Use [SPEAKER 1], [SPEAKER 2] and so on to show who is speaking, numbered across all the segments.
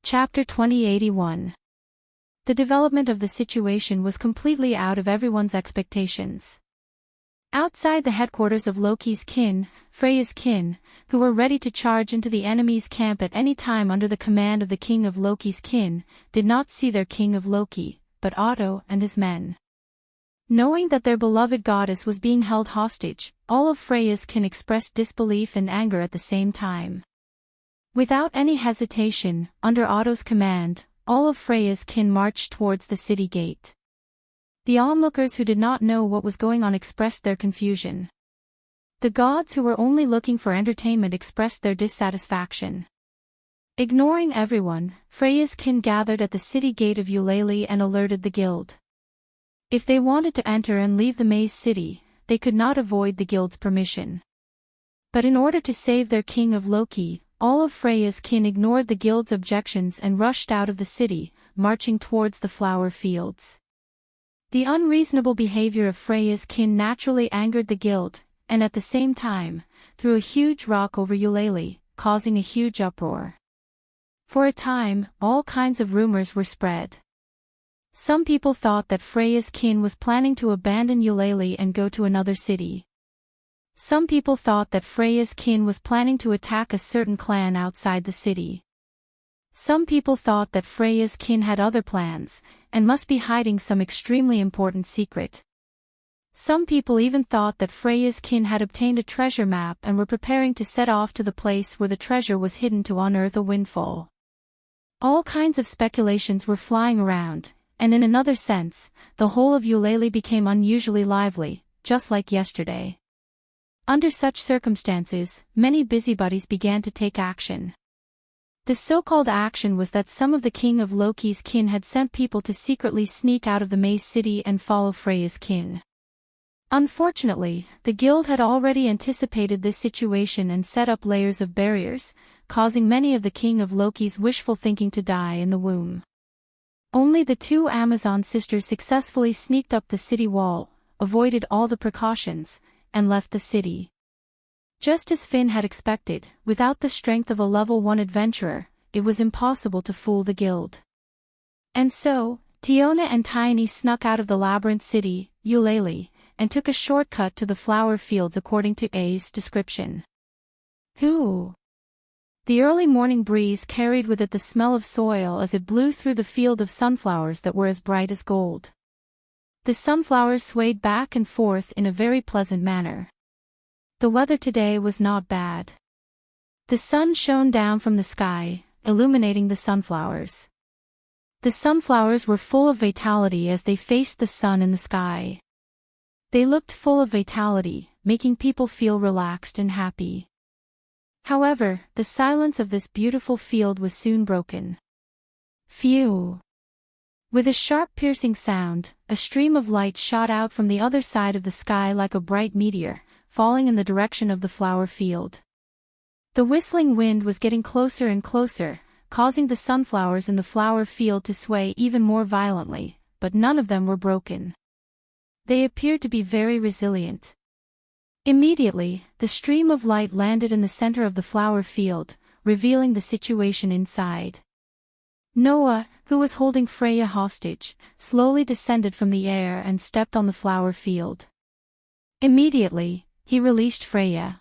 [SPEAKER 1] Chapter 2081. The development of the situation was completely out of everyone's expectations. Outside the headquarters of Loki's kin, Freya's kin, who were ready to charge into the enemy's camp at any time under the command of the king of Loki's kin, did not see their king of Loki, but Otto and his men. Knowing that their beloved goddess was being held hostage, all of Freya's kin expressed disbelief and anger at the same time. Without any hesitation, under Otto's command, all of Freya's kin marched towards the city gate. The onlookers who did not know what was going on expressed their confusion. The gods who were only looking for entertainment expressed their dissatisfaction. Ignoring everyone, Freya's kin gathered at the city gate of Eulalie and alerted the guild. If they wanted to enter and leave the maze city, they could not avoid the guild's permission. But in order to save their king of Loki, all of Freya's kin ignored the guild's objections and rushed out of the city, marching towards the flower fields. The unreasonable behavior of Freya's kin naturally angered the guild, and at the same time, threw a huge rock over Eulalie, causing a huge uproar. For a time, all kinds of rumors were spread. Some people thought that Freya's kin was planning to abandon Eulalie and go to another city. Some people thought that Freya's kin was planning to attack a certain clan outside the city. Some people thought that Freya's kin had other plans, and must be hiding some extremely important secret. Some people even thought that Freya's kin had obtained a treasure map and were preparing to set off to the place where the treasure was hidden to unearth a windfall. All kinds of speculations were flying around, and in another sense, the whole of Eulalie became unusually lively, just like yesterday. Under such circumstances, many busybodies began to take action. The so-called action was that some of the king of Loki's kin had sent people to secretly sneak out of the maze city and follow Freya's kin. Unfortunately, the guild had already anticipated this situation and set up layers of barriers, causing many of the king of Loki's wishful thinking to die in the womb. Only the two Amazon sisters successfully sneaked up the city wall, avoided all the precautions, and left the city. Just as Finn had expected, without the strength of a level 1 adventurer, it was impossible to fool the guild. And so, Tiona and Tiny snuck out of the labyrinth city, Eulalie, and took a shortcut to the flower fields according to A's description. The early morning breeze carried with it the smell of soil as it blew through the field of sunflowers that were as bright as gold. The sunflowers swayed back and forth in a very pleasant manner. The weather today was not bad. The sun shone down from the sky, illuminating the sunflowers. The sunflowers were full of vitality as they faced the sun in the sky. They looked full of vitality, making people feel relaxed and happy. However, the silence of this beautiful field was soon broken. Phew! With a sharp piercing sound, a stream of light shot out from the other side of the sky like a bright meteor, falling in the direction of the flower field. The whistling wind was getting closer and closer, causing the sunflowers in the flower field to sway even more violently, but none of them were broken. They appeared to be very resilient. Immediately, the stream of light landed in the center of the flower field, revealing the situation inside. Noah, who was holding Freya hostage, slowly descended from the air and stepped on the flower field. Immediately, he released Freya.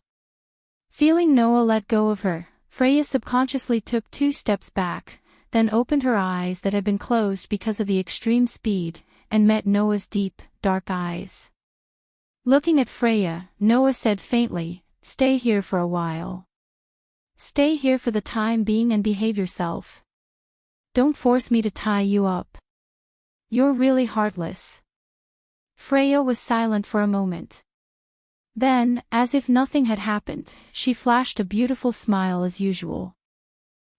[SPEAKER 1] Feeling Noah let go of her, Freya subconsciously took 2 steps back, then opened her eyes that had been closed because of the extreme speed, and met Noah's deep, dark eyes. Looking at Freya, Noah said faintly, "Stay here for a while. Stay here for the time being and behave yourself. Don't force me to tie you up. You're really heartless." Freya was silent for a moment. Then, as if nothing had happened, she flashed a beautiful smile as usual.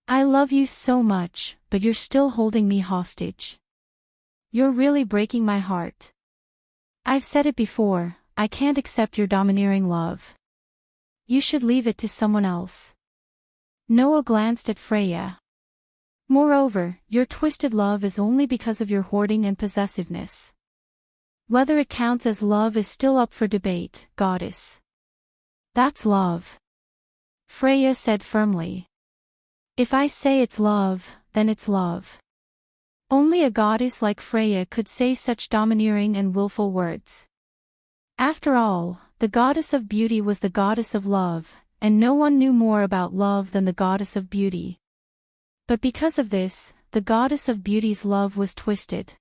[SPEAKER 1] "I love you so much, but you're still holding me hostage. You're really breaking my heart. I've said it before, I can't accept your domineering love. You should leave it to someone else." Noah glanced at Freya. "Moreover, your twisted love is only because of your hoarding and possessiveness. Whether it counts as love is still up for debate, goddess." "That's love," Freya said firmly. "If I say it's love, then it's love. Only a goddess like Freya could say such domineering and willful words. After all, the goddess of beauty was the goddess of love, and no one knew more about love than the goddess of beauty. But because of this, the goddess of beauty's love was twisted.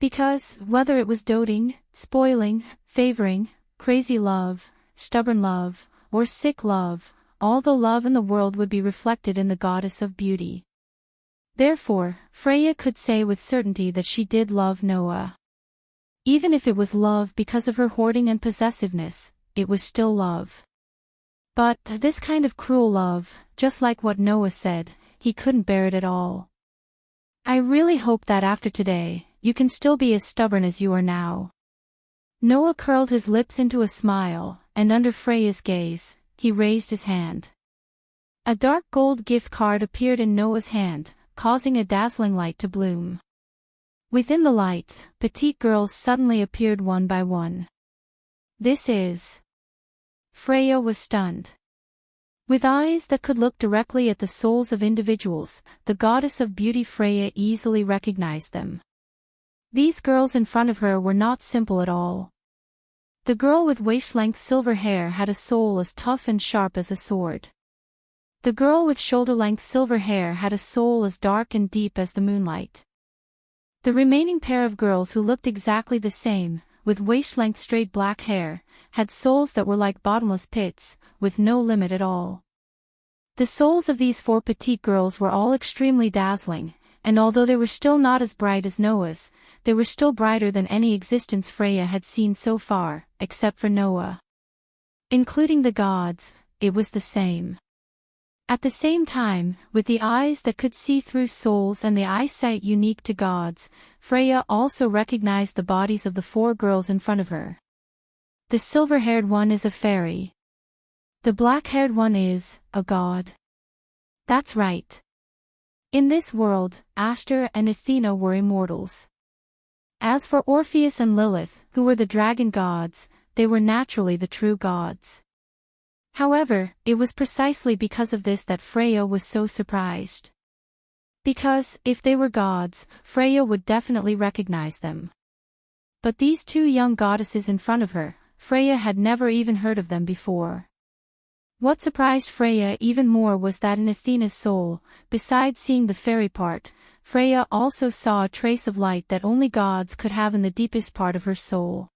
[SPEAKER 1] Because, whether it was doting, spoiling, favoring, crazy love, stubborn love, or sick love, all the love in the world would be reflected in the goddess of beauty. Therefore, Freya could say with certainty that she did love Noah. Even if it was love because of her hoarding and possessiveness, it was still love. But, this kind of cruel love, just like what Noah said, he couldn't bear it at all. I really hope that after today, you can still be as stubborn as you are now. Noah curled his lips into a smile, and under Freya's gaze, he raised his hand. A dark gold gift card appeared in Noah's hand, causing a dazzling light to bloom. Within the light, petite girls suddenly appeared one by one. This is... Freya was stunned. With eyes that could look directly at the souls of individuals, the goddess of beauty Freya easily recognized them. These girls in front of her were not simple at all. The girl with waist-length silver hair had a soul as tough and sharp as a sword. The girl with shoulder-length silver hair had a soul as dark and deep as the moonlight. The remaining pair of girls who looked exactly the same, with waist-length straight black hair, had souls that were like bottomless pits, with no limit at all. The souls of these 4 petite girls were all extremely dazzling, and although they were still not as bright as Noah's, they were still brighter than any existence Freya had seen so far, except for Noah. Including the gods, it was the same. At the same time, with the eyes that could see through souls and the eyesight unique to gods, Freya also recognized the bodies of the 4 girls in front of her. The silver-haired one is a fairy. The black-haired one is a god. That's right. In this world, Aster and Athena were immortals. As for Orpheus and Lilith, who were the dragon gods, they were naturally the true gods. However, it was precisely because of this that Freya was so surprised. Because, if they were gods, Freya would definitely recognize them. But these 2 young goddesses in front of her, Freya had never even heard of them before. What surprised Freya even more was that in Athena's soul, besides seeing the fairy part, Freya also saw a trace of light that only gods could have in the deepest part of her soul.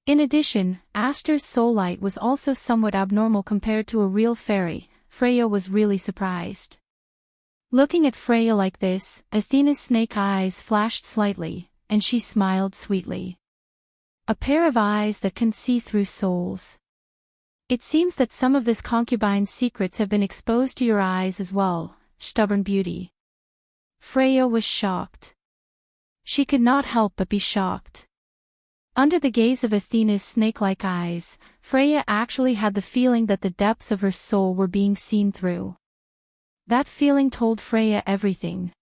[SPEAKER 1] In addition, Aster's soul light was also somewhat abnormal compared to a real fairy. Freya was really surprised. Looking at Freya like this, Athena's snake eyes flashed slightly, and she smiled sweetly. A pair of eyes that can see through souls. It seems that some of this concubine's secrets have been exposed to your eyes as well, stubborn beauty. Freya was shocked. She could not help but be shocked. Under the gaze of Athena's snake-like eyes, Freya actually had the feeling that the depths of her soul were being seen through. That feeling told Freya everything.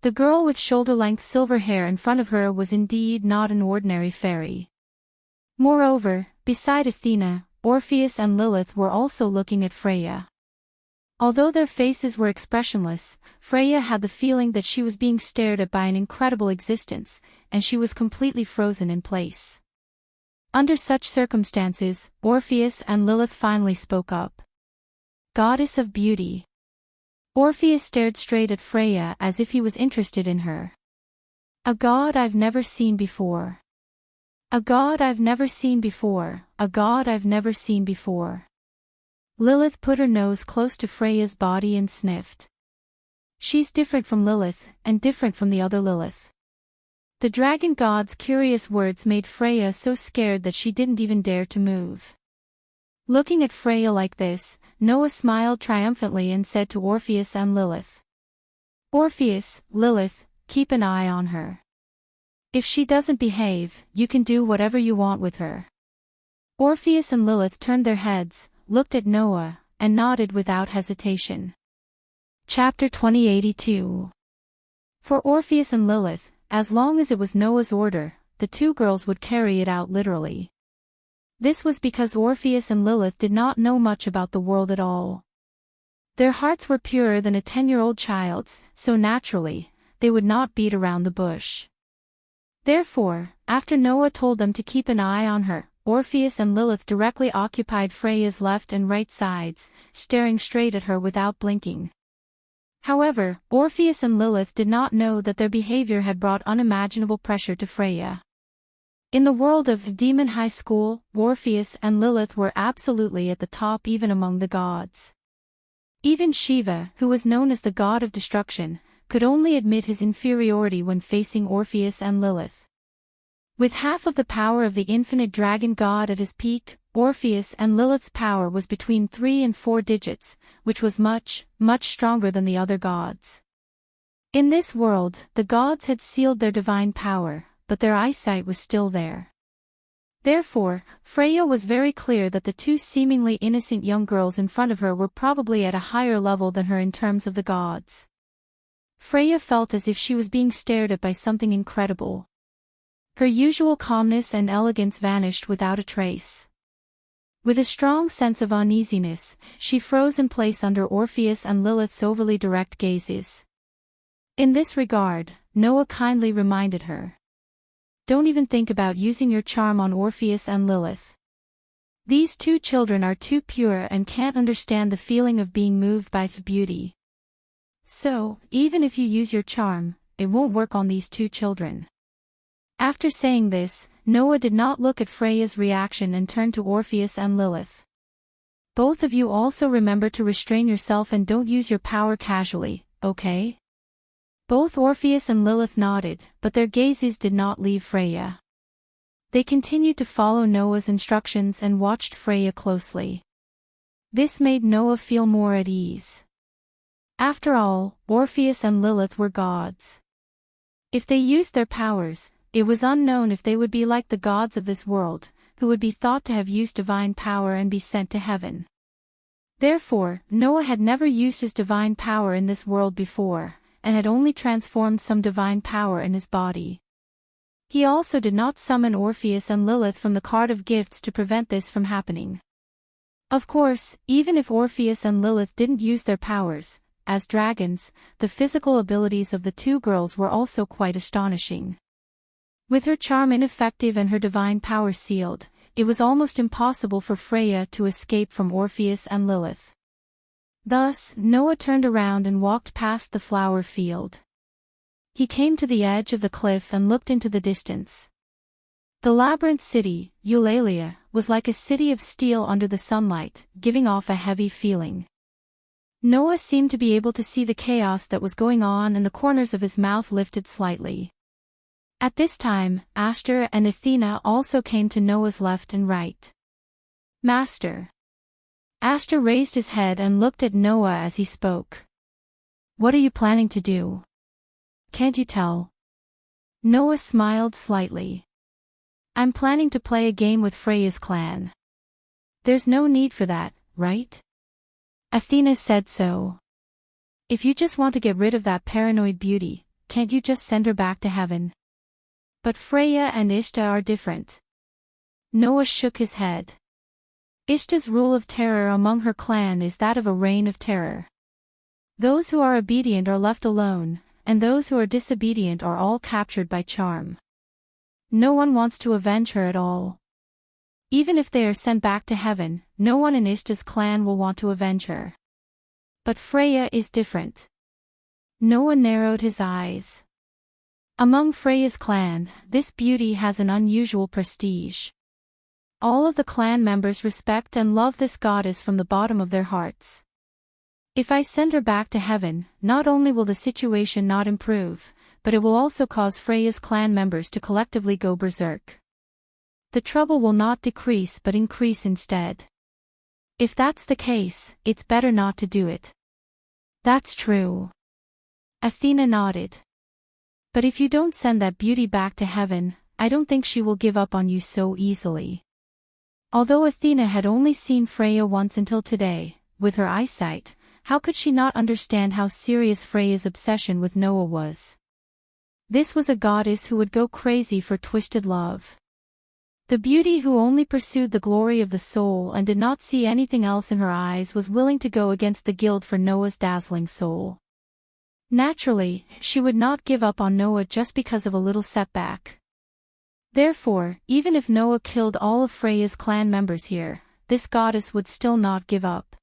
[SPEAKER 1] The girl with shoulder-length silver hair in front of her was indeed not an ordinary fairy. Moreover, beside Athena, Orpheus and Lilith were also looking at Freya. Although their faces were expressionless, Freya had the feeling that she was being stared at by an incredible existence, and she was completely frozen in place. Under such circumstances, Orpheus and Lilith finally spoke up. Goddess of beauty. Orpheus stared straight at Freya as if he was interested in her. A god I've never seen before. A god I've never seen before, a god I've never seen before. Lilith put her nose close to Freya's body and sniffed. She's different from Lilith, and different from the other Lilith. The dragon god's curious words made Freya so scared that she didn't even dare to move. Looking at Freya like this, Noah smiled triumphantly and said to Orpheus and Lilith. Orpheus, Lilith, keep an eye on her. If she doesn't behave, you can do whatever you want with her. Orpheus and Lilith turned their heads, looked at Noah, and nodded without hesitation. Chapter 2082. For Orpheus and Lilith, as long as it was Noah's order, the 2 girls would carry it out literally. This was because Orpheus and Lilith did not know much about the world at all. Their hearts were purer than a 10-year-old child's, so naturally, they would not beat around the bush. Therefore, after Noah told them to keep an eye on her, Orpheus and Lilith directly occupied Freya's left and right sides, staring straight at her without blinking. However, Orpheus and Lilith did not know that their behavior had brought unimaginable pressure to Freya. In the world of Demon High School, Orpheus and Lilith were absolutely at the top even among the gods. Even Shiva, who was known as the god of destruction, could only admit his inferiority when facing Orpheus and Lilith. With half of the power of the infinite dragon god at his peak, Orpheus and Lilith's power was between 3 and 4 digits, which was much, much stronger than the other gods. In this world, the gods had sealed their divine power, but their eyesight was still there. Therefore, Freya was very clear that the two seemingly innocent young girls in front of her were probably at a higher level than her in terms of the gods. Freya felt as if she was being stared at by something incredible. Her usual calmness and elegance vanished without a trace. With a strong sense of uneasiness, she froze in place under Orpheus and Lilith's overly direct gazes. In this regard, Noah kindly reminded her. Don't even think about using your charm on Orpheus and Lilith. These two children are too pure and can't understand the feeling of being moved by beauty. So, even if you use your charm, it won't work on these two children. After saying this, Noah did not look at Freya's reaction and turned to Orpheus and Lilith. Both of you also remember to restrain yourself and don't use your power casually, okay? Both Orpheus and Lilith nodded, but their gazes did not leave Freya. They continued to follow Noah's instructions and watched Freya closely. This made Noah feel more at ease. After all, Orpheus and Lilith were gods. If they used their powers, it was unknown if they would be like the gods of this world, who would be thought to have used divine power and be sent to heaven. Therefore, Noah had never used his divine power in this world before, and had only transformed some divine power in his body. He also did not summon Orpheus and Lilith from the card of gifts to prevent this from happening. Of course, even if Orpheus and Lilith didn't use their powers, as dragons, the physical abilities of the two girls were also quite astonishing. With her charm ineffective and her divine power sealed, it was almost impossible for Freya to escape from Orpheus and Lilith. Thus, Noah turned around and walked past the flower field. He came to the edge of the cliff and looked into the distance. The labyrinth city, Eulalia, was like a city of steel under the sunlight, giving off a heavy feeling. Noah seemed to be able to see the chaos that was going on and the corners of his mouth lifted slightly. At this time, Ashtar and Athena also came to Noah's left and right. Master. Ashtar raised his head and looked at Noah as he spoke. What are you planning to do? Can't you tell? Noah smiled slightly. I'm planning to play a game with Freya's clan. There's no need for that, right? Athena said so. If you just want to get rid of that paranoid beauty, can't you just send her back to heaven? But Freya and Ishtar are different. Noah shook his head. Ishtar's rule of terror among her clan is that of a reign of terror. Those who are obedient are left alone, and those who are disobedient are all captured by charm. No one wants to avenge her at all. Even if they are sent back to heaven, no one in Ishtar's clan will want to avenge her. But Freya is different. Noah narrowed his eyes. Among Freya's clan, this beauty has an unusual prestige. All of the clan members respect and love this goddess from the bottom of their hearts. If I send her back to heaven, not only will the situation not improve, but it will also cause Freya's clan members to collectively go berserk. The trouble will not decrease but increase instead. If that's the case, it's better not to do it. That's true. Athena nodded. But if you don't send that beauty back to heaven, I don't think she will give up on you so easily. Although Athena had only seen Freya once until today, with her eyesight, how could she not understand how serious Freya's obsession with Noah was? This was a goddess who would go crazy for twisted love. The beauty who only pursued the glory of the soul and did not see anything else in her eyes was willing to go against the guild for Noah's dazzling soul. Naturally, she would not give up on Noah just because of a little setback. Therefore, even if Noah killed all of Freya's clan members here, this goddess would still not give up.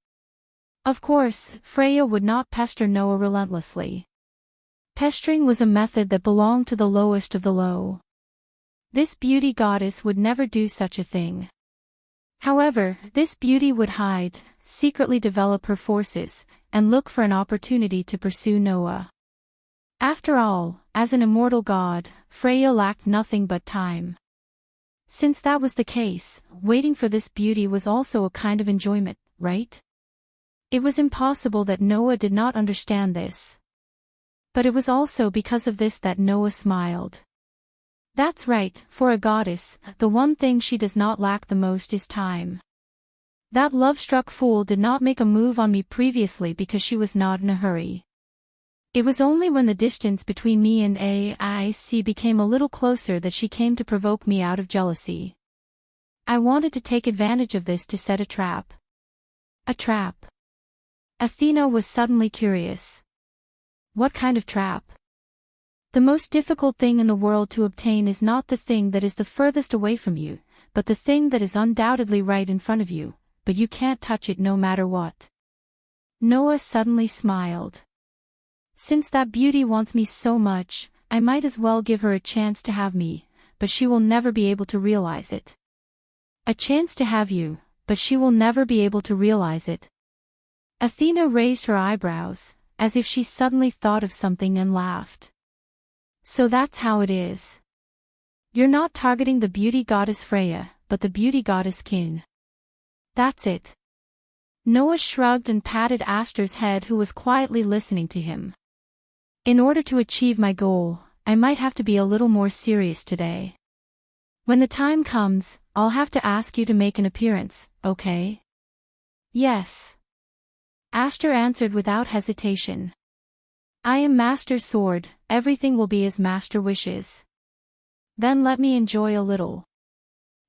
[SPEAKER 1] Of course, Freya would not pester Noah relentlessly. Pestering was a method that belonged to the lowest of the low. This beauty goddess would never do such a thing. However, this beauty would hide, secretly develop her forces, and look for an opportunity to pursue Noah. After all, as an immortal god, Freya lacked nothing but time. Since that was the case, waiting for this beauty was also a kind of enjoyment, right? It was impossible that Noah did not understand this. But it was also because of this that Noah smiled. That's right, for a goddess, the one thing she does not lack the most is time. That love-struck fool did not make a move on me previously because she was not in a hurry. It was only when the distance between me and AIC became a little closer that she came to provoke me out of jealousy. I wanted to take advantage of this to set a trap. A trap. Athena was suddenly curious. What kind of trap? The most difficult thing in the world to obtain is not the thing that is the furthest away from you, but the thing that is undoubtedly right in front of you, but you can't touch it no matter what. Noah suddenly smiled. Since that beauty wants me so much, I might as well give her a chance to have me, but she will never be able to realize it. A chance to have you, but she will never be able to realize it. Athena raised her eyebrows, as if she suddenly thought of something and laughed. So that's how it is. You're not targeting the beauty goddess Freya, but the beauty goddess Kin. That's it. Noah shrugged and patted Aster's head, who was quietly listening to him. In order to achieve my goal, I might have to be a little more serious today. When the time comes, I'll have to ask you to make an appearance, okay? Yes. Aster answered without hesitation. I am Master's sword, everything will be as Master wishes. Then let me enjoy a little.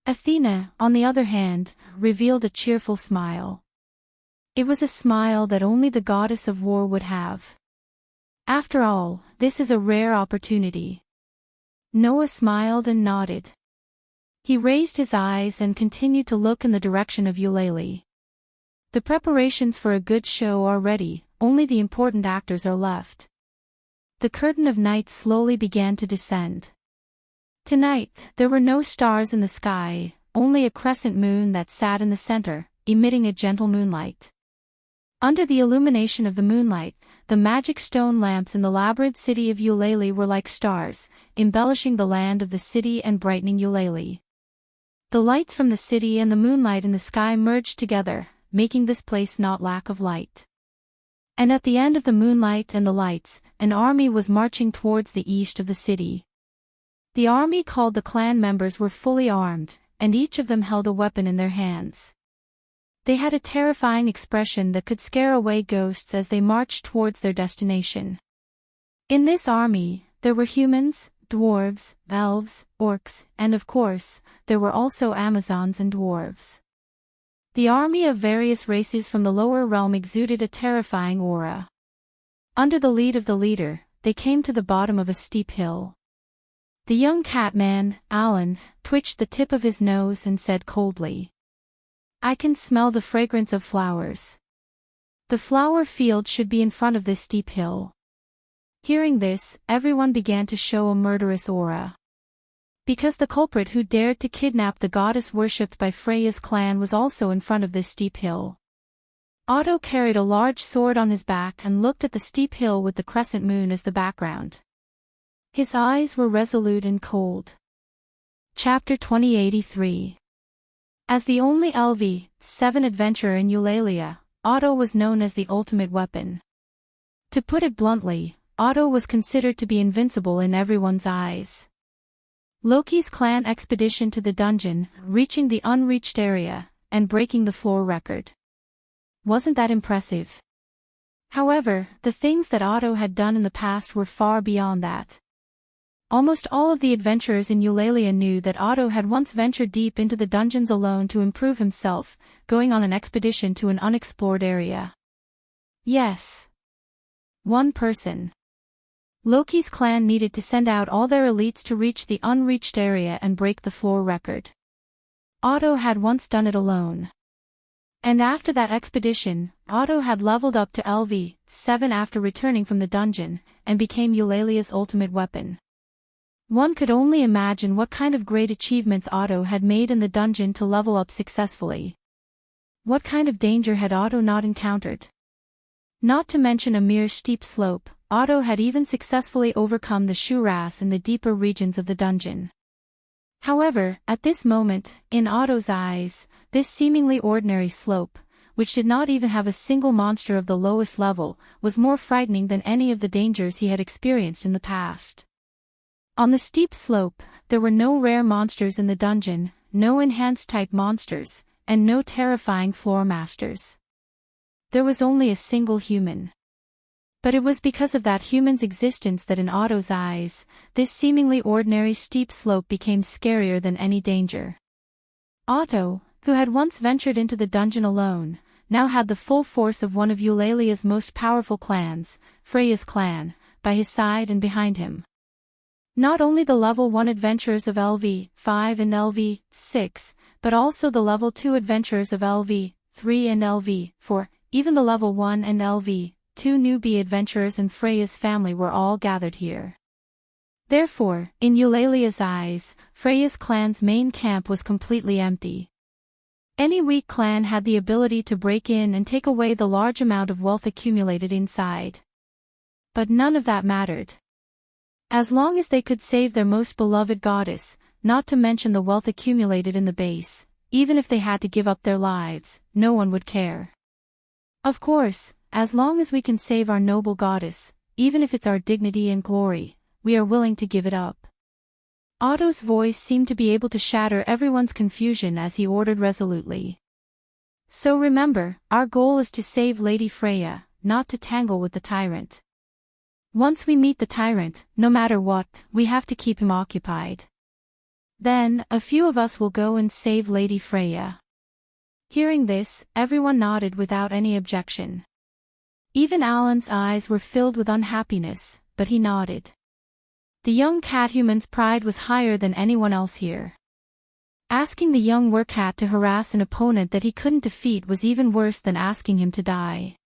[SPEAKER 1] Athena, on the other hand, revealed a cheerful smile. It was a smile that only the goddess of war would have. After all, this is a rare opportunity. Noah smiled and nodded. He raised his eyes and continued to look in the direction of Eulalie. The preparations for a good show are ready, only the important actors are left. The curtain of night slowly began to descend. Tonight, there were no stars in the sky, only a crescent moon that sat in the center, emitting a gentle moonlight. Under the illumination of the moonlight, the magic stone lamps in the labyrinth city of Eulalie were like stars, embellishing the land of the city and brightening Eulalie. The lights from the city and the moonlight in the sky merged together, making this place not lack of light. And at the end of the moonlight and the lights, an army was marching towards the east of the city. The army called the clan members were fully armed, and each of them held a weapon in their hands. They had a terrifying expression that could scare away ghosts as they marched towards their destination. In this army, there were humans, dwarves, elves, orcs, and of course, there were also Amazons and dwarves. The army of various races from the lower realm exuded a terrifying aura. Under the lead of the leader, they came to the bottom of a steep hill. The young catman, Alan, twitched the tip of his nose and said coldly, I can smell the fragrance of flowers. The flower field should be in front of this steep hill. Hearing this, everyone began to show a murderous aura. Because the culprit who dared to kidnap the goddess worshipped by Freya's clan was also in front of this steep hill. Otto carried a large sword on his back and looked at the steep hill with the crescent moon as the background. His eyes were resolute and cold. Chapter 2083. As the only LV7 adventurer in Eulalia, Otto was known as the ultimate weapon. To put it bluntly, Otto was considered to be invincible in everyone's eyes. Loki's clan expedition to the dungeon, reaching the unreached area, and breaking the floor record. Wasn't that impressive? However, the things that Otto had done in the past were far beyond that. Almost all of the adventurers in Eulalia knew that Otto had once ventured deep into the dungeons alone to improve himself, going on an expedition to an unexplored area. Yes. One person. Loki's clan needed to send out all their elites to reach the unreached area and break the floor record. Otto had once done it alone. And after that expedition, Otto had leveled up to LV7 after returning from the dungeon, and became Eulalia's ultimate weapon. One could only imagine what kind of great achievements Otto had made in the dungeon to level up successfully. What kind of danger had Otto not encountered? Not to mention a mere steep slope, Otto had even successfully overcome the Shuras in the deeper regions of the dungeon. However, at this moment, in Otto's eyes, this seemingly ordinary slope, which did not even have a single monster of the lowest level, was more frightening than any of the dangers he had experienced in the past. On the steep slope, there were no rare monsters in the dungeon, no enhanced-type monsters, and no terrifying floor masters. There was only a single human. But it was because of that human's existence that in Otto's eyes, this seemingly ordinary steep slope became scarier than any danger. Otto, who had once ventured into the dungeon alone, now had the full force of one of Eulalia's most powerful clans, Freya's clan, by his side and behind him. Not only the level 1 adventurers of LV5 and LV6, but also the level 2 adventurers of LV3 and LV4, even the level 1 and LV2 newbie adventurers and Freya's family were all gathered here. Therefore, in Eulalia's eyes, Freya's clan's main camp was completely empty. Any weak clan had the ability to break in and take away the large amount of wealth accumulated inside. But none of that mattered. As long as they could save their most beloved goddess, not to mention the wealth accumulated in the base, even if they had to give up their lives, no one would care. Of course, as long as we can save our noble goddess, even if it's our dignity and glory, we are willing to give it up. Otto's voice seemed to be able to shatter everyone's confusion as he ordered resolutely. So remember, our goal is to save Lady Freya, not to tangle with the tyrant. Once we meet the tyrant, no matter what, we have to keep him occupied. Then, a few of us will go and save Lady Freya. Hearing this, everyone nodded without any objection. Even Alan's eyes were filled with unhappiness, but he nodded. The young cat-human's pride was higher than anyone else here. Asking the young wercat to harass an opponent that he couldn't defeat was even worse than asking him to die.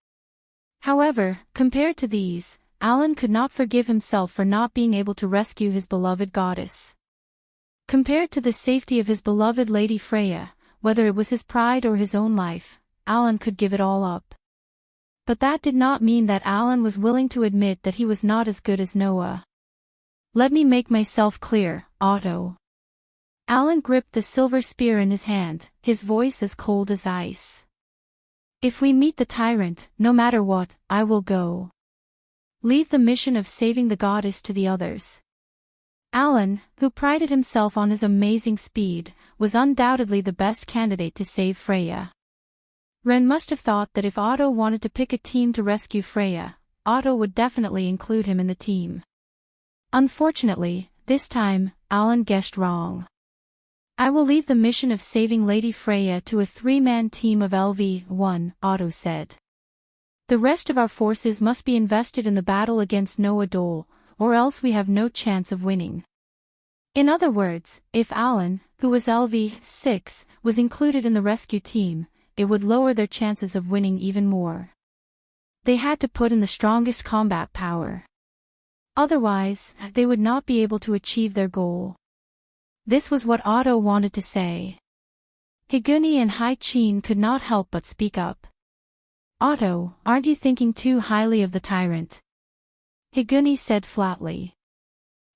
[SPEAKER 1] However, compared to these, Alan could not forgive himself for not being able to rescue his beloved goddess. Compared to the safety of his beloved Lady Freya, whether it was his pride or his own life, Alan could give it all up. But that did not mean that Alan was willing to admit that he was not as good as Noah. Let me make myself clear, Otto. Alan gripped the silver spear in his hand, his voice as cold as ice. If we meet the tyrant, no matter what, I will go. Leave the mission of saving the goddess to the others. Alan, who prided himself on his amazing speed, was undoubtedly the best candidate to save Freya. Ren must have thought that if Otto wanted to pick a team to rescue Freya, Otto would definitely include him in the team. Unfortunately, this time, Alan guessed wrong. I will leave the mission of saving Lady Freya to a 3-man team of LV1, Otto said. The rest of our forces must be invested in the battle against Noah Dole, or else we have no chance of winning. In other words, if Alan, who was LV6, was included in the rescue team, it would lower their chances of winning even more. They had to put in the strongest combat power. Otherwise, they would not be able to achieve their goal. This was what Otto wanted to say. Higuni and Hai-Chin could not help but speak up. Otto, aren't you thinking too highly of the tyrant? Higuni said flatly.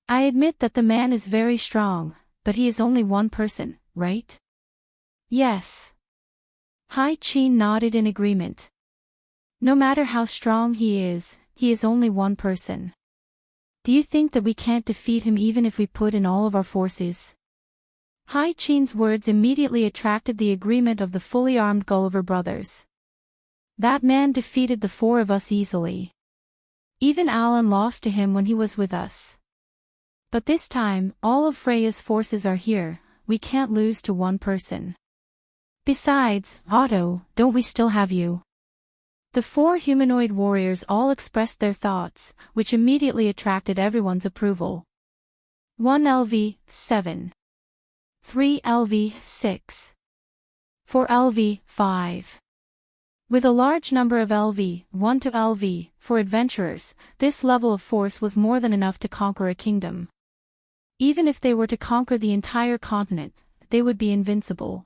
[SPEAKER 1] I admit that the man is very strong, but he is only one person, right? Yes. Hai-Chin nodded in agreement. No matter how strong he is only one person. Do you think that we can't defeat him even if we put in all of our forces? Hai-Chin's words immediately attracted the agreement of the fully armed Gulliver brothers. That man defeated the 4 of us easily. Even Alan lost to him when he was with us. But this time, all of Freya's forces are here, we can't lose to one person. Besides, Otto, don't we still have you? The four humanoid warriors all expressed their thoughts, which immediately attracted everyone's approval. 1 LV, 7. 3 LV, 6. 4 LV, 5. With a large number of LV, 1 to LV, for adventurers, this level of force was more than enough to conquer a kingdom. Even if they were to conquer the entire continent, they would be invincible.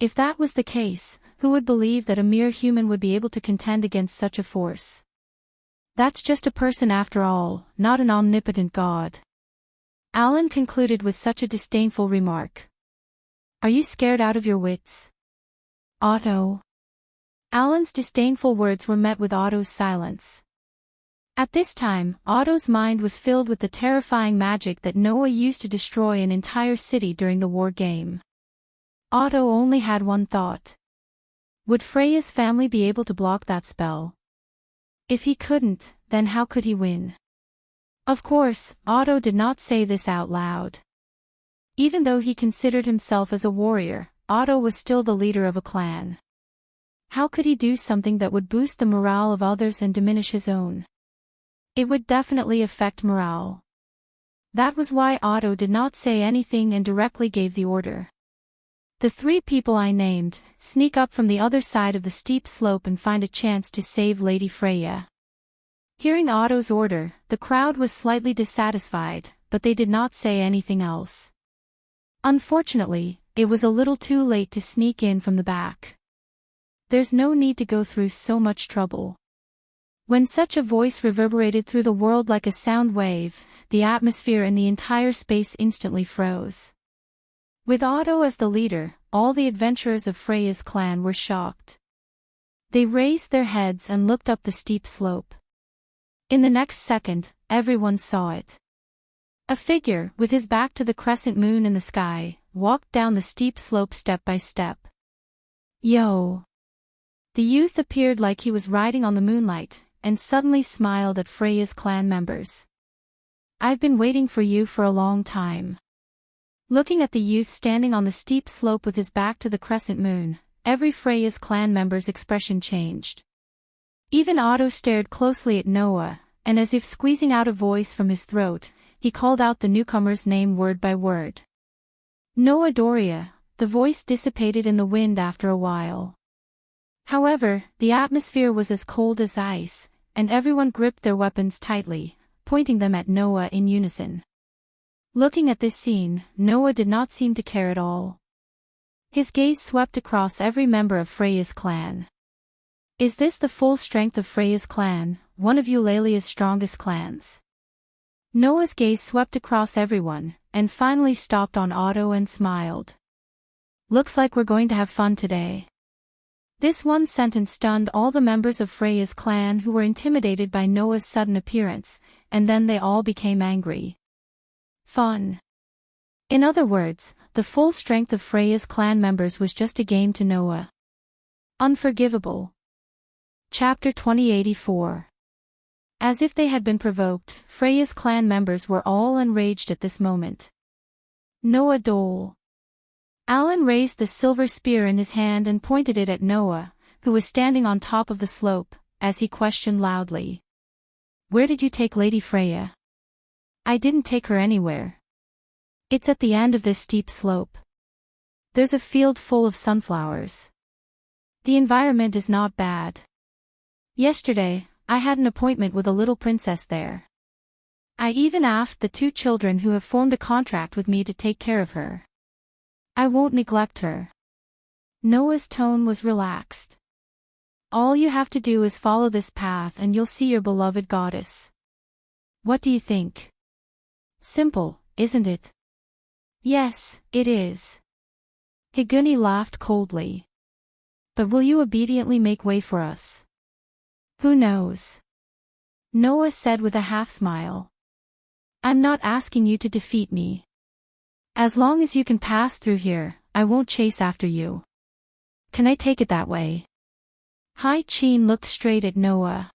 [SPEAKER 1] If that was the case, who would believe that a mere human would be able to contend against such a force? That's just a person after all, not an omnipotent god. Alan concluded with such a disdainful remark. Are you scared out of your wits? Otto. Alan's disdainful words were met with Otto's silence. At this time, Otto's mind was filled with the terrifying magic that Noah used to destroy an entire city during the war game. Otto only had one thought. Would Freya's family be able to block that spell? If he couldn't, then how could he win? Of course, Otto did not say this out loud. Even though he considered himself as a warrior, Otto was still the leader of a clan. How could he do something that would boost the morale of others and diminish his own? It would definitely affect morale. That was why Otto did not say anything and directly gave the order. The 3 people I named, sneak up from the other side of the steep slope and find a chance to save Lady Freya. Hearing Otto's order, the crowd was slightly dissatisfied, but they did not say anything else. Unfortunately, it was a little too late to sneak in from the back. There's no need to go through so much trouble. When such a voice reverberated through the world like a sound wave, the atmosphere and the entire space instantly froze. With Otto as the leader, all the adventurers of Freya's clan were shocked. They raised their heads and looked up the steep slope. In the next second, everyone saw it. A figure, with his back to the crescent moon in the sky, walked down the steep slope step by step. Yo! The youth appeared like he was riding on the moonlight, and suddenly smiled at Freya's clan members. I've been waiting for you for a long time. Looking at the youth standing on the steep slope with his back to the crescent moon, every Freya's clan member's expression changed. Even Otto stared closely at Noah, and as if squeezing out a voice from his throat, he called out the newcomer's name word by word. Noah Doria. The voice dissipated in the wind after a while. However, the atmosphere was as cold as ice, and everyone gripped their weapons tightly, pointing them at Noah in unison. Looking at this scene, Noah did not seem to care at all. His gaze swept across every member of Freya's clan. Is this the full strength of Freya's clan, one of Eulalia's strongest clans? Noah's gaze swept across everyone, and finally stopped on Otto and smiled. Looks like we're going to have fun today. This one sentence stunned all the members of Freya's clan who were intimidated by Noah's sudden appearance, and then they all became angry. Fun. In other words, the full strength of Freya's clan members was just a game to Noah. Unforgivable. Chapter 2084. As if they had been provoked, Freya's clan members were all enraged at this moment. Noah Dole. Alan raised the silver spear in his hand and pointed it at Noah, who was standing on top of the slope, as he questioned loudly. Where did you take Lady Freya? I didn't take her anywhere. It's at the end of this steep slope. There's a field full of sunflowers. The environment is not bad. Yesterday, I had an appointment with a little princess there. I even asked the 2 children who have formed a contract with me to take care of her. I won't neglect her. Noah's tone was relaxed. All you have to do is follow this path and you'll see your beloved goddess. What do you think? Simple, isn't it? Yes, it is. Higuni laughed coldly. But will you obediently make way for us? Who knows? Noah said with a half-smile. I'm not asking you to defeat me. As long as you can pass through here, I won't chase after you. Can I take it that way? Hai Chin looked straight at Noah.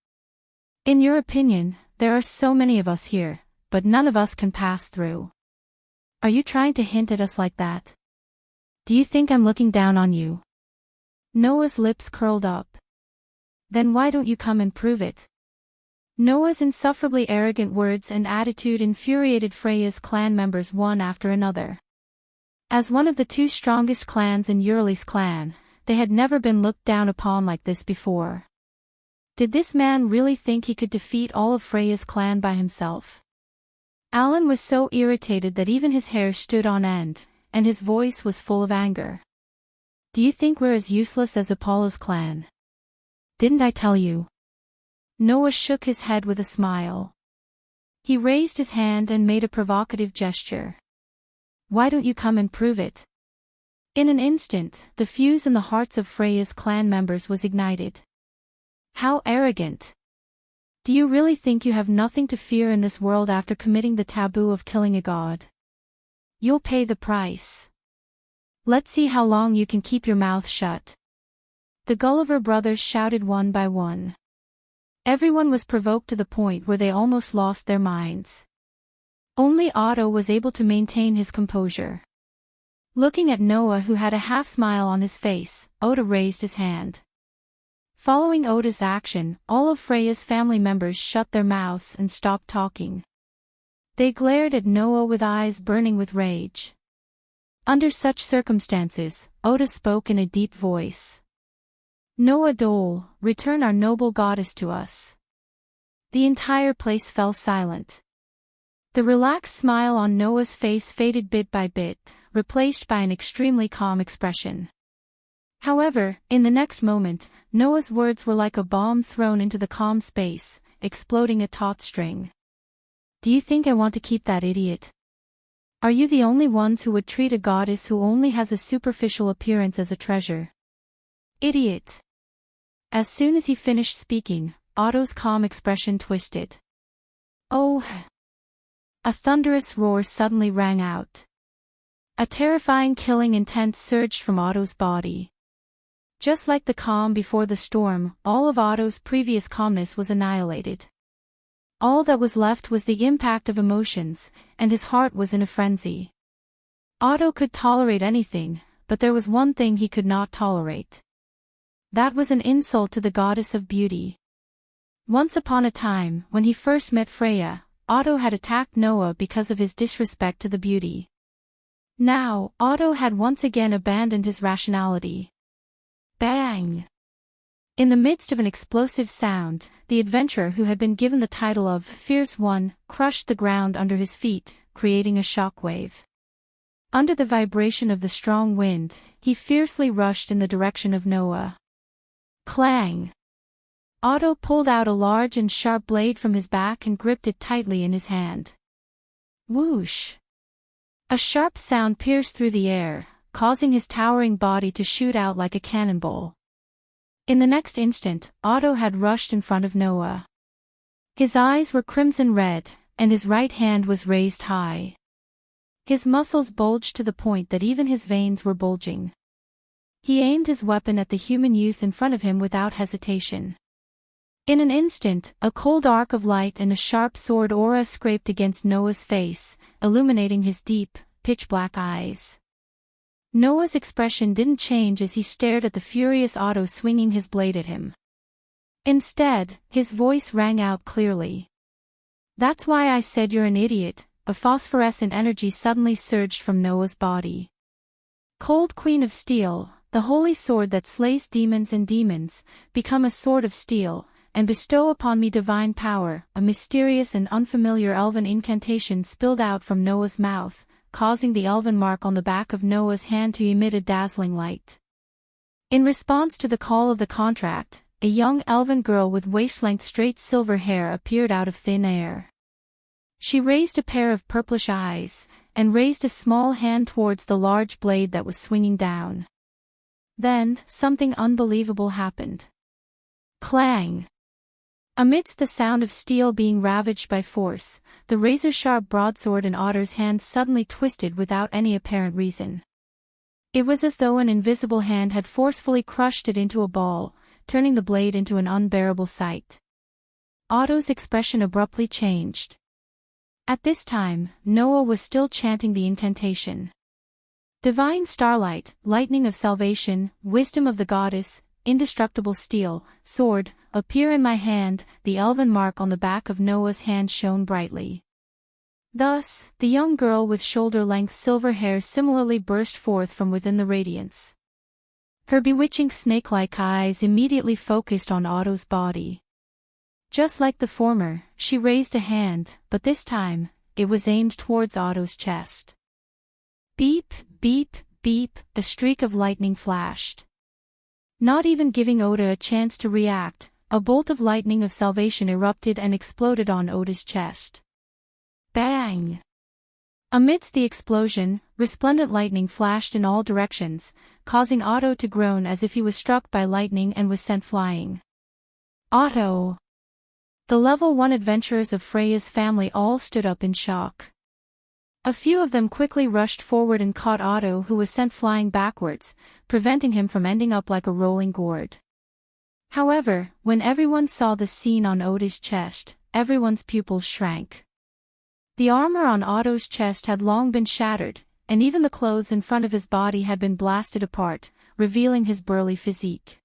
[SPEAKER 1] In your opinion, there are so many of us here, but none of us can pass through. Are you trying to hint at us like that? Do you think I'm looking down on you?" Noah's lips curled up. "Then why don't you come and prove it?" Noah's insufferably arrogant words and attitude infuriated Freya's clan members one after another. As one of the two strongest clans in Yrli's clan, they had never been looked down upon like this before. Did this man really think he could defeat all of Freya's clan by himself? Alan was so irritated that even his hair stood on end, and his voice was full of anger. "Do you think we're as useless as Apollo's clan? Didn't I tell you?" Noah shook his head with a smile. He raised his hand and made a provocative gesture. "Why don't you come and prove it?" In an instant, the fuse in the hearts of Freya's clan members was ignited. "How arrogant! Do you really think you have nothing to fear in this world after committing the taboo of killing a god? You'll pay the price. Let's see how long you can keep your mouth shut." The Gulliver brothers shouted one by one. Everyone was provoked to the point where they almost lost their minds. Only Otto was able to maintain his composure. Looking at Noah, who had a half-smile on his face, Oda raised his hand. Following Oda's action, all of Freya's family members shut their mouths and stopped talking. They glared at Noah with eyes burning with rage. Under such circumstances, Oda spoke in a deep voice. "Noah Dole, return our noble goddess to us." The entire place fell silent. The relaxed smile on Noah's face faded bit by bit, replaced by an extremely calm expression. However, in the next moment, Noah's words were like a bomb thrown into the calm space, exploding a taut string. "Do you think I want to keep that idiot? Are you the only ones who would treat a goddess who only has a superficial appearance as a treasure? Idiot!" As soon as he finished speaking, Otto's calm expression twisted. "Oh!" A thunderous roar suddenly rang out. A terrifying killing intent surged from Otto's body. Just like the calm before the storm, all of Otto's previous calmness was annihilated. All that was left was the impact of emotions, and his heart was in a frenzy. Otto could tolerate anything, but there was one thing he could not tolerate. That was an insult to the goddess of beauty. Once upon a time, when he first met Freya, Otto had attacked Noah because of his disrespect to the beauty. Now, Otto had once again abandoned his rationality. Bang! In the midst of an explosive sound, the adventurer who had been given the title of Fierce One crushed the ground under his feet, creating a shockwave. Under the vibration of the strong wind, he fiercely rushed in the direction of Noah. Clang! Otto pulled out a large and sharp blade from his back and gripped it tightly in his hand. Whoosh! A sharp sound pierced through the air, causing his towering body to shoot out like a cannonball. In the next instant, Otto had rushed in front of Noah. His eyes were crimson red, and his right hand was raised high. His muscles bulged to the point that even his veins were bulging. He aimed his weapon at the human youth in front of him without hesitation. In an instant, a cold arc of light and a sharp sword aura scraped against Noah's face, illuminating his deep, pitch-black eyes. Noah's expression didn't change as he stared at the furious Otto swinging his blade at him. Instead, his voice rang out clearly. "That's why I said you're an idiot." A phosphorescent energy suddenly surged from Noah's body. Cold Queen of Steel, the holy sword that slays demons and demons, become a sword of steel, and bestow upon me divine power. A mysterious and unfamiliar elven incantation spilled out from Noah's mouth, causing the elven mark on the back of Noah's hand to emit a dazzling light. In response to the call of the contract, a young elven girl with waist-length straight silver hair appeared out of thin air. She raised a pair of purplish eyes, and raised a small hand towards the large blade that was swinging down. Then, something unbelievable happened. Clang! Amidst the sound of steel being ravaged by force, the razor-sharp broadsword in Otter's hand suddenly twisted without any apparent reason. It was as though an invisible hand had forcefully crushed it into a ball, turning the blade into an unbearable sight. Otto's expression abruptly changed. At this time, Noah was still chanting the incantation. Divine starlight, lightning of salvation, wisdom of the goddess, indestructible steel, sword, appear in my hand. The elven mark on the back of Noah's hand shone brightly. Thus, the young girl with shoulder-length silver hair similarly burst forth from within the radiance. Her bewitching snake-like eyes immediately focused on Otto's body. Just like the former, she raised a hand, but this time, it was aimed towards Otto's chest. Beep, beep, beep, a streak of lightning flashed. Not even giving Oda a chance to react, a bolt of lightning of salvation erupted and exploded on Oda's chest. Bang! Amidst the explosion, resplendent lightning flashed in all directions, causing Otto to groan as if he was struck by lightning and was sent flying. Otto! The level 1 adventurers of Freya's family all stood up in shock. A few of them quickly rushed forward and caught Otto, who was sent flying backwards, preventing him from ending up like a rolling gourd. However, when everyone saw the scene on Oda's chest, everyone's pupils shrank. The armor on Otto's chest had long been shattered, and even the clothes in front of his body had been blasted apart, revealing his burly physique.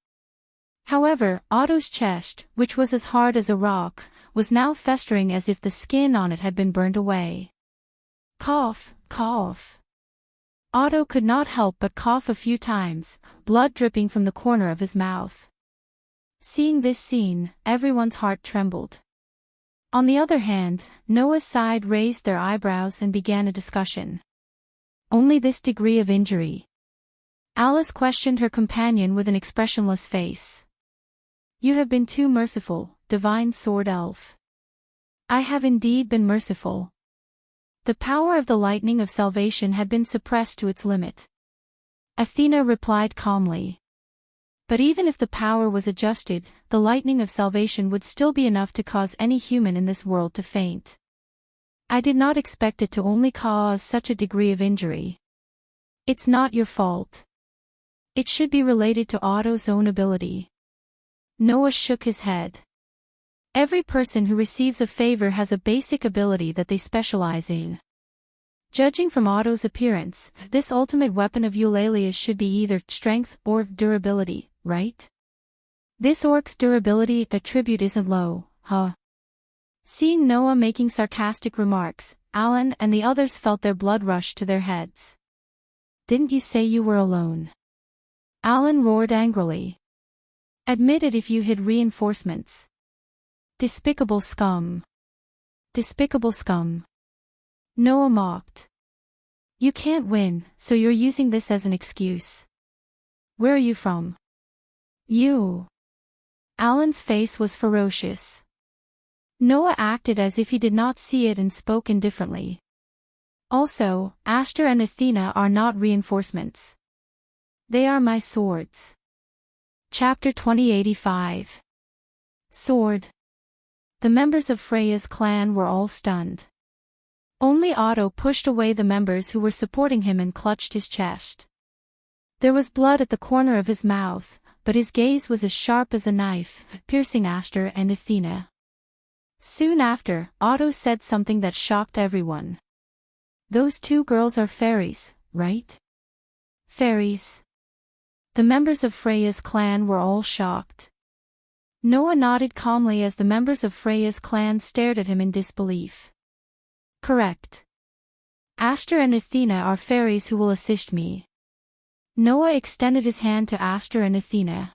[SPEAKER 1] However, Otto's chest, which was as hard as a rock, was now festering as if the skin on it had been burned away. Cough, cough. Otto could not help but cough a few times, blood dripping from the corner of his mouth. Seeing this scene, everyone's heart trembled. On the other hand, Noah's side raised their eyebrows and began a discussion. Only this degree of injury? Alice questioned her companion with an expressionless face. You have been too merciful, divine sword elf. I have indeed been merciful. The power of the lightning of salvation had been suppressed to its limit. Athena replied calmly. But even if the power was adjusted, the lightning of salvation would still be enough to cause any human in this world to faint. I did not expect it to only cause such a degree of injury. It's not your fault. It should be related to Otto's own ability. Noah shook his head. Every person who receives a favor has a basic ability that they specialize in. Judging from Otto's appearance, this ultimate weapon of Eulalia's should be either strength or durability, right? This orc's durability attribute isn't low, huh? Seeing Noah making sarcastic remarks, Alan and the others felt their blood rush to their heads. Didn't you say you were alone? Alan roared angrily. Admit it if you hid reinforcements. Despicable scum. Despicable scum. Noah mocked. You can't win, so you're using this as an excuse. Where are you from? You. Alan's face was ferocious. Noah acted as if he did not see it and spoke indifferently. Also, Aster and Athena are not reinforcements. They are my swords. Chapter 2085. Sword. The members of Freya's clan were all stunned. Only Otto pushed away the members who were supporting him and clutched his chest. There was blood at the corner of his mouth, but his gaze was as sharp as a knife, piercing Aster and Athena. Soon after, Otto said something that shocked everyone. Those two girls are fairies, right? Fairies. The members of Freya's clan were all shocked. Noah nodded calmly as the members of Freya's clan stared at him in disbelief. Correct. Aster and Athena are fairies who will assist me. Noah extended his hand to Aster and Athena.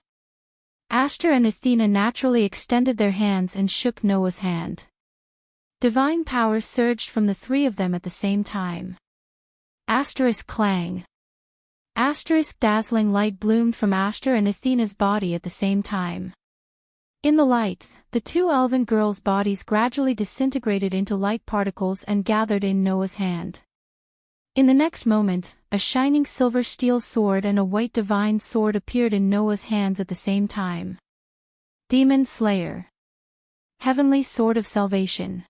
[SPEAKER 1] Aster and Athena naturally extended their hands and shook Noah's hand. Divine power surged from the three of them at the same time. Asterisk clang. Asterisk dazzling light bloomed from Aster and Athena's body at the same time. In the light, the two elven girls' bodies gradually disintegrated into light particles and gathered in Noah's hand. In the next moment, a shining silver steel sword and a white divine sword appeared in Noah's hands at the same time. Demon Slayer. Heavenly Sword of Salvation.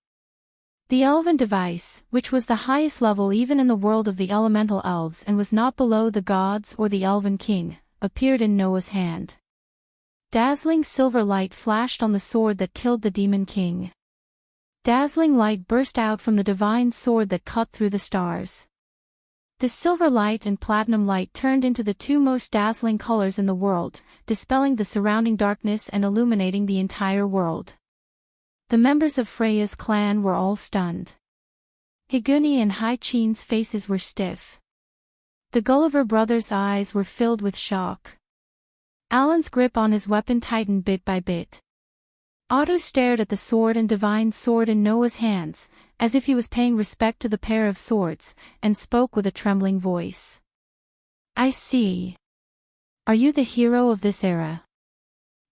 [SPEAKER 1] The elven device, which was the highest level even in the world of the elemental elves and was not below the gods or the elven king, appeared in Noah's hand. Dazzling silver light flashed on the sword that killed the demon king. Dazzling light burst out from the divine sword that cut through the stars. The silver light and platinum light turned into the two most dazzling colors in the world, dispelling the surrounding darkness and illuminating the entire world. The members of Freya's clan were all stunned. Higuni and Haichin's faces were stiff. The Gulliver brothers' eyes were filled with shock. Alan's grip on his weapon tightened bit by bit. Otto stared at the sword and divine sword in Noah's hands, as if he was paying respect to the pair of swords, and spoke with a trembling voice. "I see. Are you the hero of this era?"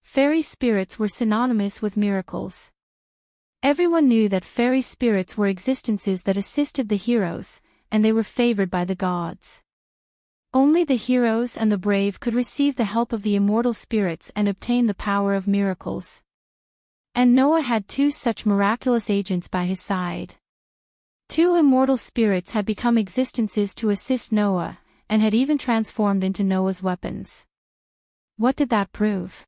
[SPEAKER 1] Fairy spirits were synonymous with miracles. Everyone knew that fairy spirits were existences that assisted the heroes, and they were favored by the gods. Only the heroes and the brave could receive the help of the immortal spirits and obtain the power of miracles. And Noah had two such miraculous agents by his side. Two immortal spirits had become existences to assist Noah, and had even transformed into Noah's weapons. What did that prove?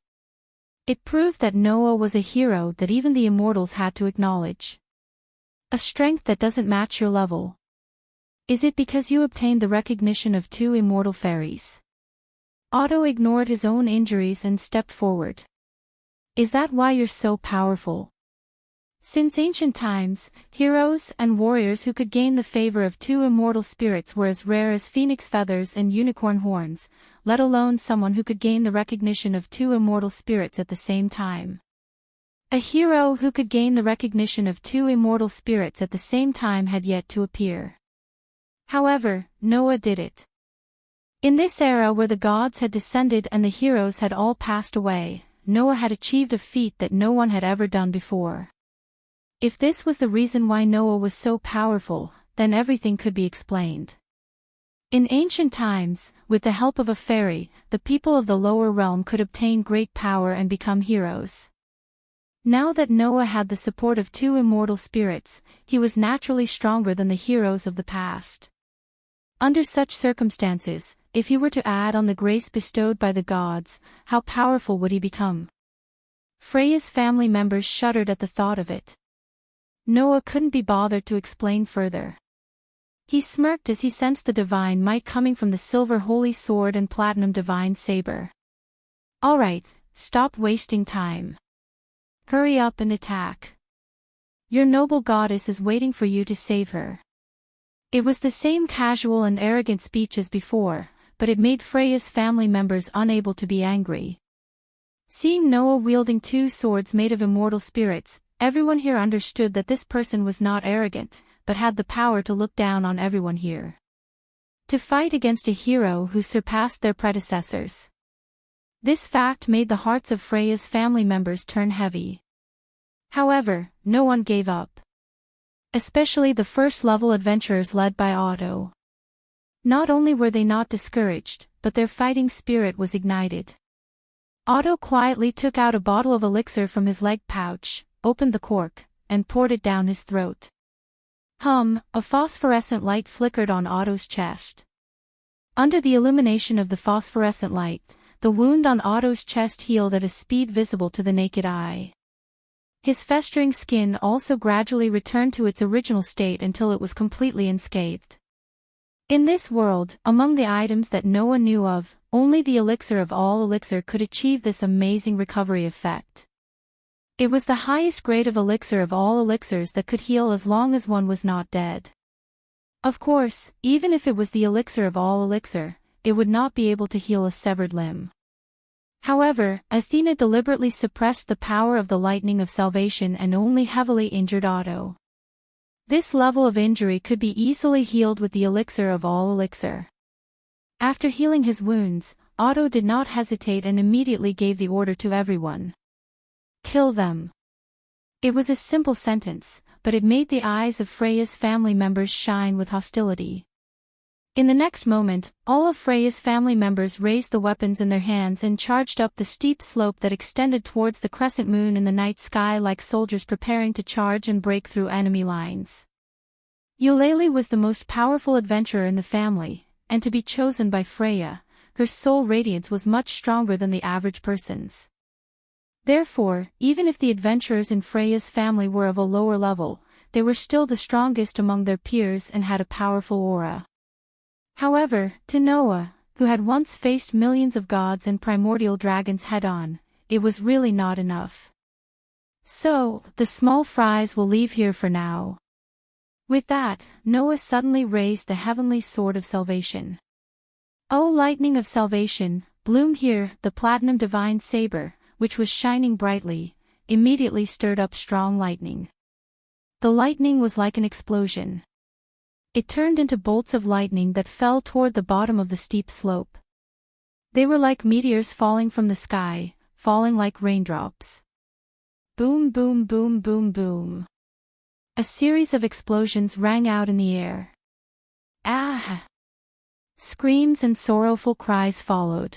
[SPEAKER 1] It proved that Noah was a hero that even the immortals had to acknowledge. A strength that doesn't match your level. Is it because you obtained the recognition of two immortal fairies? Otto ignored his own injuries and stepped forward. Is that why you're so powerful? Since ancient times, heroes and warriors who could gain the favor of two immortal spirits were as rare as phoenix feathers and unicorn horns, let alone someone who could gain the recognition of two immortal spirits at the same time. A hero who could gain the recognition of two immortal spirits at the same time had yet to appear. However, Noah did it. In this era where the gods had descended and the heroes had all passed away, Noah had achieved a feat that no one had ever done before. If this was the reason why Noah was so powerful, then everything could be explained. In ancient times, with the help of a fairy, the people of the lower realm could obtain great power and become heroes. Now that Noah had the support of two immortal spirits, he was naturally stronger than the heroes of the past. Under such circumstances, if he were to add on the grace bestowed by the gods, how powerful would he become? Freya's family members shuddered at the thought of it. Noah couldn't be bothered to explain further. He smirked as he sensed the divine might coming from the silver holy sword and platinum divine saber. All right, stop wasting time. Hurry up and attack. Your noble goddess is waiting for you to save her. It was the same casual and arrogant speech as before, but it made Freya's family members unable to be angry. Seeing Noah wielding two swords made of immortal spirits, everyone here understood that this person was not arrogant, but had the power to look down on everyone here. To fight against a hero who surpassed their predecessors. This fact made the hearts of Freya's family members turn heavy. However, no one gave up. Especially the first-level adventurers led by Otto. Not only were they not discouraged, but their fighting spirit was ignited. Otto quietly took out a bottle of elixir from his leg pouch, opened the cork, and poured it down his throat. A phosphorescent light flickered on Otto's chest. Under the illumination of the phosphorescent light, the wound on Otto's chest healed at a speed visible to the naked eye. His festering skin also gradually returned to its original state until it was completely unscathed. In this world, among the items that no one knew of, only the elixir of all elixir could achieve this amazing recovery effect. It was the highest grade of elixir of all elixirs that could heal as long as one was not dead. Of course, even if it was the elixir of all elixir, it would not be able to heal a severed limb. However, Athena deliberately suppressed the power of the lightning of salvation and only heavily injured Otto. This level of injury could be easily healed with the elixir of all elixir. After healing his wounds, Otto did not hesitate and immediately gave the order to everyone. Kill them. It was a simple sentence, but it made the eyes of Freya's family members shine with hostility. In the next moment, all of Freya's family members raised the weapons in their hands and charged up the steep slope that extended towards the crescent moon in the night sky like soldiers preparing to charge and break through enemy lines. Eulalie was the most powerful adventurer in the family, and to be chosen by Freya, her soul radiance was much stronger than the average person's. Therefore, even if the adventurers in Freya's family were of a lower level, they were still the strongest among their peers and had a powerful aura. However, to Noah, who had once faced millions of gods and primordial dragons head-on, it was really not enough. So, the small fries will leave here for now. With that, Noah suddenly raised the heavenly sword of salvation. O lightning of salvation, bloom here. The platinum divine saber, which was shining brightly, immediately stirred up strong lightning. The lightning was like an explosion. It turned into bolts of lightning that fell toward the bottom of the steep slope. They were like meteors falling from the sky, falling like raindrops. Boom, boom, boom, boom, boom. A series of explosions rang out in the air. Ah! Screams and sorrowful cries followed.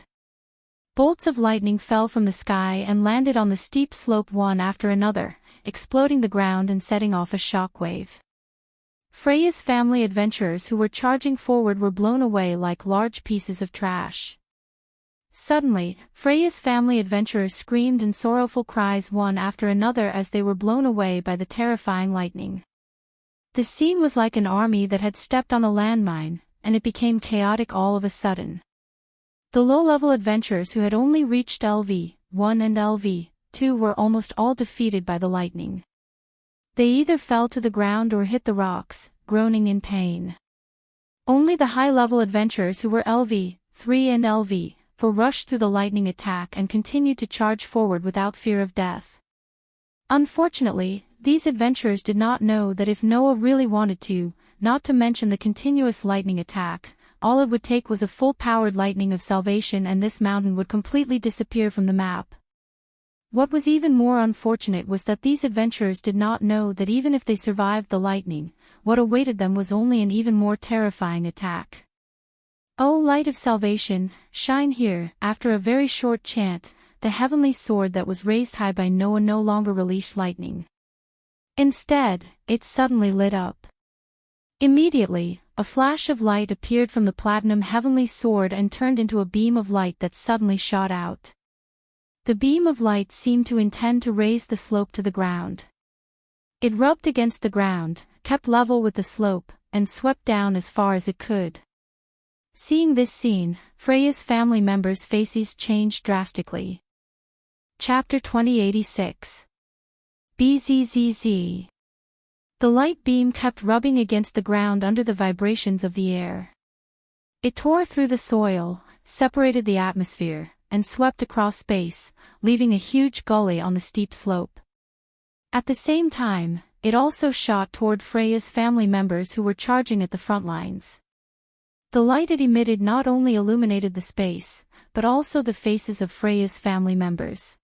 [SPEAKER 1] Bolts of lightning fell from the sky and landed on the steep slope one after another, exploding the ground and setting off a shockwave. Freya's family adventurers who were charging forward were blown away like large pieces of trash. Suddenly, Freya's family adventurers screamed in sorrowful cries one after another as they were blown away by the terrifying lightning. The scene was like an army that had stepped on a landmine, and it became chaotic all of a sudden. The low-level adventurers who had only reached LV-1 and LV-2 were almost all defeated by the lightning. They either fell to the ground or hit the rocks, groaning in pain. Only the high-level adventurers who were LV-3 and LV-4 rushed through the lightning attack and continued to charge forward without fear of death. Unfortunately, these adventurers did not know that if Noah really wanted to, not to mention the continuous lightning attack, all it would take was a full-powered lightning of salvation and this mountain would completely disappear from the map. What was even more unfortunate was that these adventurers did not know that even if they survived the lightning, what awaited them was only an even more terrifying attack. O light of salvation, shine here. After a very short chant, the heavenly sword that was raised high by Noah no longer released lightning. Instead, it suddenly lit up. Immediately, a flash of light appeared from the platinum heavenly sword and turned into a beam of light that suddenly shot out. The beam of light seemed to intend to raise the slope to the ground. It rubbed against the ground, kept level with the slope, and swept down as far as it could. Seeing this scene, Freya's family members' faces changed drastically. Chapter 2086. BZZZ. The light beam kept rubbing against the ground under the vibrations of the air. It tore through the soil, separated the atmosphere, and swept across space, leaving a huge gully on the steep slope. At the same time, it also shot toward Freya's family members who were charging at the front lines. The light it emitted not only illuminated the space, but also the faces of Freya's family members.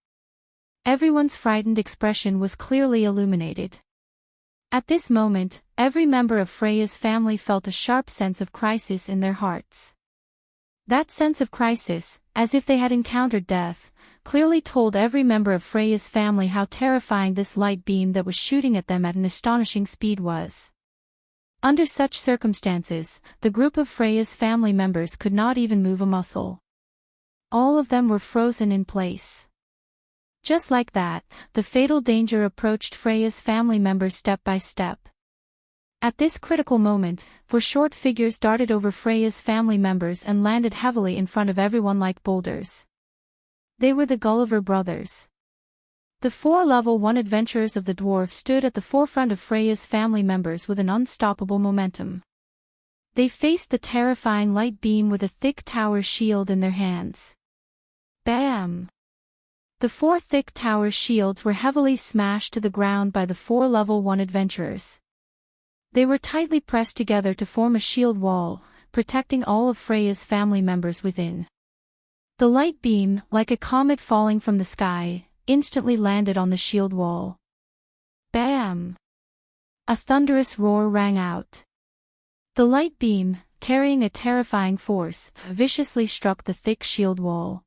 [SPEAKER 1] Everyone's frightened expression was clearly illuminated. At this moment, every member of Freya's family felt a sharp sense of crisis in their hearts. That sense of crisis, as if they had encountered death, clearly told every member of Freya's family how terrifying this light beam that was shooting at them at an astonishing speed was. Under such circumstances, the group of Freya's family members could not even move a muscle. All of them were frozen in place. Just like that, the fatal danger approached Freya's family members step by step. At this critical moment, four short figures darted over Freya's family members and landed heavily in front of everyone like boulders. They were the Gulliver brothers. The 4 level 1 adventurers of the dwarf stood at the forefront of Freya's family members with an unstoppable momentum. They faced the terrifying light beam with a thick tower shield in their hands. Bam! The 4 thick tower shields were heavily smashed to the ground by the 4 level 1 adventurers. They were tightly pressed together to form a shield wall, protecting all of Freya's family members within. The light beam, like a comet falling from the sky, instantly landed on the shield wall. Bam! A thunderous roar rang out. The light beam, carrying a terrifying force, viciously struck the thick shield wall.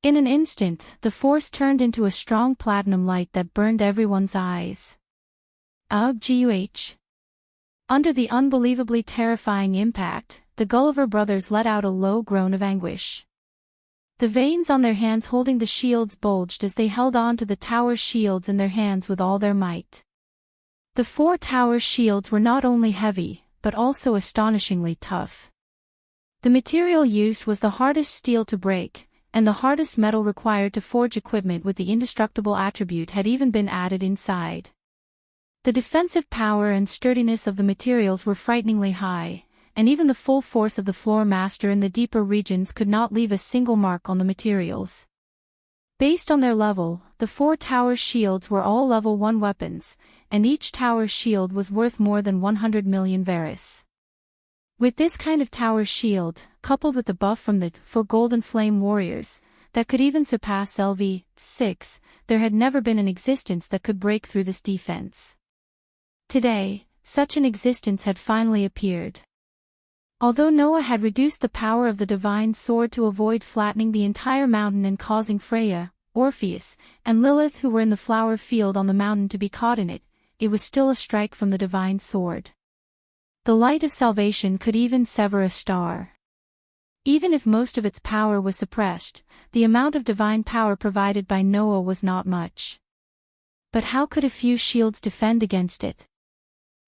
[SPEAKER 1] In an instant, the force turned into a strong platinum light that burned everyone's eyes. Ugh! Under the unbelievably terrifying impact, the Gulliver brothers let out a low groan of anguish. The veins on their hands holding the shields bulged as they held on to the tower's shields in their hands with all their might. The 4 tower shields were not only heavy, but also astonishingly tough. The material used was the hardest steel to break, and the hardest metal required to forge equipment with the indestructible attribute had even been added inside. The defensive power and sturdiness of the materials were frighteningly high, and even the full force of the floor master in the deeper regions could not leave a single mark on the materials. Based on their level, the 4 tower shields were all level 1 weapons, and each tower shield was worth more than 100 million Varus. With this kind of tower shield, coupled with the buff from the 4 Golden Flame Warriors, that could even surpass LV6, there had never been an existence that could break through this defense. Today, such an existence had finally appeared. Although Noah had reduced the power of the divine sword to avoid flattening the entire mountain and causing Freya, Orpheus, and Lilith who were in the flower field on the mountain to be caught in it, it was still a strike from the divine sword. The light of salvation could even sever a star. Even if most of its power was suppressed, the amount of divine power provided by Noah was not much. But how could a few shields defend against it?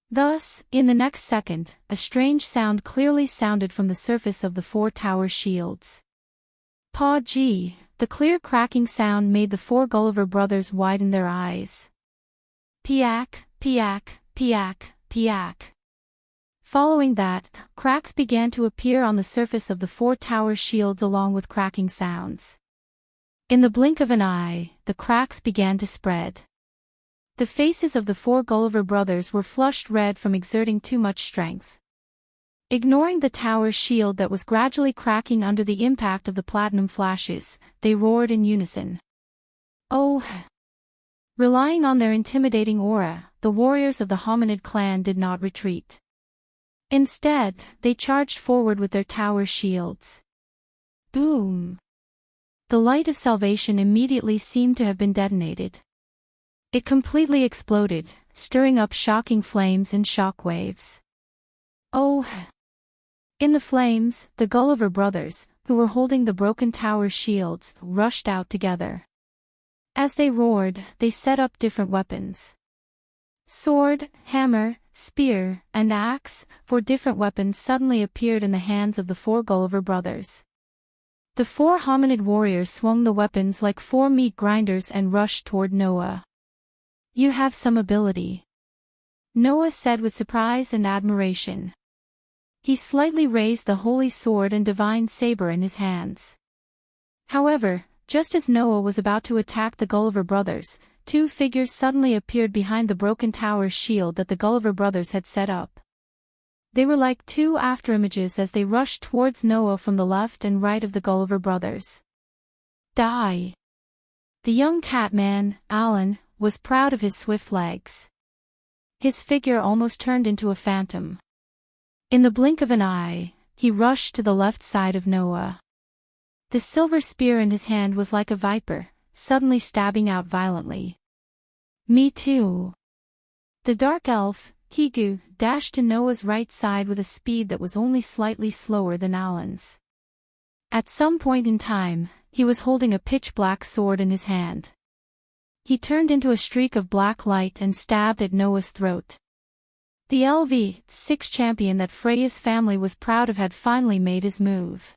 [SPEAKER 1] Thus, in the next second, a strange sound clearly sounded from the surface of the 4 tower shields. Paw-gee, the clear cracking sound made the 4 Gulliver brothers widen their eyes. Piak, piak, piak, piak. Following that, cracks began to appear on the surface of the 4 tower shields along with cracking sounds. In the blink of an eye, the cracks began to spread. The faces of the 4 Gulliver brothers were flushed red from exerting too much strength. Ignoring the tower shield that was gradually cracking under the impact of the platinum flashes, they roared in unison. Oh! Relying on their intimidating aura, the warriors of the Hominid clan did not retreat. Instead, they charged forward with their tower shields. Boom! The light of salvation immediately seemed to have been detonated. It completely exploded, stirring up shocking flames and shockwaves. Oh! In the flames, the Gulliver brothers, who were holding the broken tower shields, rushed out together. As they roared, they set up different weapons. Sword, hammer, spear, and axe, 4 different weapons suddenly appeared in the hands of the 4 Gulliver brothers. The 4 Hominid warriors swung the weapons like 4 meat grinders and rushed toward Noah. You have some ability, Noah said with surprise and admiration. He slightly raised the holy sword and divine saber in his hands. However, just as Noah was about to attack the Gulliver brothers, 2 figures suddenly appeared behind the broken tower shield that the Gulliver brothers had set up. They were like 2 afterimages as they rushed towards Noah from the left and right of the Gulliver brothers. Die! The young catman, Alan, was proud of his swift legs. His figure almost turned into a phantom. In the blink of an eye, he rushed to the left side of Noah. The silver spear in his hand was like a viper, suddenly stabbing out violently. Me too. The dark elf, Kigu, dashed to Noah's right side with a speed that was only slightly slower than Alan's. At some point in time, he was holding a pitch-black sword in his hand. He turned into a streak of black light and stabbed at Noah's throat. The LV6 champion that Freya's family was proud of had finally made his move.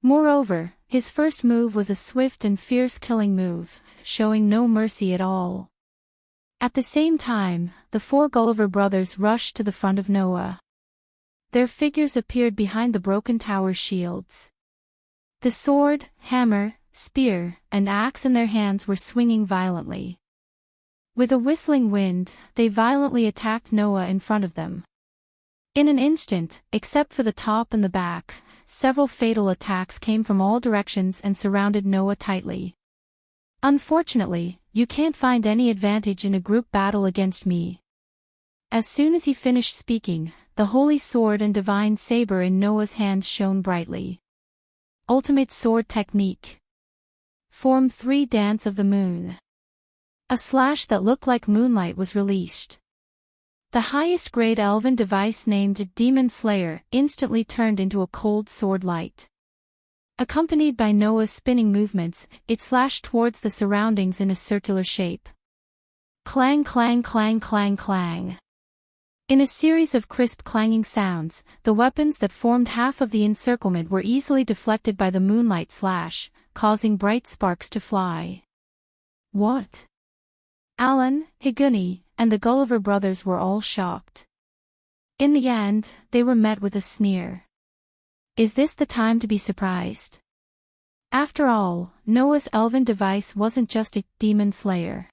[SPEAKER 1] Moreover, his first move was a swift and fierce killing move, showing no mercy at all. At the same time, the 4 Gulliver brothers rushed to the front of Noah. Their figures appeared behind the broken tower shields. The sword, hammer, spear, and axe in their hands were swinging violently. With a whistling wind, they violently attacked Noah in front of them. In an instant, except for the top and the back, several fatal attacks came from all directions and surrounded Noah tightly. Unfortunately, you can't find any advantage in a group battle against me. As soon as he finished speaking, the holy sword and divine saber in Noah's hands shone brightly. Ultimate sword technique. Form 3 Dance of the Moon. A slash that looked like moonlight was released. The highest grade elven device named Demon Slayer instantly turned into a cold sword light. Accompanied by Noah's spinning movements, it slashed towards the surroundings in a circular shape. Clang clang clang clang clang. In a series of crisp clanging sounds, the weapons that formed half of the encirclement were easily deflected by the moonlight slash, causing bright sparks to fly. What? Alan, Higuni, and the Gulliver brothers were all shocked. In the end, they were met with a sneer. Is this the time to be surprised? After all, Noah's elven device wasn't just a demon slayer.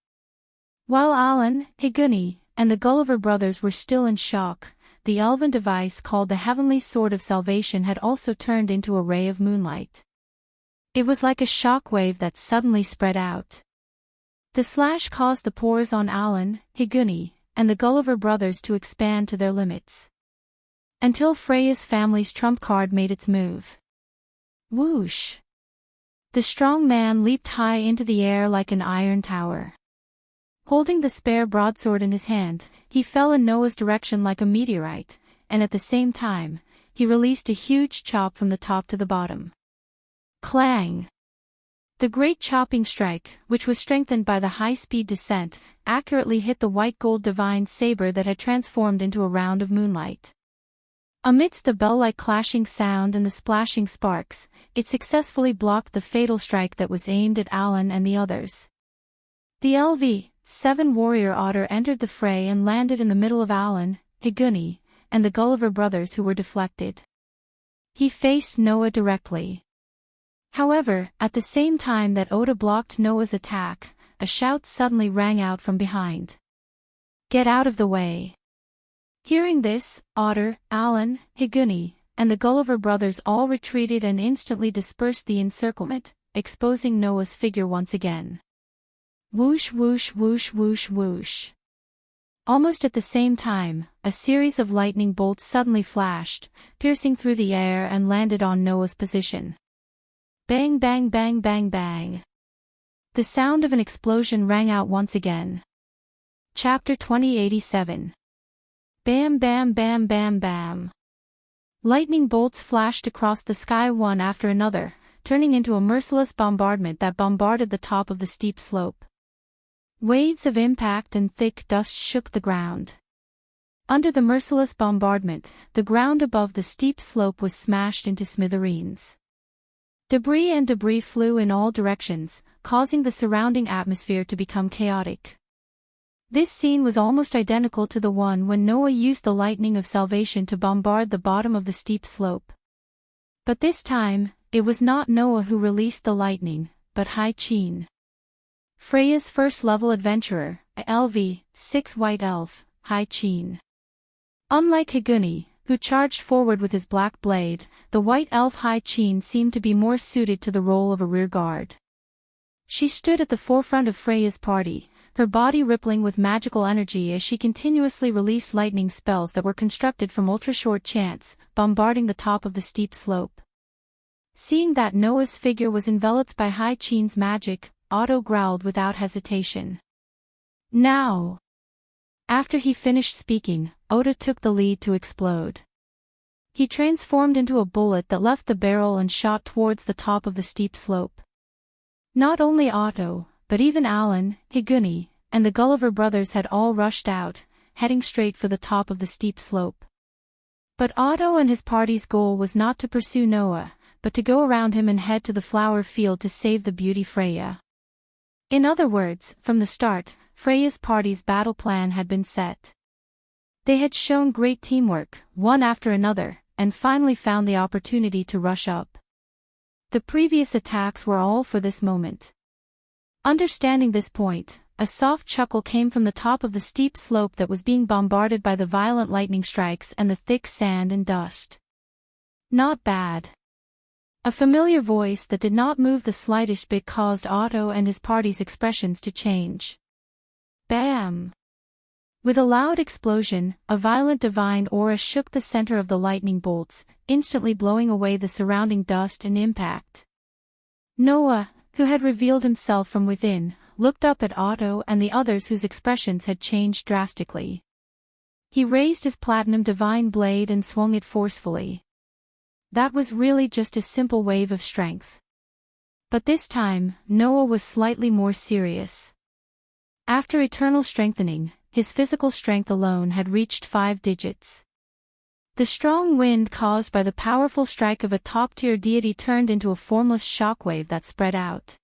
[SPEAKER 1] While Alan, Higuni, and the Gulliver brothers were still in shock, the elven device called the Heavenly Sword of Salvation had also turned into a ray of moonlight. It was like a shock wave that suddenly spread out. The slash caused the pores on Alan, Higuni, and the Gulliver brothers to expand to their limits. Until Freya's family's trump card made its move. Whoosh! The strong man leaped high into the air like an iron tower. Holding the spare broadsword in his hand, he fell in Noah's direction like a meteorite, and at the same time, he released a huge chop from the top to the bottom. Clang! The great chopping strike, which was strengthened by the high-speed descent, accurately hit the white-gold divine saber that had transformed into a round of moonlight. Amidst the bell-like clashing sound and the splashing sparks, it successfully blocked the fatal strike that was aimed at Alan and the others. The LV-7 warrior otter entered the fray and landed in the middle of Alan, Higuni, and the Gulliver brothers who were deflected. He faced Noah directly. However, at the same time that Oda blocked Noah's attack, a shout suddenly rang out from behind. Get out of the way! Hearing this, Otter, Alan, Higuni, and the Gulliver brothers all retreated and instantly dispersed the encirclement, exposing Noah's figure once again. Whoosh whoosh whoosh whoosh whoosh. Almost at the same time, a series of lightning bolts suddenly flashed, piercing through the air and landed on Noah's position. Bang bang bang bang bang. The sound of an explosion rang out once again. Chapter 2087. Bam bam bam bam bam. Lightning bolts flashed across the sky one after another, turning into a merciless bombardment that bombarded the top of the steep slope. Waves of impact and thick dust shook the ground. Under the merciless bombardment, the ground above the steep slope was smashed into smithereens. Debris flew in all directions, causing the surrounding atmosphere to become chaotic. This scene was almost identical to the one when Noah used the lightning of salvation to bombard the bottom of the steep slope. But this time, it was not Noah who released the lightning, but Hai-Chin. Freya's first-level adventurer, a LV-6 white elf, Hai-Chin. Unlike Higuni, who charged forward with his black blade, the white elf Hai-Chin seemed to be more suited to the role of a rear guard. She stood at the forefront of Freya's party, her body rippling with magical energy as she continuously released lightning spells that were constructed from ultra-short chants, bombarding the top of the steep slope. Seeing that Noah's figure was enveloped by Hai-Chin's magic, Otto growled without hesitation. Now! After he finished speaking, Oda took the lead to explode. He transformed into a bullet that left the barrel and shot towards the top of the steep slope. Not only Otto, but even Alan, Higuni, and the Gulliver brothers had all rushed out, heading straight for the top of the steep slope. But Otto and his party's goal was not to pursue Noah, but to go around him and head to the flower field to save the beauty Freya. In other words, from the start, Freya's party's battle plan had been set. They had shown great teamwork, one after another, and finally found the opportunity to rush up. The previous attacks were all for this moment. Understanding this point, a soft chuckle came from the top of the steep slope that was being bombarded by the violent lightning strikes and the thick sand and dust. Not bad. A familiar voice that did not move the slightest bit caused Otto and his party's expressions to change. Bam! With a loud explosion, a violent divine aura shook the center of the lightning bolts, instantly blowing away the surrounding dust and impact. Noah, who had revealed himself from within, looked up at Otto and the others whose expressions had changed drastically. He raised his platinum divine blade and swung it forcefully. That was really just a simple wave of strength. But this time, Noah was slightly more serious. After eternal strengthening, his physical strength alone had reached 5 digits. The strong wind caused by the powerful strike of a top-tier deity turned into a formless shockwave that spread out.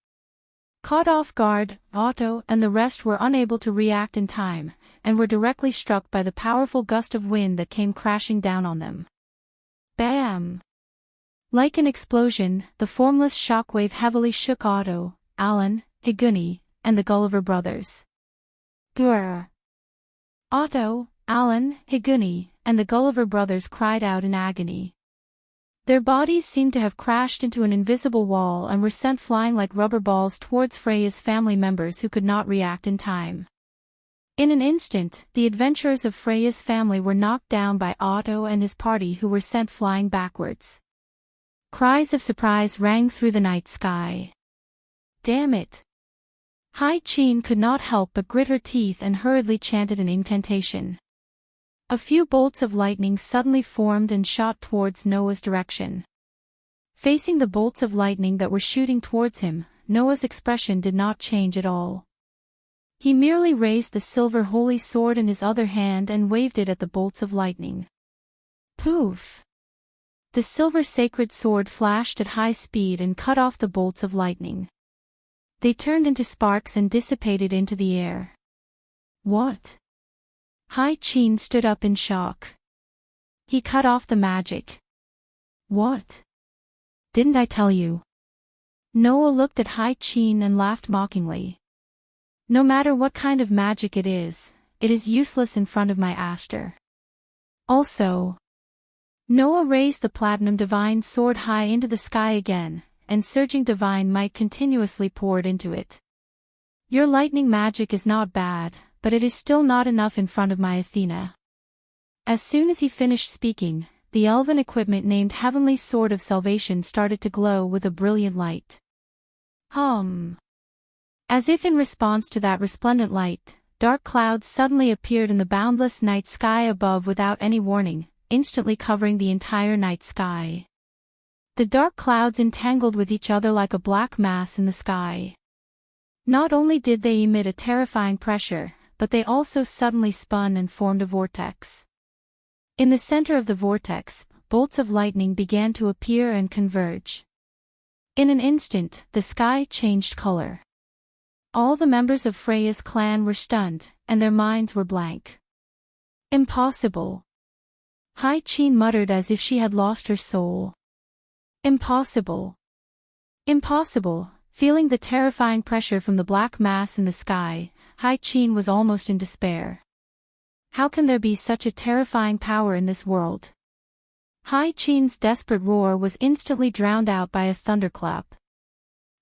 [SPEAKER 1] Caught off guard, Otto and the rest were unable to react in time, and were directly struck by the powerful gust of wind that came crashing down on them. Bam! Like an explosion, the formless shockwave heavily shook Otto, Alan, Higuni, and the Gulliver brothers. Grrr! Otto, Alan, Higuni, and the Gulliver brothers cried out in agony. Their bodies seemed to have crashed into an invisible wall and were sent flying like rubber balls towards Freya's family members who could not react in time. In an instant, the adventurers of Freya's family were knocked down by Otto and his party who were sent flying backwards. Cries of surprise rang through the night sky. Damn it! Hai-Chin could not help but grit her teeth and hurriedly chanted an incantation. A few bolts of lightning suddenly formed and shot towards Noah's direction. Facing the bolts of lightning that were shooting towards him, Noah's expression did not change at all. He merely raised the silver holy sword in his other hand and waved it at the bolts of lightning. Poof! The silver sacred sword flashed at high speed and cut off the bolts of lightning. They turned into sparks and dissipated into the air. What? Hai-Chin stood up in shock. He cut off the magic. What? Didn't I tell you? Noah looked at Hai-Chin and laughed mockingly. No matter what kind of magic it is useless in front of my Aster. Also, Noah raised the platinum divine sword high into the sky again, and surging divine might continuously poured into it. Your lightning magic is not bad, but it is still not enough in front of my Athena. As soon as he finished speaking, the elven equipment named Heavenly Sword of Salvation started to glow with a brilliant light. As if in response to that resplendent light, dark clouds suddenly appeared in the boundless night sky above without any warning, instantly covering the entire night sky. The dark clouds entangled with each other like a black mass in the sky. Not only did they emit a terrifying pressure, but they also suddenly spun and formed a vortex. In the center of the vortex, bolts of lightning began to appear and converge. In an instant, the sky changed color. All the members of Freya's clan were stunned, and their minds were blank. Impossible! Hai-Chin muttered as if she had lost her soul. Impossible! Impossible! Feeling the terrifying pressure from the black mass in the sky, Hai-Chin was almost in despair. How can there be such a terrifying power in this world? Hai-Chin's desperate roar was instantly drowned out by a thunderclap.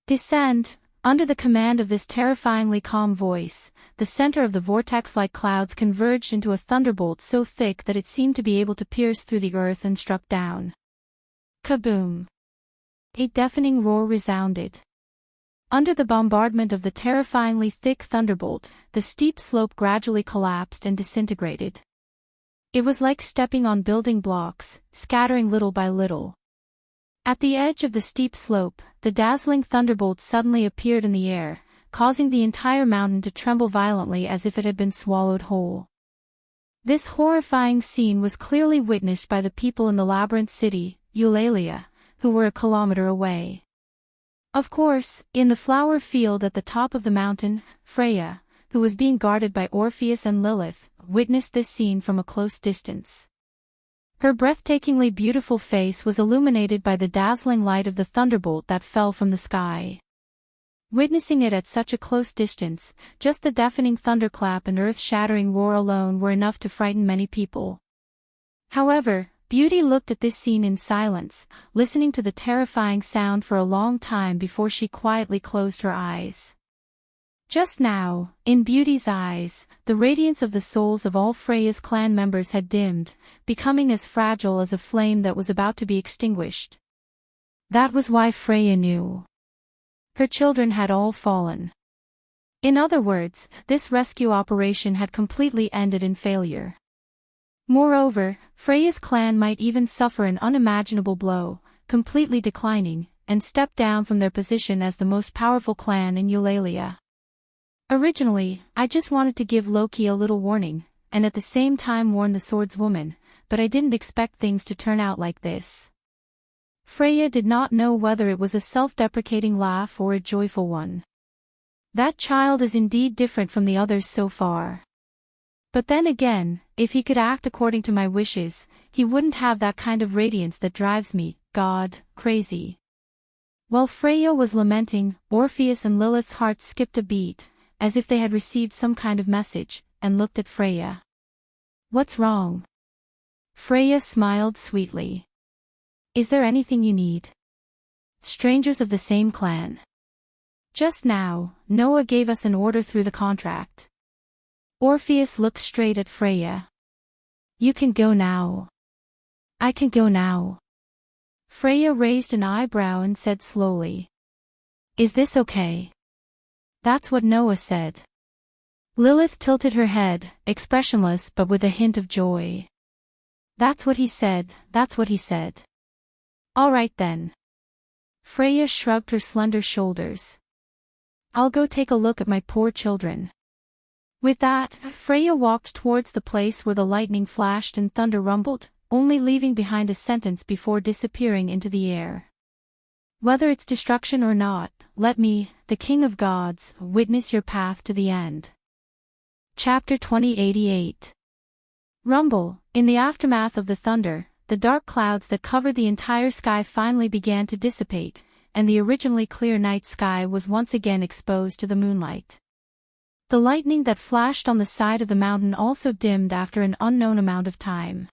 [SPEAKER 1] Descend! Under the command of this terrifyingly calm voice, the center of the vortex-like clouds converged into a thunderbolt so thick that it seemed to be able to pierce through the earth and struck down. Kaboom! A deafening roar resounded. Under the bombardment of the terrifyingly thick thunderbolt, the steep slope gradually collapsed and disintegrated. It was like stepping on building blocks, scattering little by little. At the edge of the steep slope, the dazzling thunderbolt suddenly appeared in the air, causing the entire mountain to tremble violently as if it had been swallowed whole. This horrifying scene was clearly witnessed by the people in the labyrinth city, Eulalia, who were a kilometer away. Of course, in the flower field at the top of the mountain, Freya, who was being guarded by Orpheus and Lilith, witnessed this scene from a close distance. Her breathtakingly beautiful face was illuminated by the dazzling light of the thunderbolt that fell from the sky. Witnessing it at such a close distance, just the deafening thunderclap and earth-shattering roar alone were enough to frighten many people. However, Beauty looked at this scene in silence, listening to the terrifying sound for a long time before she quietly closed her eyes. Just now, in Beauty's eyes, the radiance of the souls of all Freya's clan members had dimmed, becoming as fragile as a flame that was about to be extinguished. That was why Freya knew. Her children had all fallen. In other words, this rescue operation had completely ended in failure. Moreover, Freya's clan might even suffer an unimaginable blow, completely declining, and step down from their position as the most powerful clan in Eulalia. Originally, I just wanted to give Loki a little warning, and at the same time warn the swordswoman, but I didn't expect things to turn out like this. Freya did not know whether it was a self-deprecating laugh or a joyful one. That child is indeed different from the others so far. But then again, if he could act according to my wishes, he wouldn't have that kind of radiance that drives me, God, crazy. While Freya was lamenting, Orpheus and Lilith's hearts skipped a beat, as if they had received some kind of message, and looked at Freya. What's wrong? Freya smiled sweetly. Is there anything you need? Strangers of the same clan. Just now, Noah gave us an order through the contract. Orpheus looked straight at Freya. You can go now. I can go now. Freya raised an eyebrow and said slowly. Is this okay? That's what Noah said. Lilith tilted her head, expressionless but with a hint of joy. That's what he said, that's what he said. All right then. Freya shrugged her slender shoulders. I'll go take a look at my poor children. With that, Freya walked towards the place where the lightning flashed and thunder rumbled, only leaving behind a sentence before disappearing into the air. Whether it's destruction or not, let me, the King of Gods, witness your path to the end. Chapter 2088. Rumble. In the aftermath of the thunder, the dark clouds that covered the entire sky finally began to dissipate, and the originally clear night sky was once again exposed to the moonlight. The lightning that flashed on the side of the mountain also dimmed after an unknown amount of time.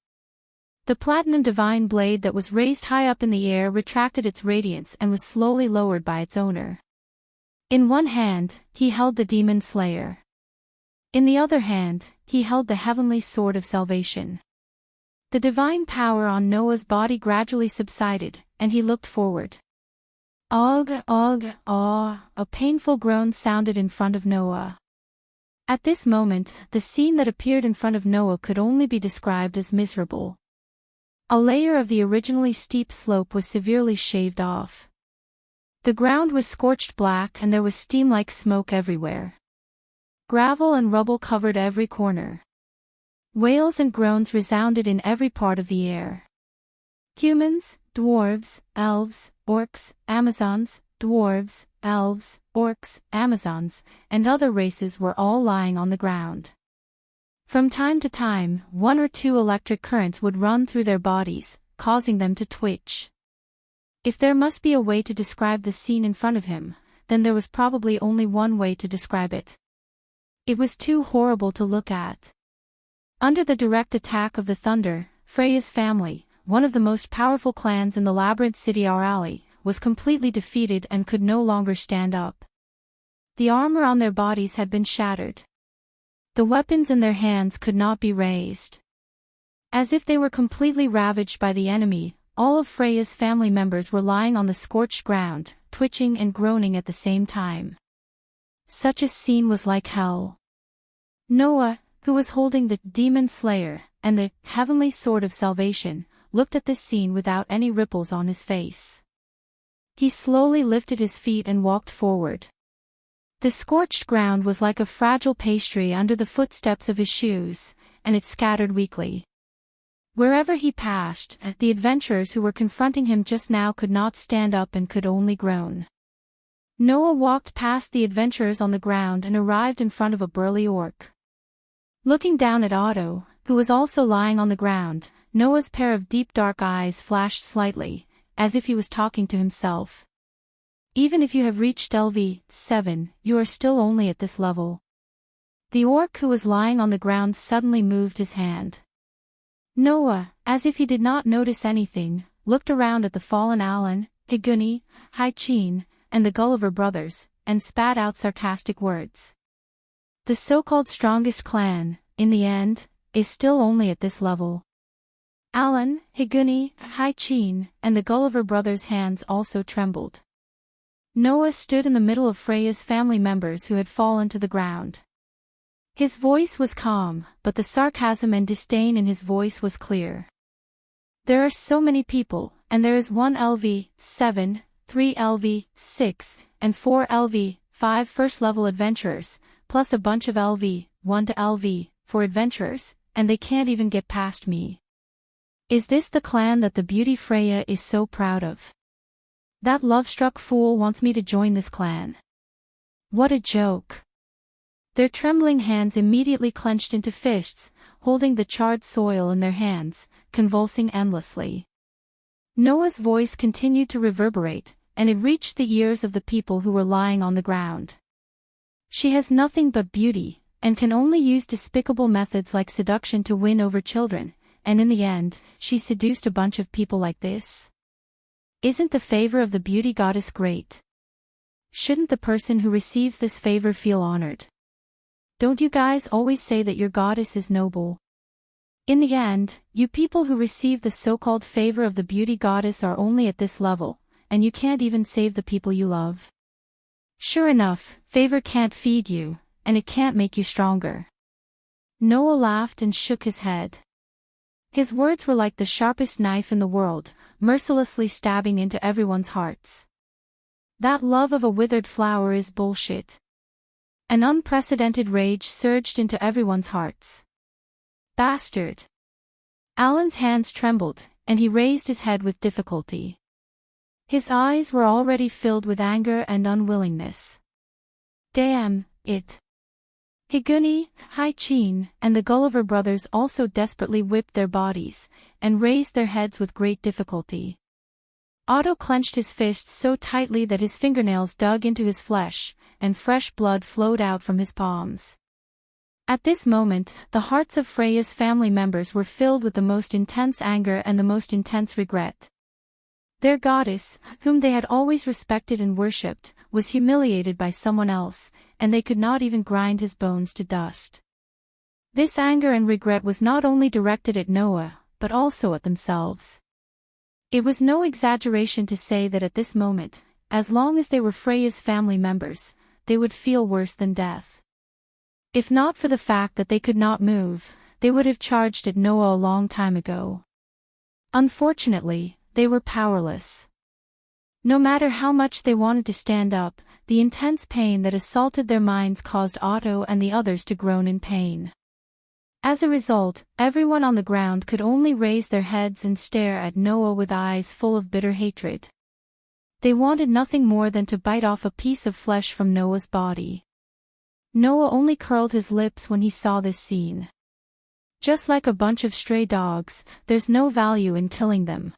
[SPEAKER 1] The platinum divine blade that was raised high up in the air retracted its radiance and was slowly lowered by its owner. In one hand, he held the demon slayer. In the other hand, he held the heavenly sword of salvation. The divine power on Noah's body gradually subsided, and he looked forward. Og, ah, a painful groan sounded in front of Noah. At this moment, the scene that appeared in front of Noah could only be described as miserable. A layer of the originally steep slope was severely shaved off. The ground was scorched black and there was steam like smoke everywhere. Gravel and rubble covered every corner. Wails and groans resounded in every part of the air. Humans, dwarves, elves, orcs, Amazons, dwarves, elves, orcs, Amazons, and other races were all lying on the ground. From time to time, one or two electric currents would run through their bodies, causing them to twitch. If there must be a way to describe the scene in front of him, then there was probably only one way to describe it. It was too horrible to look at. Under the direct attack of the thunder, Freya's family, one of the most powerful clans in the labyrinth city Aurali, was completely defeated and could no longer stand up. The armor on their bodies had been shattered. The weapons in their hands could not be raised. As if they were completely ravaged by the enemy, all of Freya's family members were lying on the scorched ground, twitching and groaning at the same time. Such a scene was like hell. Noah, who was holding the demon slayer and the heavenly sword of salvation, looked at this scene without any ripples on his face. He slowly lifted his feet and walked forward. The scorched ground was like a fragile pastry under the footsteps of his shoes, and it scattered weakly. Wherever he passed, the adventurers who were confronting him just now could not stand up and could only groan. Noah walked past the adventurers on the ground and arrived in front of a burly orc. Looking down at Otto, who was also lying on the ground, Noah's pair of deep dark eyes flashed slightly, as if he was talking to himself. Even if you have reached LV7, you are still only at this level. The orc who was lying on the ground suddenly moved his hand. Noah, as if he did not notice anything, looked around at the fallen Alan, Higuni, Haichin, and the Gulliver brothers, and spat out sarcastic words. The so-called strongest clan, in the end, is still only at this level. Alan, Higuni, Haichin, and the Gulliver brothers' hands also trembled. Noah stood in the middle of Freya's family members who had fallen to the ground. His voice was calm, but the sarcasm and disdain in his voice was clear. There are so many people, and there is 1 LV7, 3 LV6, and 4 LV5 first-level adventurers, plus a bunch of LV1 to LV4 adventurers, and they can't even get past me. Is this the clan that the beauty Freya is so proud of? That love-struck fool wants me to join this clan. What a joke. Their trembling hands immediately clenched into fists, holding the charred soil in their hands, convulsing endlessly. Noah's voice continued to reverberate, and it reached the ears of the people who were lying on the ground. She has nothing but beauty, and can only use despicable methods like seduction to win over children, and in the end, she seduced a bunch of people like this? Isn't the favor of the beauty goddess great? Shouldn't the person who receives this favor feel honored? Don't you guys always say that your goddess is noble? In the end, you people who receive the so-called favor of the beauty goddess are only at this level, and you can't even save the people you love. Sure enough, favor can't feed you, and it can't make you stronger. Noah laughed and shook his head. His words were like the sharpest knife in the world, mercilessly stabbing into everyone's hearts. That love of a withered flower is bullshit. An unprecedented rage surged into everyone's hearts. Bastard! Alan's hands trembled, and he raised his head with difficulty. His eyes were already filled with anger and unwillingness. Damn it! Higuni, Hai-Chin, and the Gulliver brothers also desperately whipped their bodies, and raised their heads with great difficulty. Otto clenched his fists so tightly that his fingernails dug into his flesh, and fresh blood flowed out from his palms. At this moment, the hearts of Freya's family members were filled with the most intense anger and the most intense regret. Their goddess, whom they had always respected and worshipped, was humiliated by someone else, and they could not even grind his bones to dust. This anger and regret was not only directed at Noah, but also at themselves. It was no exaggeration to say that at this moment, as long as they were Freya's family members, they would feel worse than death. If not for the fact that they could not move, they would have charged at Noah a long time ago. Unfortunately, they were powerless. No matter how much they wanted to stand up, the intense pain that assaulted their minds caused Otto and the others to groan in pain. As a result, everyone on the ground could only raise their heads and stare at Noah with eyes full of bitter hatred. They wanted nothing more than to bite off a piece of flesh from Noah's body. Noah only curled his lips when he saw this scene. Just like a bunch of stray dogs, there's no value in killing them.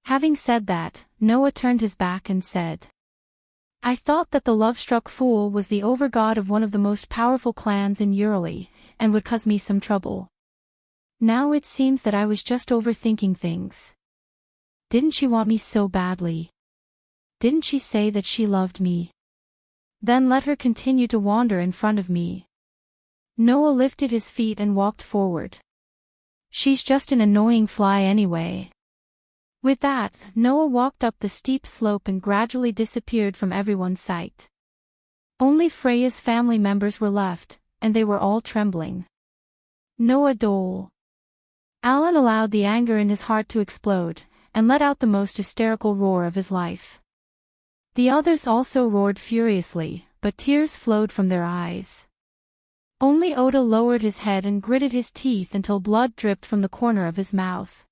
[SPEAKER 1] Having said that, Noah turned his back and said, I thought that the love-struck fool was the overgod of one of the most powerful clans in Urali, and would cause me some trouble. Now it seems that I was just overthinking things. Didn't she want me so badly? Didn't she say that she loved me? Then let her continue to wander in front of me. Noah lifted his feet and walked forward. She's just an annoying fly anyway. With that, Noah walked up the steep slope and gradually disappeared from everyone's sight. Only Freya's family members were left, and they were all trembling. Noah Dole. Alan allowed the anger in his heart to explode, and let out the most hysterical roar of his life. The others also roared furiously, but tears flowed from their eyes. Only Oda lowered his head and gritted his teeth until blood dripped from the corner of his mouth.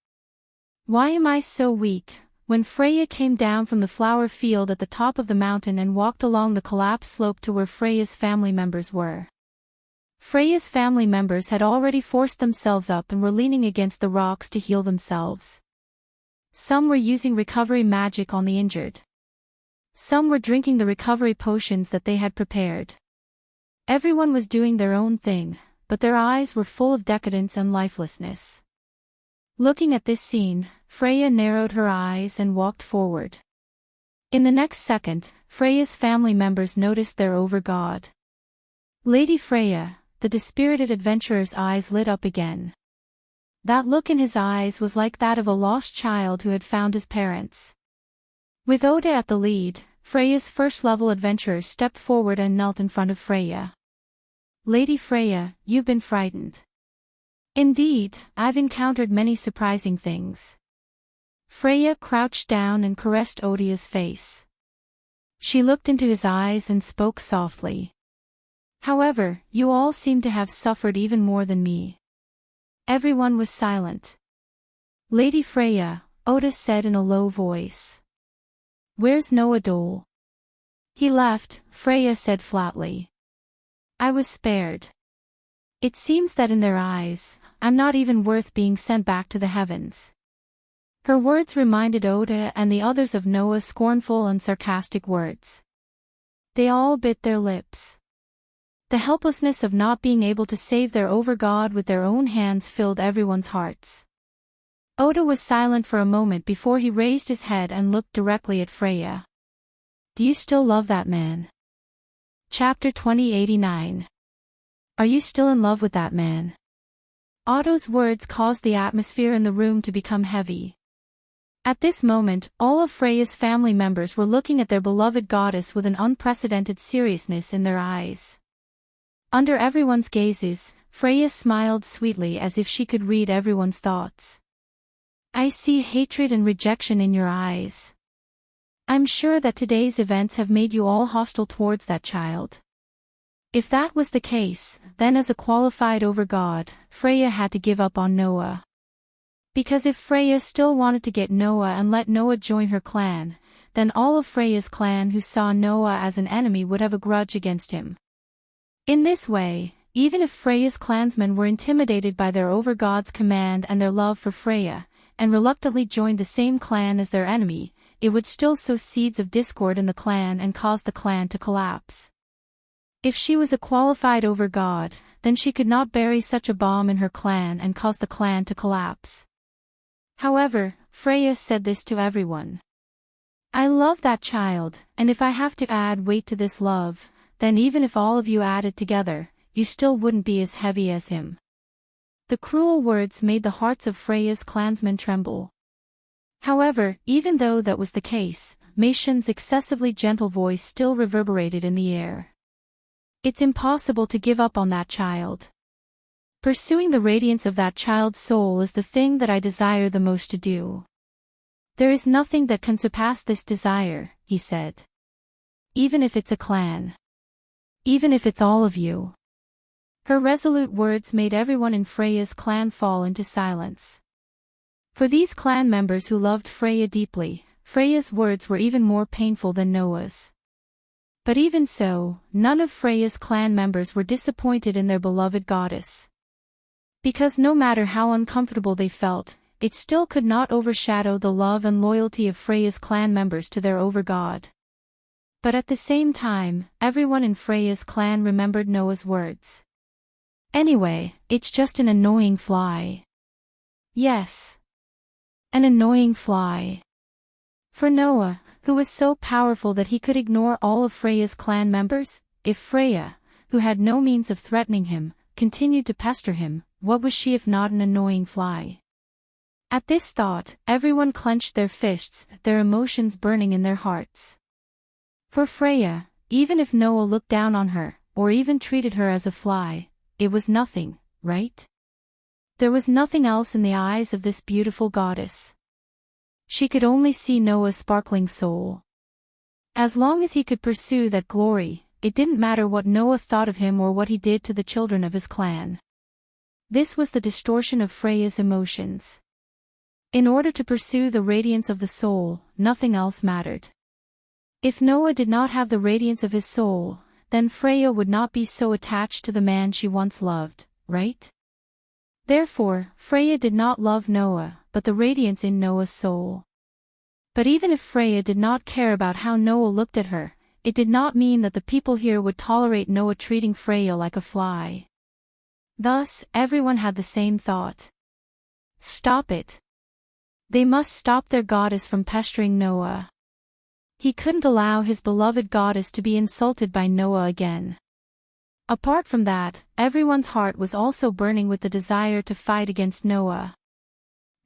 [SPEAKER 1] Why am I so weak? When Freya came down from the flower field at the top of the mountain and walked along the collapsed slope to where Freya's family members were. Freya's family members had already forced themselves up and were leaning against the rocks to heal themselves. Some were using recovery magic on the injured. Some were drinking the recovery potions that they had prepared. Everyone was doing their own thing, but their eyes were full of decadence and lifelessness. Looking at this scene, Freya narrowed her eyes and walked forward. In the next second, Freya's family members noticed their overgod. Lady Freya, the dispirited adventurer's eyes lit up again. That look in his eyes was like that of a lost child who had found his parents. With Oda at the lead, Freya's first-level adventurer stepped forward and knelt in front of Freya. Lady Freya, you've been frightened. Indeed, I've encountered many surprising things. Freya crouched down and caressed Odia's face. She looked into his eyes and spoke softly. However, you all seem to have suffered even more than me. Everyone was silent. Lady Freya, Oda said in a low voice. Where's Noah Dole? He left, Freya said flatly. I was spared. It seems that in their eyes, I'm not even worth being sent back to the heavens. Her words reminded Oda and the others of Noah's scornful and sarcastic words. They all bit their lips. The helplessness of not being able to save their overgod with their own hands filled everyone's hearts. Oda was silent for a moment before he raised his head and looked directly at Freya. Do you still love that man? Chapter 2089. Are you still in love with that man? Otto's words caused the atmosphere in the room to become heavy. At this moment, all of Freya's family members were looking at their beloved goddess with an unprecedented seriousness in their eyes. Under everyone's gazes, Freya smiled sweetly as if she could read everyone's thoughts. I see hatred and rejection in your eyes. I'm sure that today's events have made you all hostile towards that child. If that was the case, then as a qualified overgod, Freya had to give up on Noah. Because if Freya still wanted to get Noah and let Noah join her clan, then all of Freya's clan who saw Noah as an enemy would have a grudge against him. In this way, even if Freya's clansmen were intimidated by their overgod's command and their love for Freya, and reluctantly joined the same clan as their enemy, it would still sow seeds of discord in the clan and cause the clan to collapse. If she was a qualified overgod, then she could not bury such a bomb in her clan and cause the clan to collapse. However, Freya said this to everyone. I love that child, and if I have to add weight to this love, then even if all of you added together, you still wouldn't be as heavy as him. The cruel words made the hearts of Freya's clansmen tremble. However, even though that was the case, Maetion's excessively gentle voice still reverberated in the air. It's impossible to give up on that child. Pursuing the radiance of that child's soul is the thing that I desire the most to do. There is nothing that can surpass this desire, he said. Even if it's a clan. Even if it's all of you. Her resolute words made everyone in Freya's clan fall into silence. For these clan members who loved Freya deeply, Freya's words were even more painful than Noah's. But even so, none of Freya's clan members were disappointed in their beloved goddess. Because no matter how uncomfortable they felt, it still could not overshadow the love and loyalty of Freya's clan members to their overgod. But at the same time, everyone in Freya's clan remembered Noah's words. Anyway, it's just an annoying fly. Yes. An annoying fly. For Noah, who was so powerful that he could ignore all of Freya's clan members, if Freya, who had no means of threatening him, continued to pester him, what was she if not an annoying fly? At this thought, everyone clenched their fists, their emotions burning in their hearts. For Freya, even if Noah looked down on her, or even treated her as a fly, it was nothing, right? There was nothing else in the eyes of this beautiful goddess. She could only see Noah's sparkling soul. As long as he could pursue that glory, it didn't matter what Noah thought of him or what he did to the children of his clan. This was the distortion of Freya's emotions. In order to pursue the radiance of the soul, nothing else mattered. If Noah did not have the radiance of his soul, then Freya would not be so attached to the man she once loved, right? Therefore, Freya did not love Noah, but the radiance in Noah's soul. But even if Freya did not care about how Noah looked at her, it did not mean that the people here would tolerate Noah treating Freya like a fly. Thus, everyone had the same thought. Stop it. They must stop their goddess from pestering Noah. He couldn't allow his beloved goddess to be insulted by Noah again. Apart from that, everyone's heart was also burning with the desire to fight against Noah.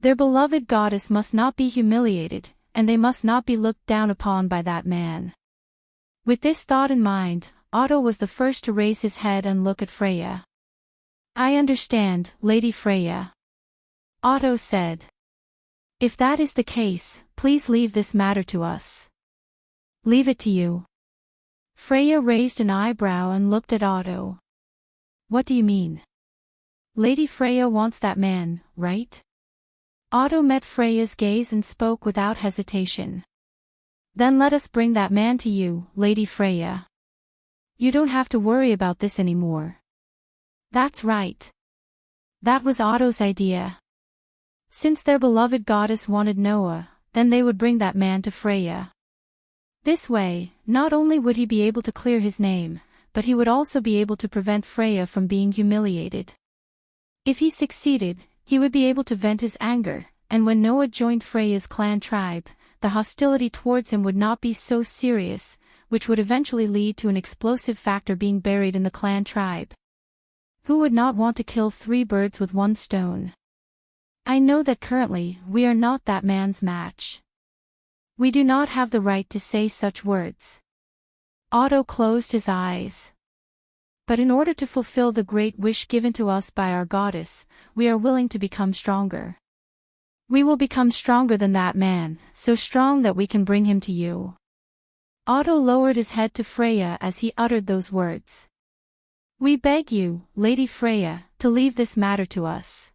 [SPEAKER 1] Their beloved goddess must not be humiliated, and they must not be looked down upon by that man. With this thought in mind, Otto was the first to raise his head and look at Freya. "I understand, Lady Freya," Otto said. "If that is the case, please leave this matter to us." "Leave it to you?" Freya raised an eyebrow and looked at Otto. "What do you mean?" "Lady Freya wants that man, right?" Otto met Freya's gaze and spoke without hesitation. "Then let us bring that man to you, Lady Freya. You don't have to worry about this anymore." "That's right." That was Otto's idea. Since their beloved goddess wanted Noah, then they would bring that man to Freya. This way, not only would he be able to clear his name, but he would also be able to prevent Freya from being humiliated. If he succeeded, he would be able to vent his anger, and when Noah joined Freya's clan tribe, the hostility towards him would not be so serious, which would eventually lead to an explosive factor being buried in the clan tribe. Who would not want to kill 3 birds with 1 stone? I know that currently, we are not that man's match. We do not have the right to say such words. Otto closed his eyes. But in order to fulfill the great wish given to us by our goddess, we are willing to become stronger. We will become stronger than that man, so strong that we can bring him to you. Otto lowered his head to Freya as he uttered those words. "We beg you, Lady Freya, to leave this matter to us."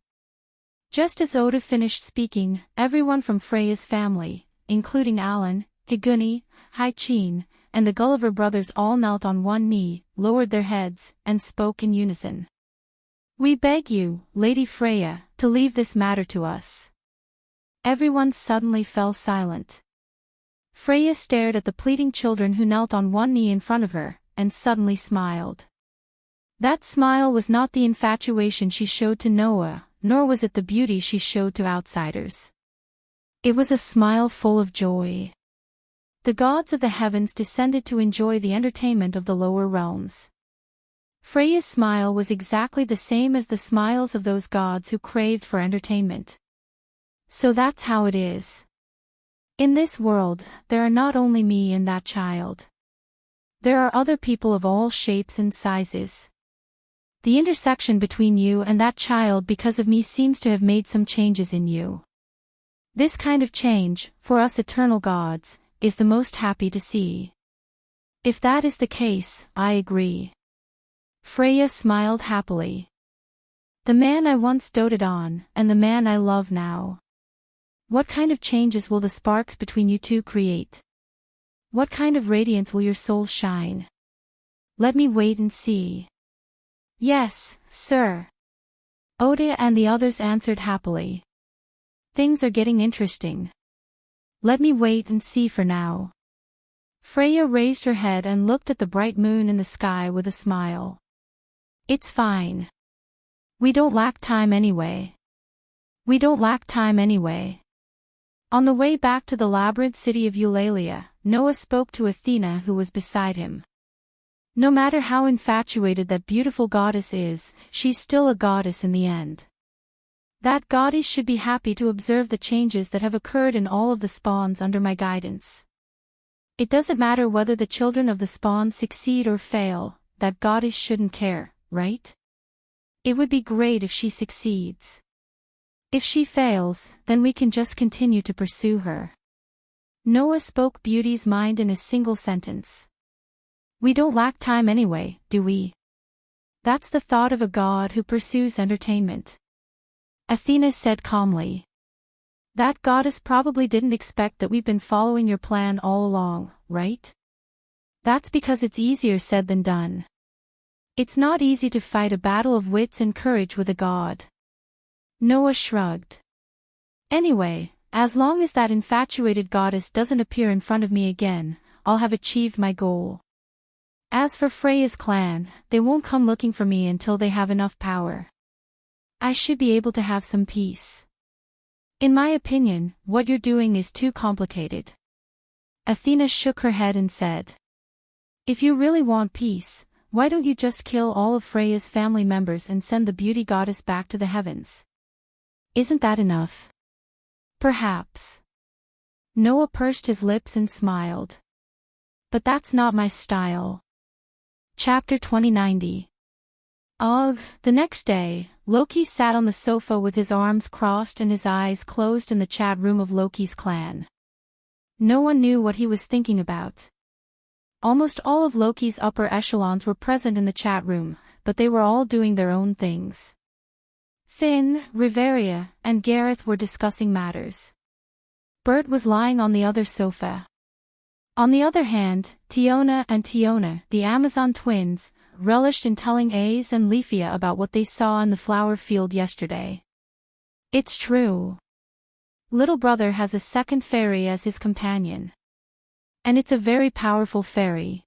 [SPEAKER 1] Just as Otto finished speaking, everyone from Freya's family, including Alan, Higuni, Haichin, and the Gulliver brothers all knelt on one knee, lowered their heads, and spoke in unison. "We beg you, Lady Freya, to leave this matter to us." Everyone suddenly fell silent. Freya stared at the pleading children who knelt on one knee in front of her, and suddenly smiled. That smile was not the infatuation she showed to Noah, nor was it the beauty she showed to outsiders. It was a smile full of joy. The gods of the heavens descended to enjoy the entertainment of the lower realms. Freya's smile was exactly the same as the smiles of those gods who craved for entertainment. So that's how it is. In this world, there are not only me and that child. There are other people of all shapes and sizes. The intersection between you and that child because of me seems to have made some changes in you. This kind of change, for us eternal gods, is the most happy to see. If that is the case, I agree. Freya smiled happily. The man I once doted on, and the man I love now. What kind of changes will the sparks between you two create? What kind of radiance will your souls shine? Let me wait and see. Yes, sir. Oda and the others answered happily. Things are getting interesting. Let me wait and see for now. Freya raised her head and looked at the bright moon in the sky with a smile. It's fine. We don't lack time anyway. We don't lack time anyway. On the way back to the labyrinth city of Eulalia, Noah spoke to Athena who was beside him. No matter how infatuated that beautiful goddess is, she's still a goddess in the end. That goddess should be happy to observe the changes that have occurred in all of the spawns under my guidance. It doesn't matter whether the children of the spawn succeed or fail, that goddess shouldn't care, right? It would be great if she succeeds. If she fails, then we can just continue to pursue her. Noah spoke Beauty's mind in a single sentence. We don't lack time anyway, do we? That's the thought of a god who pursues entertainment. Athena said calmly. That goddess probably didn't expect that we've been following your plan all along, right? That's because it's easier said than done. It's not easy to fight a battle of wits and courage with a god. Noah shrugged. Anyway, as long as that infatuated goddess doesn't appear in front of me again, I'll have achieved my goal. As for Freya's clan, they won't come looking for me until they have enough power. I should be able to have some peace. In my opinion, what you're doing is too complicated. Athena shook her head and said. If you really want peace, why don't you just kill all of Freya's family members and send the beauty goddess back to the heavens? Isn't that enough? Perhaps. Noah pursed his lips and smiled. But that's not my style. Chapter 2090. Ugh. The next day, Loki sat on the sofa with his arms crossed and his eyes closed in the chat room of Loki's clan. No one knew what he was thinking about. Almost all of Loki's upper echelons were present in the chat room, but they were all doing their own things. Finn, Riveria, and Gareth were discussing matters. Bert was lying on the other sofa. On the other hand, Tiona and Tiona, the Amazon twins, relished in telling Ace and Leafia about what they saw in the flower field yesterday. It's true. Little brother has a second fairy as his companion. And it's a very powerful fairy.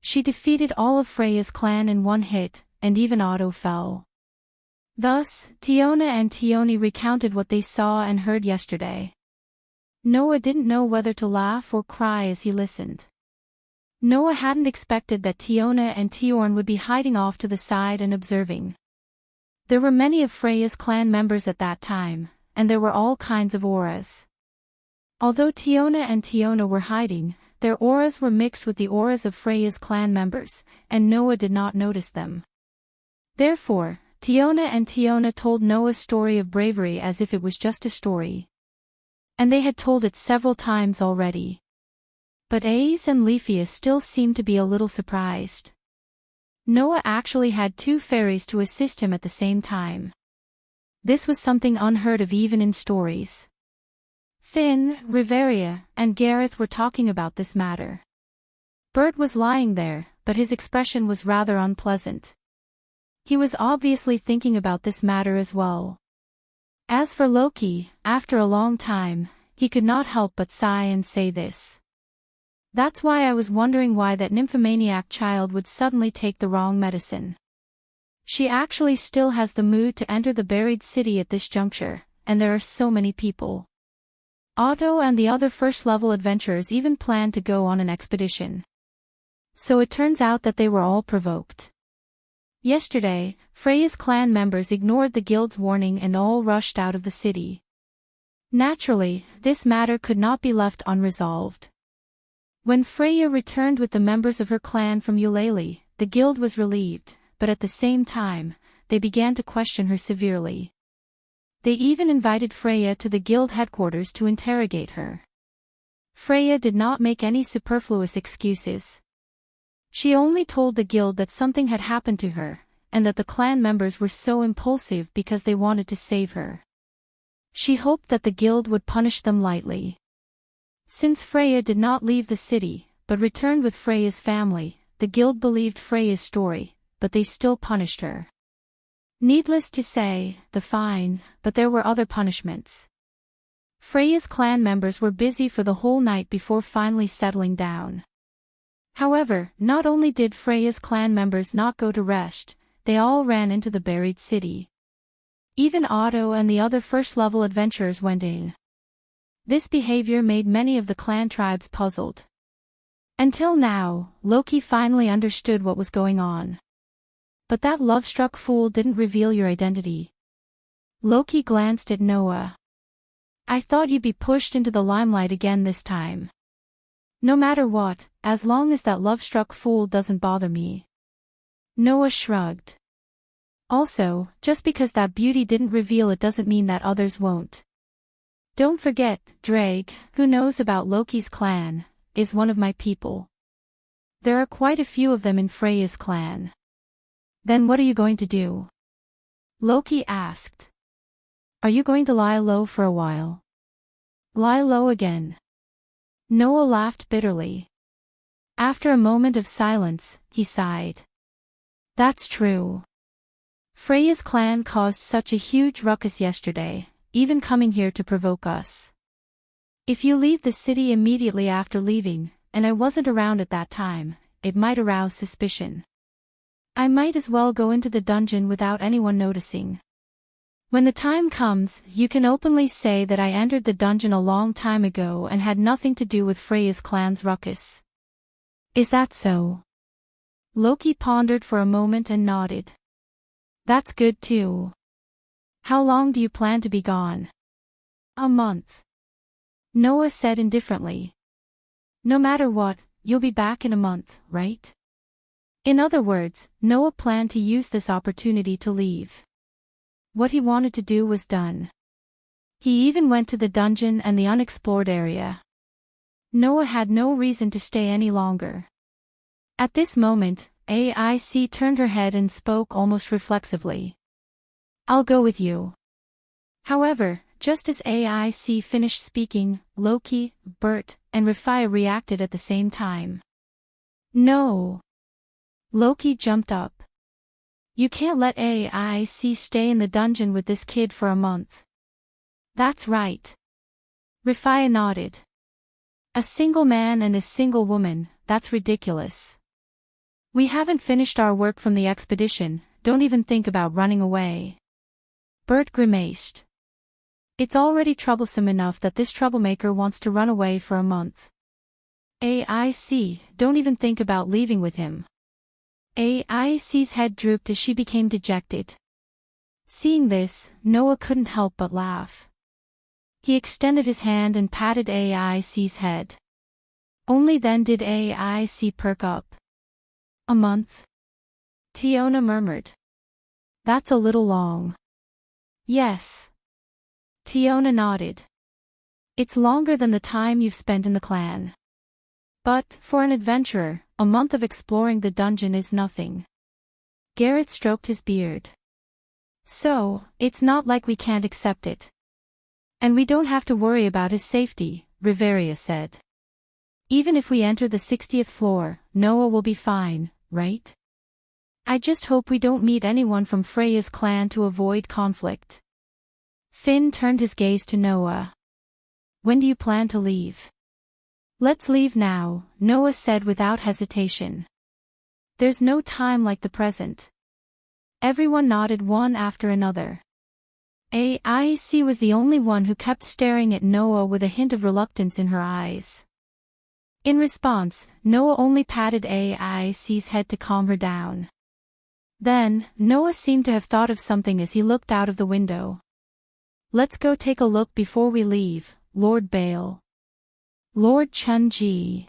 [SPEAKER 1] She defeated all of Freya's clan in one hit, and even Otto fell. Thus, Tiona and Tioni recounted what they saw and heard yesterday. Noah didn't know whether to laugh or cry as he listened. Noah hadn't expected that Tiona and Tiorn would be hiding off to the side and observing. There were many of Freya's clan members at that time, and there were all kinds of auras. Although Tiona and Tiona were hiding, their auras were mixed with the auras of Freya's clan members, and Noah did not notice them. Therefore, Tiona and Tiona told Noah's story of bravery as if it was just a story. And they had told it several times already. But Ace and Leafia still seemed to be a little surprised. Noah actually had two fairies to assist him at the same time. This was something unheard of even in stories. Finn, Riveria, and Gareth were talking about this matter. Bert was lying there, but his expression was rather unpleasant. He was obviously thinking about this matter as well. As for Loki, after a long time, he could not help but sigh and say this. That's why I was wondering why that nymphomaniac child would suddenly take the wrong medicine. She actually still has the mood to enter the buried city at this juncture, and there are so many people. Otto and the other first-level adventurers even planned to go on an expedition. So it turns out that they were all provoked. Yesterday, Freya's clan members ignored the guild's warning and all rushed out of the city. Naturally, this matter could not be left unresolved. When Freya returned with the members of her clan from Eulalie, the guild was relieved, but at the same time, they began to question her severely. They even invited Freya to the guild headquarters to interrogate her. Freya did not make any superfluous excuses. She only told the guild that something had happened to her, and that the clan members were so impulsive because they wanted to save her. She hoped that the guild would punish them lightly. Since Freya did not leave the city, but returned with Freya's family, the guild believed Freya's story, but they still punished her. Needless to say, the fine, but there were other punishments. Freya's clan members were busy for the whole night before finally settling down. However, not only did Freya's clan members not go to rest, they all ran into the buried city. Even Otto and the other first-level adventurers went in. This behavior made many of the clan tribes puzzled. Until now, Loki finally understood what was going on. But that love-struck fool didn't reveal your identity. Loki glanced at Noah. I thought you'd be pushed into the limelight again this time. No matter what, as long as that love-struck fool doesn't bother me. Noah shrugged. Also, just because that beauty didn't reveal it doesn't mean that others won't. Don't forget, Drake, who knows about Loki's clan, is one of my people. There are quite a few of them in Freya's clan. Then what are you going to do? Loki asked. Are you going to lie low for a while? Lie low again. Noah laughed bitterly. After a moment of silence, he sighed. That's true. Freya's clan caused such a huge ruckus yesterday, even coming here to provoke us. If you leave the city immediately after leaving, and I wasn't around at that time, it might arouse suspicion. I might as well go into the dungeon without anyone noticing. When the time comes, you can openly say that I entered the dungeon a long time ago and had nothing to do with Freya's clan's ruckus. Is that so? Loki pondered for a moment and nodded. That's good too. How long do you plan to be gone? A month. Noah said indifferently. No matter what, you'll be back in a month, right? In other words, Noah planned to use this opportunity to leave. What he wanted to do was done. He even went to the dungeon and the unexplored area. Noah had no reason to stay any longer. At this moment, AIC turned her head and spoke almost reflexively. "I'll go with you." However, just as AIC finished speaking, Loki, Bert, and Rafia reacted at the same time. "No!" Loki jumped up. "You can't let AIC stay in the dungeon with this kid for a month." "That's right." Rafia nodded. "A single man and a single woman, that's ridiculous. We haven't finished our work from the expedition, don't even think about running away." Bert grimaced. "It's already troublesome enough that this troublemaker wants to run away for a month. AIC, don't even think about leaving with him." AIC's head drooped as she became dejected. Seeing this, Noah couldn't help but laugh. He extended his hand and patted AIC's head. Only then did AIC perk up. "A month?" Tiona murmured. "That's a little long." "Yes." Tiona nodded. "It's longer than the time you've spent in the clan. But, for an adventurer, a month of exploring the dungeon is nothing." Garrett stroked his beard. "So, it's not like we can't accept it. And we don't have to worry about his safety," Riveria said. "Even if we enter the 60th floor, Noah will be fine, right? I just hope we don't meet anyone from Freya's clan to avoid conflict." Finn turned his gaze to Noah. "When do you plan to leave?" "Let's leave now," Noah said without hesitation. "There's no time like the present." Everyone nodded one after another. AIC was the only one who kept staring at Noah with a hint of reluctance in her eyes. In response, Noah only patted AIC's head to calm her down. Then, Noah seemed to have thought of something as he looked out of the window. "Let's go take a look before we leave, Lord Bale." Lord Chun-Ji.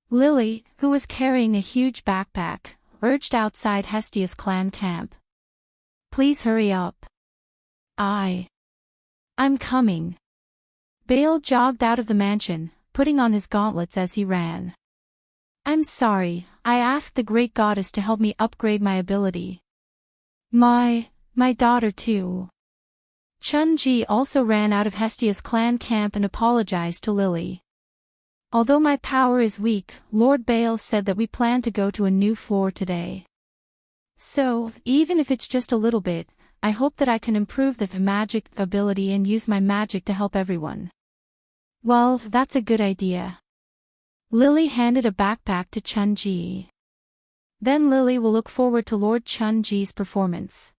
[SPEAKER 1] Lily, who was carrying a huge backpack, urged outside Hestia's clan camp. "Please hurry up." I'm coming." Bale jogged out of the mansion, putting on his gauntlets as he ran. "I'm sorry, I asked the great goddess to help me upgrade my ability. My daughter too." Chun-Ji also ran out of Hestia's clan camp and apologized to Lily. "Although my power is weak, Lord Bale said that we plan to go to a new floor today. So, even if it's just a little bit, I hope that I can improve the magic ability and use my magic to help everyone." "Well, that's a good idea." Lily handed a backpack to Chun-Ji. "Then Lily will look forward to Lord Chun-Ji's performance."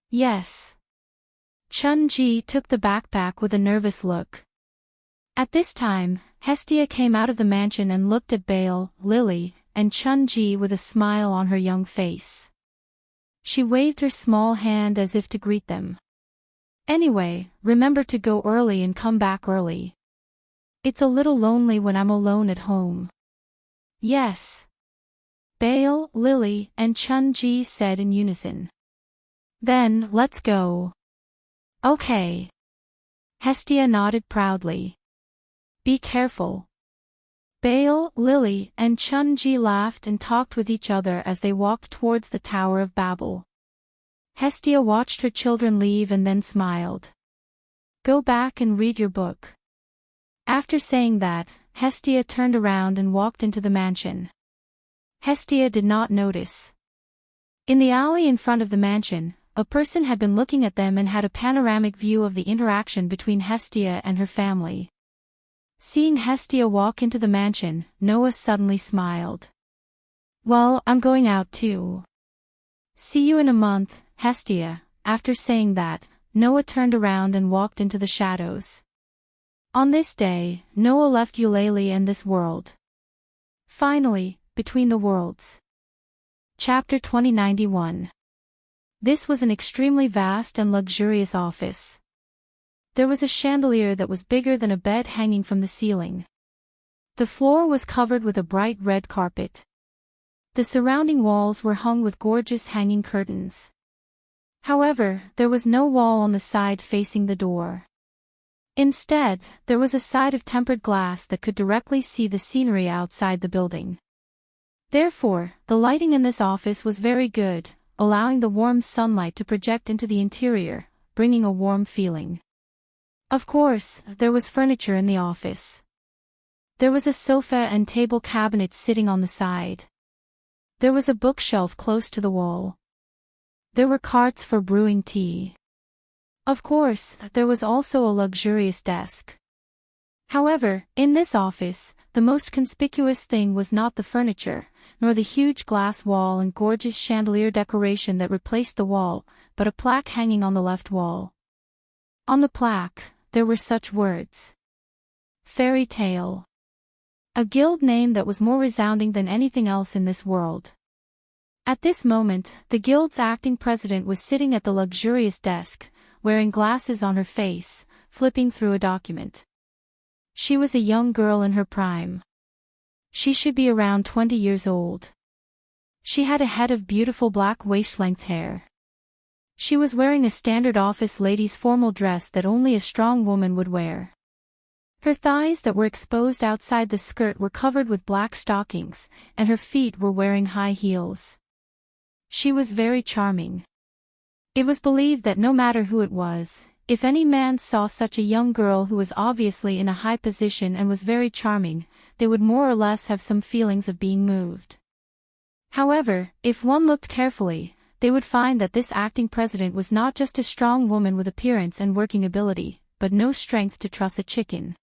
[SPEAKER 1] "Yes." Chun-Ji took the backpack with a nervous look. At this time, Hestia came out of the mansion and looked at Bale, Lily, and Chun-Ji with a smile on her young face. She waved her small hand as if to greet them. "Anyway, remember to go early and come back early. It's a little lonely when I'm alone at home." "Yes." Bale, Lily, and Chun-Ji said in unison. "Then, let's go." "Okay." Hestia nodded proudly. "Be careful." Bale, Lily, and Chun-Ji laughed and talked with each other as they walked towards the Tower of Babel. Hestia watched her children leave and then smiled. "Go back and read your book." After saying that, Hestia turned around and walked into the mansion. Hestia did not notice. In the alley in front of the mansion, a person had been looking at them and had a panoramic view of the interaction between Hestia and her family. Seeing Hestia walk into the mansion, Noah suddenly smiled. "Well, I'm going out too. See you in a month, Hestia." After saying that, Noah turned around and walked into the shadows. On this day, Noah left Eulalie and this world. Finally, between the worlds. Chapter 2091. This was an extremely vast and luxurious office. There was a chandelier that was bigger than a bed hanging from the ceiling. The floor was covered with a bright red carpet. The surrounding walls were hung with gorgeous hanging curtains. However, there was no wall on the side facing the door. Instead, there was a side of tempered glass that could directly see the scenery outside the building. Therefore, the lighting in this office was very good, allowing the warm sunlight to project into the interior, bringing a warm feeling. Of course, there was furniture in the office. There was a sofa and table cabinet sitting on the side. There was a bookshelf close to the wall. There were carts for brewing tea. Of course, there was also a luxurious desk. However, in this office, the most conspicuous thing was not the furniture, nor the huge glass wall and gorgeous chandelier decoration that replaced the wall, but a plaque hanging on the left wall. On the plaque, there were such words. Fairy Tale. A guild name that was more resounding than anything else in this world. At this moment, the guild's acting president was sitting at the luxurious desk, wearing glasses on her face, flipping through a document. She was a young girl in her prime. She should be around 20 years old. She had a head of beautiful black waist-length hair. She was wearing a standard office lady's formal dress that only a strong woman would wear. Her thighs that were exposed outside the skirt were covered with black stockings, and her feet were wearing high heels. She was very charming. It was believed that no matter who it was, if any man saw such a young girl who was obviously in a high position and was very charming, they would more or less have some feelings of being moved. However, if one looked carefully, they would find that this acting president was not just a strong woman with appearance and working ability, but no strength to truss a chicken.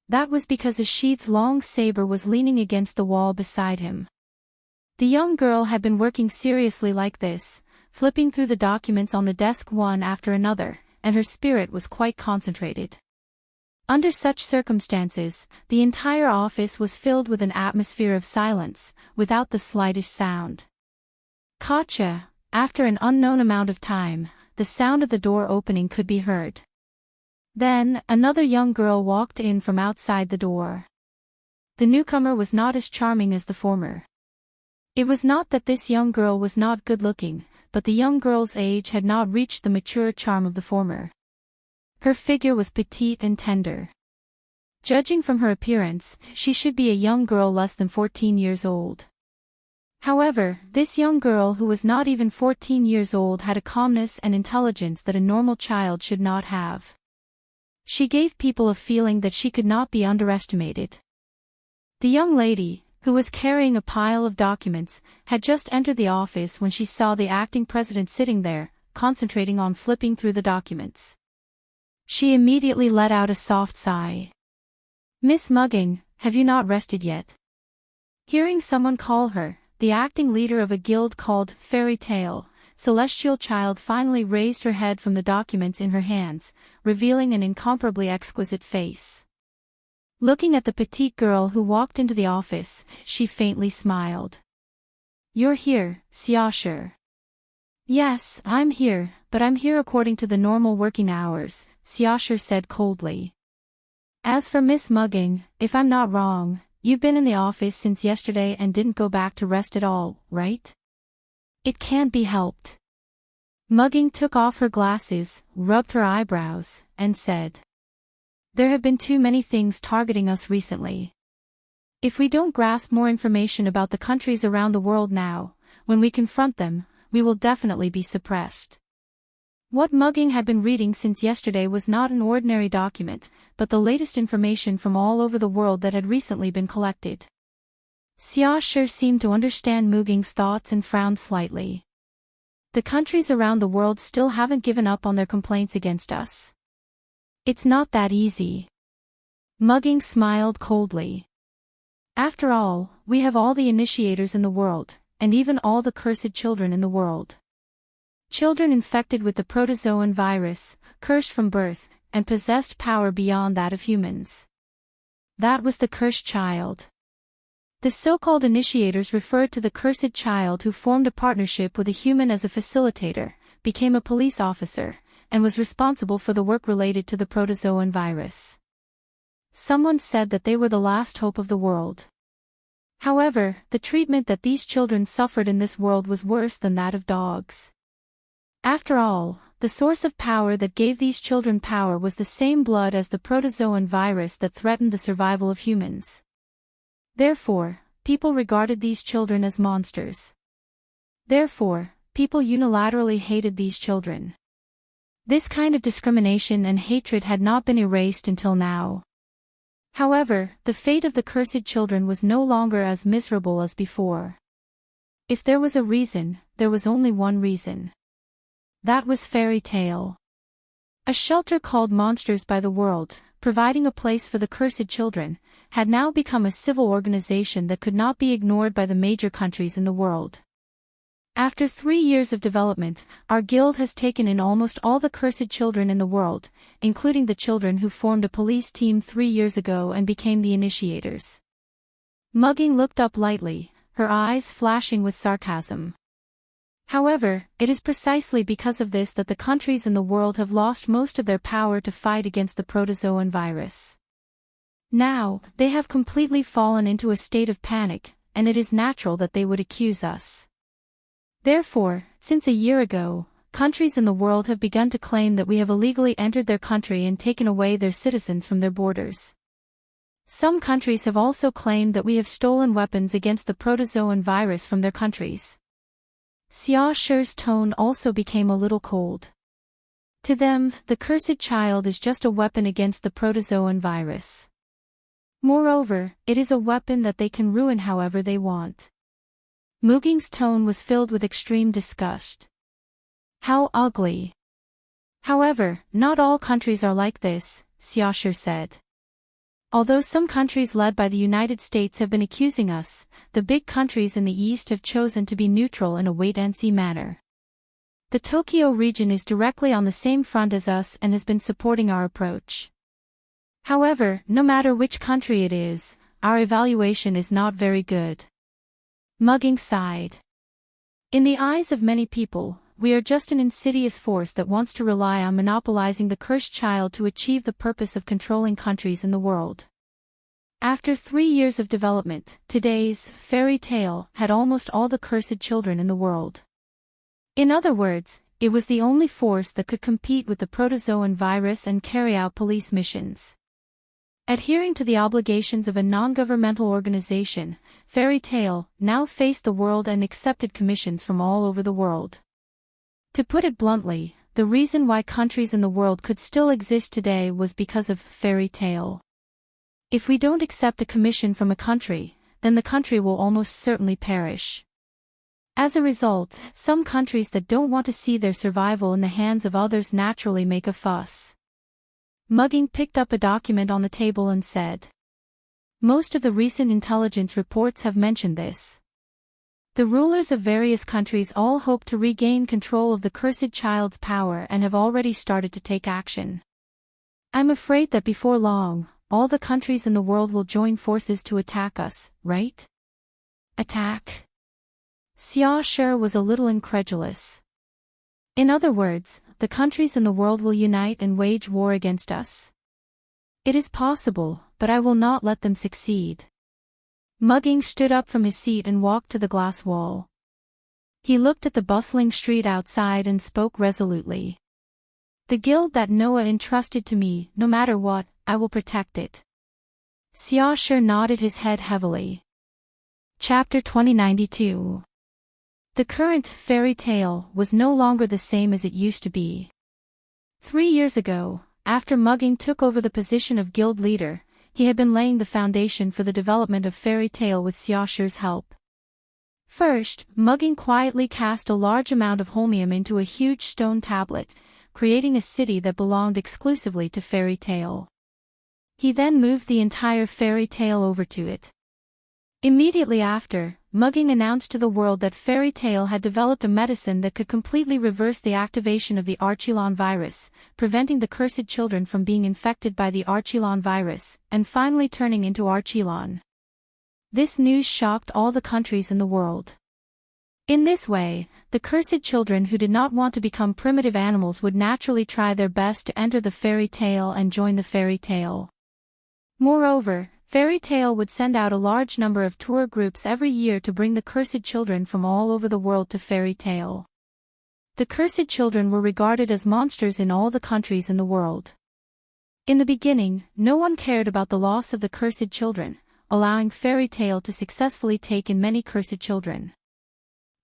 [SPEAKER 1] That was because a sheathed long saber was leaning against the wall beside him. The young girl had been working seriously like this, flipping through the documents on the desk one after another, and her spirit was quite concentrated. Under such circumstances, the entire office was filled with an atmosphere of silence, without the slightest sound. Gotcha. After an unknown amount of time, the sound of the door opening could be heard. Then, another young girl walked in from outside the door. The newcomer was not as charming as the former. It was not that this young girl was not good-looking, but the young girl's age had not reached the mature charm of the former. Her figure was petite and tender. Judging from her appearance, she should be a young girl less than 14 years old. However, this young girl who was not even 14 years old had a calmness and intelligence that a normal child should not have. She gave people a feeling that she could not be underestimated. The young lady, who was carrying a pile of documents, had just entered the office when she saw the acting president sitting there, concentrating on flipping through the documents. She immediately let out a soft sigh. "Miss Mugging, have you not rested yet?" Hearing someone call her, the acting leader of a guild called Fairy Tale, Celestial Child finally raised her head from the documents in her hands, revealing an incomparably exquisite face. Looking at the petite girl who walked into the office, she faintly smiled. "You're here, Xiaoshe." "Yes, I'm here, but I'm here according to the normal working hours," Xiaoshe said coldly. "As for Miss Mugging, if I'm not wrong, you've been in the office since yesterday and didn't go back to rest at all, right?" "It can't be helped." Mugging took off her glasses, rubbed her eyebrows, and said, "There have been too many things targeting us recently. If we don't grasp more information about the countries around the world now, when we confront them, we will definitely be suppressed." What Mugging had been reading since yesterday was not an ordinary document, but the latest information from all over the world that had recently been collected. Xiaoshe seemed to understand Mugging's thoughts and frowned slightly. "The countries around the world still haven't given up on their complaints against us. It's not that easy." Mugging smiled coldly. "After all, we have all the initiators in the world, and even all the cursed children in the world. Children infected with the protozoan virus, cursed from birth, and possessed power beyond that of humans. That was the cursed child." The so-called initiators referred to the cursed child who formed a partnership with a human as a facilitator, became a police officer, and was responsible for the work related to the protozoan virus. Someone said that they were the last hope of the world. However, the treatment that these children suffered in this world was worse than that of dogs. After all, the source of power that gave these children power was the same blood as the protozoan virus that threatened the survival of humans. Therefore, people regarded these children as monsters. Therefore, people unilaterally hated these children. This kind of discrimination and hatred had not been erased until now. However, the fate of the cursed children was no longer as miserable as before. If there was a reason, there was only one reason. That was Fairy Tale. A shelter called Monsters by the World, providing a place for the cursed children, had now become a civil organization that could not be ignored by the major countries in the world. After 3 years of development, our guild has taken in almost all the cursed children in the world, including the children who formed a police team 3 years ago and became the initiators. Mugging looked up lightly, her eyes flashing with sarcasm. However, it is precisely because of this that the countries in the world have lost most of their power to fight against the protozoan virus. Now, they have completely fallen into a state of panic, and it is natural that they would accuse us. Therefore, since a year ago, countries in the world have begun to claim that we have illegally entered their country and taken away their citizens from their borders. Some countries have also claimed that we have stolen weapons against the protozoan virus from their countries. Xia Shi's tone also became a little cold. To them, the cursed child is just a weapon against the protozoan virus. Moreover, it is a weapon that they can ruin however they want. Muging's tone was filled with extreme disgust. How ugly. However, not all countries are like this, Xia Shi said. Although some countries led by the United States have been accusing us, the big countries in the East have chosen to be neutral in a wait-and-see manner. The Tokyo region is directly on the same front as us and has been supporting our approach. However, no matter which country it is, our evaluation is not very good. Mugging sighed. In the eyes of many people, we are just an insidious force that wants to rely on monopolizing the cursed child to achieve the purpose of controlling countries in the world. After 3 years of development, today's Fairy Tale had almost all the cursed children in the world. In other words, it was the only force that could compete with the protozoan virus and carry out police missions. Adhering to the obligations of a non-governmental organization, Fairy Tale now faced the world and accepted commissions from all over the world. To put it bluntly, the reason why countries in the world could still exist today was because of Fairy Tale. If we don't accept a commission from a country, then the country will almost certainly perish. As a result, some countries that don't want to see their survival in the hands of others naturally make a fuss. Mugging picked up a document on the table and said, "Most of the recent intelligence reports have mentioned this. The rulers of various countries all hope to regain control of the cursed child's power and have already started to take action. I'm afraid that before long, all the countries in the world will join forces to attack us, right?" Attack? Xia Shi was a little incredulous. In other words, the countries in the world will unite and wage war against us. It is possible, but I will not let them succeed. Mugging stood up from his seat and walked to the glass wall. He looked at the bustling street outside and spoke resolutely. "The guild that Noah entrusted to me, no matter what, I will protect it." Xia Shi nodded his head heavily. Chapter 2092. The current Fairy Tale was no longer the same as it used to be. 3 years ago, after Mugging took over the position of guild leader, he had been laying the foundation for the development of Fairy Tale with Xia Shi's help. First, Mugging quietly cast a large amount of holmium into a huge stone tablet, creating a city that belonged exclusively to Fairy Tale. He then moved the entire Fairy Tale over to it. Immediately after, Mugging announced to the world that Fairy Tale had developed a medicine that could completely reverse the activation of the Archilon virus, preventing the cursed children from being infected by the Archilon virus, and finally turning into Archilon. This news shocked all the countries in the world. In this way, the cursed children who did not want to become primitive animals would naturally try their best to enter the Fairy Tale and join the Fairy Tale. Moreover, Fairy Tale would send out a large number of tour groups every year to bring the cursed children from all over the world to Fairy Tale. The cursed children were regarded as monsters in all the countries in the world. In the beginning, no one cared about the loss of the cursed children, allowing Fairy Tale to successfully take in many cursed children.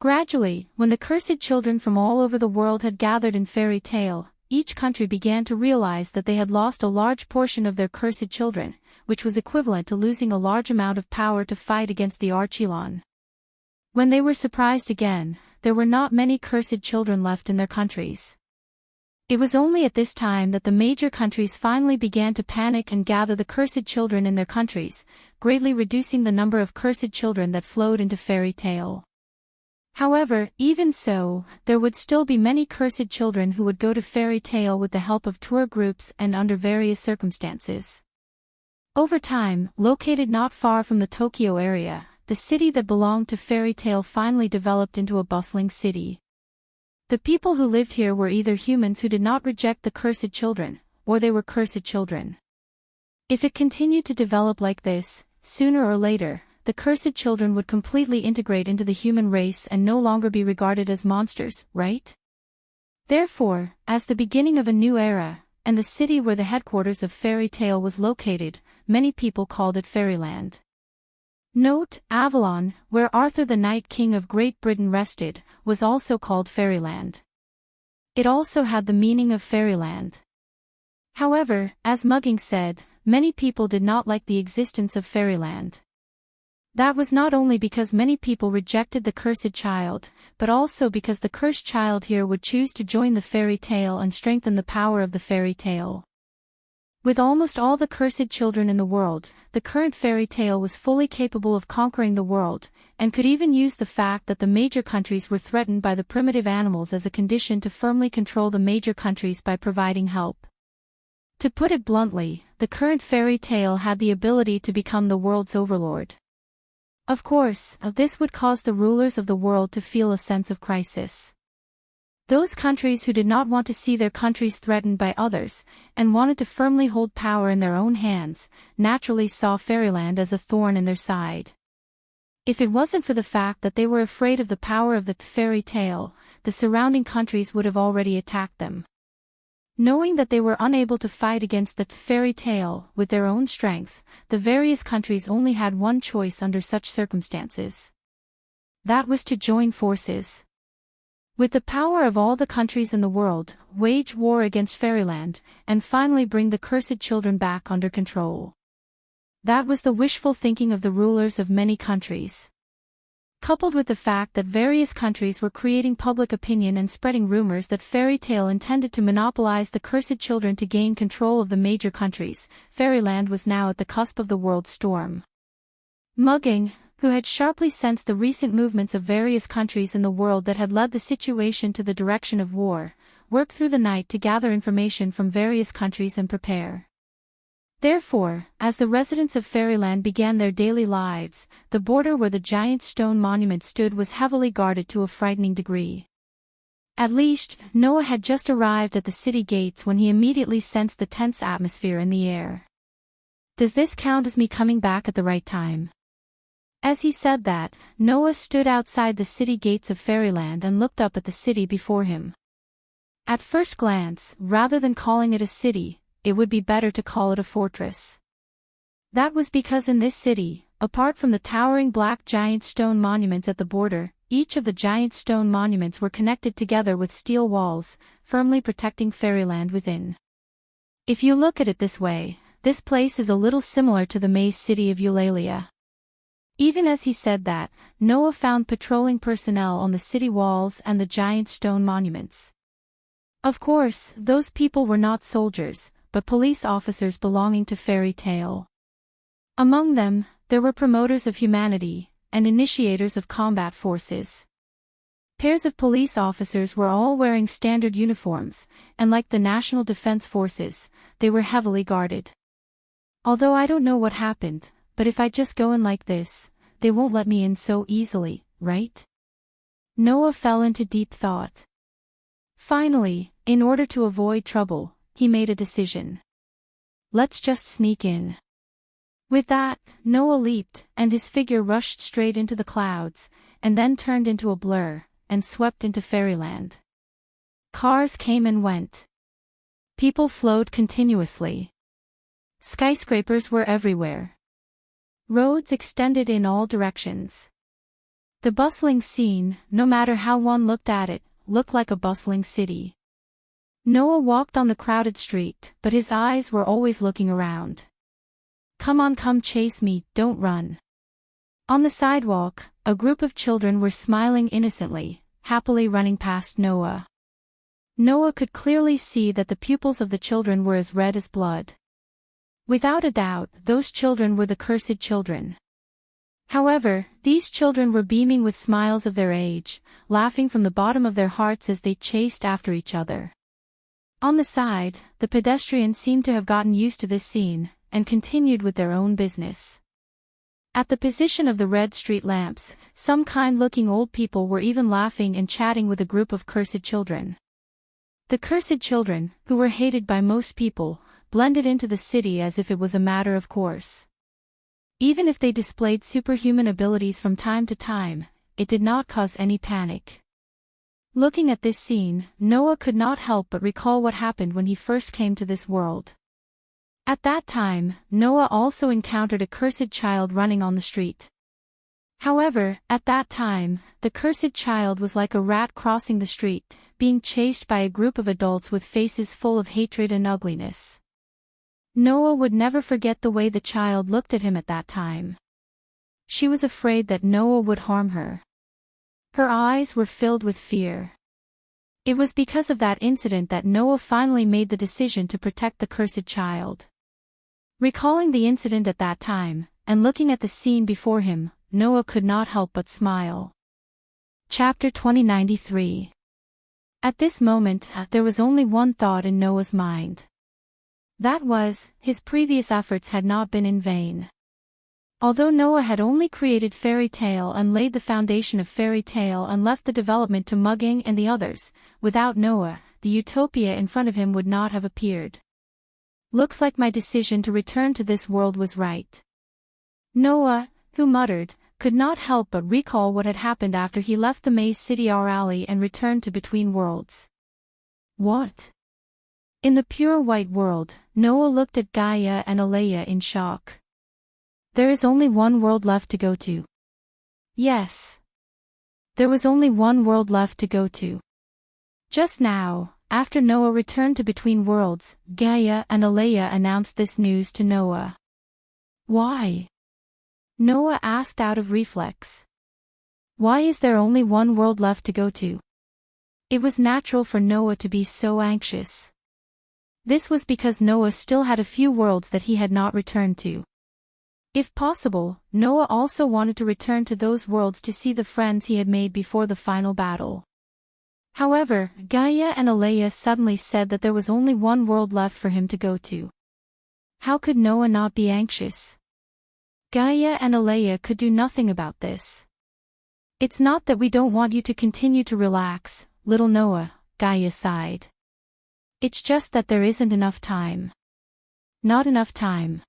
[SPEAKER 1] Gradually, when the cursed children from all over the world had gathered in Fairy Tale, each country began to realize that they had lost a large portion of their cursed children, which was equivalent to losing a large amount of power to fight against the Archilon. When they were surprised again, there were not many cursed children left in their countries. It was only at this time that the major countries finally began to panic and gather the cursed children in their countries, greatly reducing the number of cursed children that flowed into Fairy Tale. However, even so, there would still be many cursed children who would go to Fairy Tale with the help of tour groups and under various circumstances. Over time, located not far from the Tokyo area, the city that belonged to Fairy Tale finally developed into a bustling city. The people who lived here were either humans who did not reject the cursed children, or they were cursed children. If it continued to develop like this, sooner or later, the cursed children would completely integrate into the human race and no longer be regarded as monsters, right? Therefore, as the beginning of a new era, and the city where the headquarters of Fairy Tale was located, many people called it Fairyland. Note, Avalon, where Arthur the Night King of Great Britain rested, was also called Fairyland. It also had the meaning of fairyland. However, as Mugging said, many people did not like the existence of Fairyland. That was not only because many people rejected the cursed child, but also because the cursed child here would choose to join the Fairy Tale and strengthen the power of the Fairy Tale. With almost all the cursed children in the world, the current Fairy Tale was fully capable of conquering the world, and could even use the fact that the major countries were threatened by the primitive animals as a condition to firmly control the major countries by providing help. To put it bluntly, the current Fairy Tale had the ability to become the world's overlord. Of course, this would cause the rulers of the world to feel a sense of crisis. Those countries who did not want to see their countries threatened by others, and wanted to firmly hold power in their own hands, naturally saw Fairyland as a thorn in their side. If it wasn't for the fact that they were afraid of the power of the Fairy Tale, the surrounding countries would have already attacked them. Knowing that they were unable to fight against the Fairy Tale with their own strength, the various countries only had one choice under such circumstances. That was to join forces. With the power of all the countries in the world, wage war against Fairyland, and finally bring the cursed children back under control. That was the wishful thinking of the rulers of many countries. Coupled with the fact that various countries were creating public opinion and spreading rumors that Fairy Tale intended to monopolize the cursed children to gain control of the major countries, Fairyland was now at the cusp of the world's storm. Mugging, who had sharply sensed the recent movements of various countries in the world that had led the situation to the direction of war, worked through the night to gather information from various countries and prepare. Therefore, as the residents of Fairyland began their daily lives, the border where the giant stone monument stood was heavily guarded to a frightening degree. At least, Noah had just arrived at the city gates when he immediately sensed the tense atmosphere in the air. Does this count as me coming back at the right time? As he said that, Noah stood outside the city gates of Fairyland and looked up at the city before him. At first glance, rather than calling it a city, it would be better to call it a fortress. That was because in this city, apart from the towering black giant stone monuments at the border, each of the giant stone monuments were connected together with steel walls, firmly protecting Fairyland within. If you look at it this way, this place is a little similar to the maze city of Eulalia. Even as he said that, Noah found patrolling personnel on the city walls and the giant stone monuments. Of course, those people were not soldiers, but police officers belonging to Fairy Tale. Among them, there were promoters of humanity, and initiators of combat forces. Pairs of police officers were all wearing standard uniforms, and like the National Defense Forces, they were heavily guarded. Although I don't know what happened, but if I just go in like this, they won't let me in so easily, right? Noah fell into deep thought. Finally, in order to avoid trouble, he made a decision. Let's just sneak in. With that, Noah leaped, and his figure rushed straight into the clouds, and then turned into a blur, and swept into fairyland. Cars came and went. People flowed continuously. Skyscrapers were everywhere. Roads extended in all directions. The bustling scene, no matter how one looked at it, looked like a bustling city. Noah walked on the crowded street, but his eyes were always looking around. Come on, come chase me, don't run. On the sidewalk, a group of children were smiling innocently, happily running past Noah. Noah could clearly see that the pupils of the children were as red as blood. Without a doubt, those children were the cursed children. However, these children were beaming with smiles of their age, laughing from the bottom of their hearts as they chased after each other. On the side, the pedestrians seemed to have gotten used to this scene, and continued with their own business. At the position of the red street lamps, some kind-looking old people were even laughing and chatting with a group of cursed children. The cursed children, who were hated by most people, blended into the city as if it was a matter of course. Even if they displayed superhuman abilities from time to time, it did not cause any panic. Looking at this scene, Noah could not help but recall what happened when he first came to this world. At that time, Noah also encountered a cursed child running on the street. However, at that time, the cursed child was like a rat crossing the street, being chased by a group of adults with faces full of hatred and ugliness. Noah would never forget the way the child looked at him at that time. She was afraid that Noah would harm her. Her eyes were filled with fear. It was because of that incident that Noah finally made the decision to protect the cursed child. Recalling the incident at that time, and looking at the scene before him, Noah could not help but smile. Chapter 2093. At this moment, there was only one thought in Noah's mind. That was, his previous efforts had not been in vain. Although Noah had only created Fairy Tale and laid the foundation of Fairy Tale and left the development to Mugging and the others, without Noah, the utopia in front of him would not have appeared. Looks like my decision to return to this world was right. Noah, who muttered, could not help but recall what had happened after he left the Maze City Alley and returned to Between Worlds. What? In the pure white world, Noah looked at Gaia and Alea in shock. There is only one world left to go to. Yes. There was only one world left to go to. Just now, after Noah returned to Between Worlds, Gaia and Alea announced this news to Noah. Why? Noah asked out of reflex. Why is there only one world left to go to? It was natural for Noah to be so anxious. This was because Noah still had a few worlds that he had not returned to. If possible, Noah also wanted to return to those worlds to see the friends he had made before the final battle. However, Gaia and Alea suddenly said that there was only one world left for him to go to. How could Noah not be anxious? Gaia and Alea could do nothing about this. It's not that we don't want you to continue to relax, little Noah, Gaia sighed. It's just that there isn't enough time. Not enough time.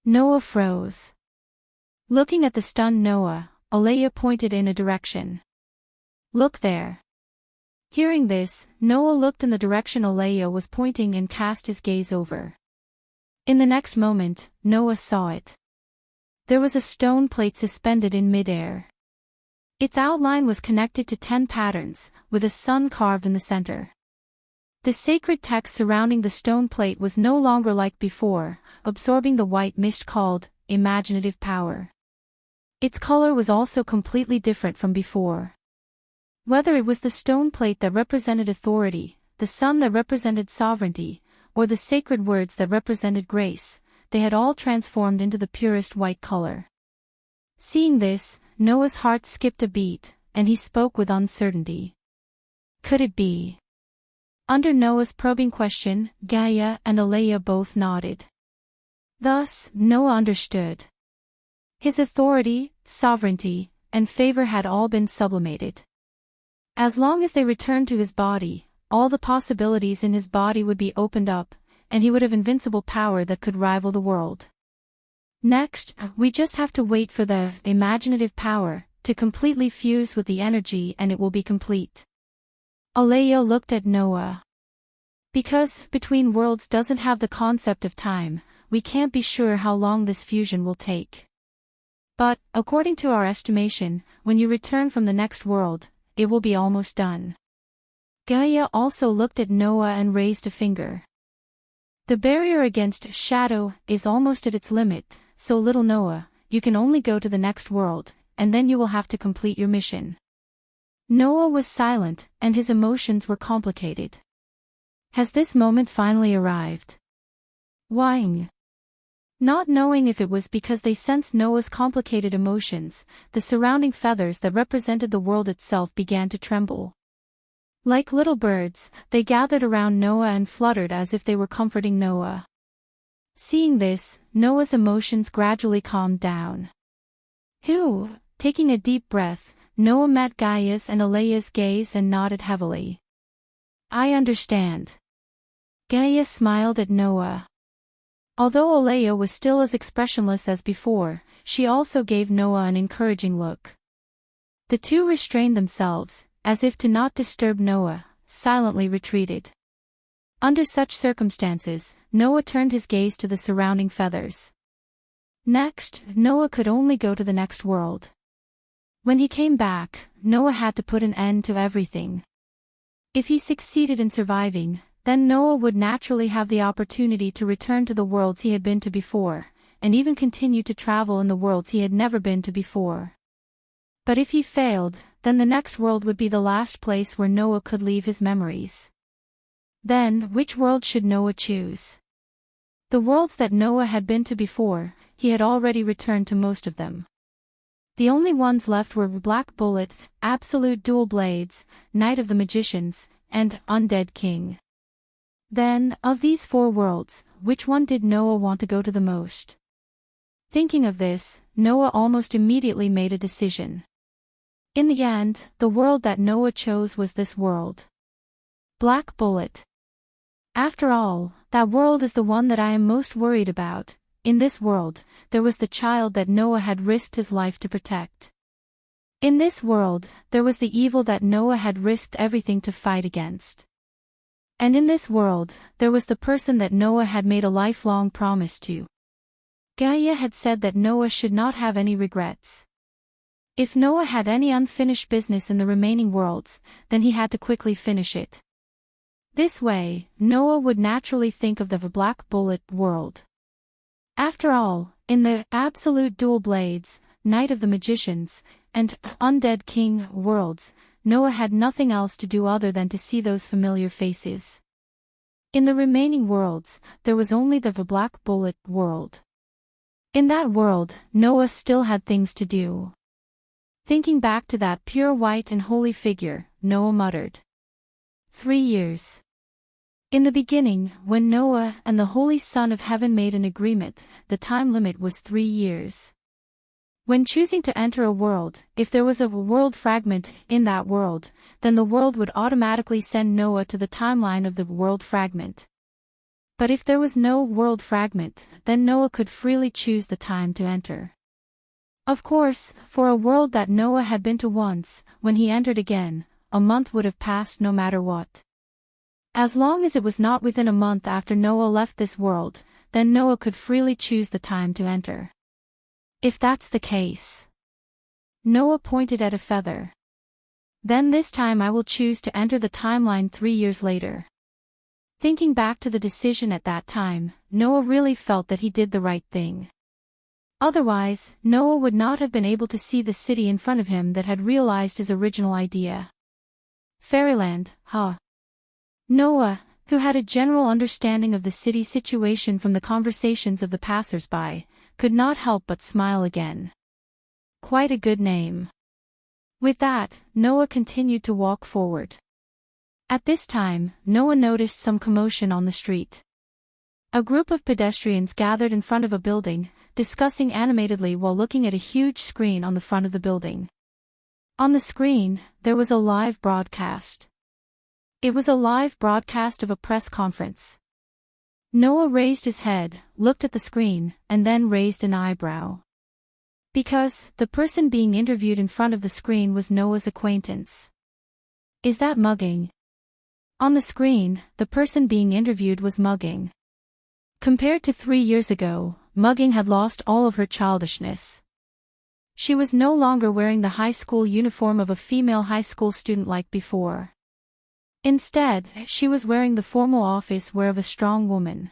[SPEAKER 1] Noah froze. Looking at the stunned Noah, Alea pointed in a direction. Look there. Hearing this, Noah looked in the direction Alea was pointing and cast his gaze over. In the next moment, Noah saw it. There was a stone plate suspended in midair. Its outline was connected to 10 patterns, with a sun carved in the center. The sacred text surrounding the stone plate was no longer like before, absorbing the white mist called imaginative power. Its color was also completely different from before. Whether it was the stone plate that represented authority, the sun that represented sovereignty, or the sacred words that represented grace, they had all transformed into the purest white color. Seeing this, Noah's heart skipped a beat, and he spoke with uncertainty. Could it be? Under Noah's probing question, Gaia and Alea both nodded. Thus, Noah understood. His authority, sovereignty, and favor had all been sublimated. As long as they returned to his body, all the possibilities in his body would be opened up, and he would have invincible power that could rival the world. Next, we just have to wait for the imaginative power to completely fuse with the energy and it will be complete. Alea looked at Noah. Because Between Worlds doesn't have the concept of time, we can't be sure how long this fusion will take. But, according to our estimation, when you return from the next world, it will be almost done. Gaia also looked at Noah and raised a finger. The barrier against shadow is almost at its limit, so little Noah, you can only go to the next world, and then you will have to complete your mission. Noah was silent, and his emotions were complicated. Has this moment finally arrived? Why? Not knowing if it was because they sensed Noah's complicated emotions, the surrounding feathers that represented the world itself began to tremble. Like little birds, they gathered around Noah and fluttered as if they were comforting Noah. Seeing this, Noah's emotions gradually calmed down. Taking a deep breath, Noah met Gaia's and Alea's gaze and nodded heavily. I understand. Gaia smiled at Noah. Although Alea was still as expressionless as before, she also gave Noah an encouraging look. The two restrained themselves, as if to not disturb Noah, silently retreated. Under such circumstances, Noah turned his gaze to the surrounding feathers. Next, Noah could only go to the next world. When he came back, Noah had to put an end to everything. If he succeeded in surviving, then Noah would naturally have the opportunity to return to the worlds he had been to before, and even continue to travel in the worlds he had never been to before. But if he failed, then the next world would be the last place where Noah could leave his memories. Then, which world should Noah choose? The worlds that Noah had been to before, he had already returned to most of them. The only ones left were Black Bullet, Absolute Dual Blades, Night of the Magicians, and Undead King. Then, of these four worlds, which one did Noah want to go to the most? Thinking of this, Noah almost immediately made a decision. In the end, the world that Noah chose was this world. Black Bullet. After all, that world is the one that I am most worried about. In this world, there was the child that Noah had risked his life to protect. In this world, there was the evil that Noah had risked everything to fight against. And in this world, there was the person that Noah had made a lifelong promise to. Gaia had said that Noah should not have any regrets. If Noah had any unfinished business in the remaining worlds, then he had to quickly finish it. This way, Noah would naturally think of the Black Bullet world. After all, in the Absolute Dual Blades, Night of the Magicians, and Undead King worlds, Noah had nothing else to do other than to see those familiar faces. In the remaining worlds, there was only the Black Bullet world. In that world, Noah still had things to do. Thinking back to that pure white and holy figure, Noah muttered. 3 years. In the beginning, when Noah and the Holy Son of Heaven made an agreement, the time limit was 3 years. When choosing to enter a world, if there was a world fragment in that world, then the world would automatically send Noah to the timeline of the world fragment. But if there was no world fragment, then Noah could freely choose the time to enter. Of course, for a world that Noah had been to once, when he entered again, a month would have passed no matter what. As long as it was not within a month after Noah left this world, then Noah could freely choose the time to enter. If that's the case. Noah pointed at a feather. Then this time I will choose to enter the timeline 3 years later. Thinking back to the decision at that time, Noah really felt that he did the right thing. Otherwise, Noah would not have been able to see the city in front of him that had realized his original idea. Fairyland, huh? Noah, who had a general understanding of the city situation from the conversations of the passers-by, could not help but smile again. Quite a good name. With that, Noah continued to walk forward. At this time, Noah noticed some commotion on the street. A group of pedestrians gathered in front of a building, discussing animatedly while looking at a huge screen on the front of the building. On the screen, there was a live broadcast. It was a live broadcast of a press conference. Noah raised his head, looked at the screen, and then raised an eyebrow. Because the person being interviewed in front of the screen was Noah's acquaintance. Is that mugging? On the screen, the person being interviewed was mugging. Compared to 3 years ago, mugging had lost all of her childishness. She was no longer wearing the high school uniform of a female high school student like before. Instead, she was wearing the formal office wear of a strong woman.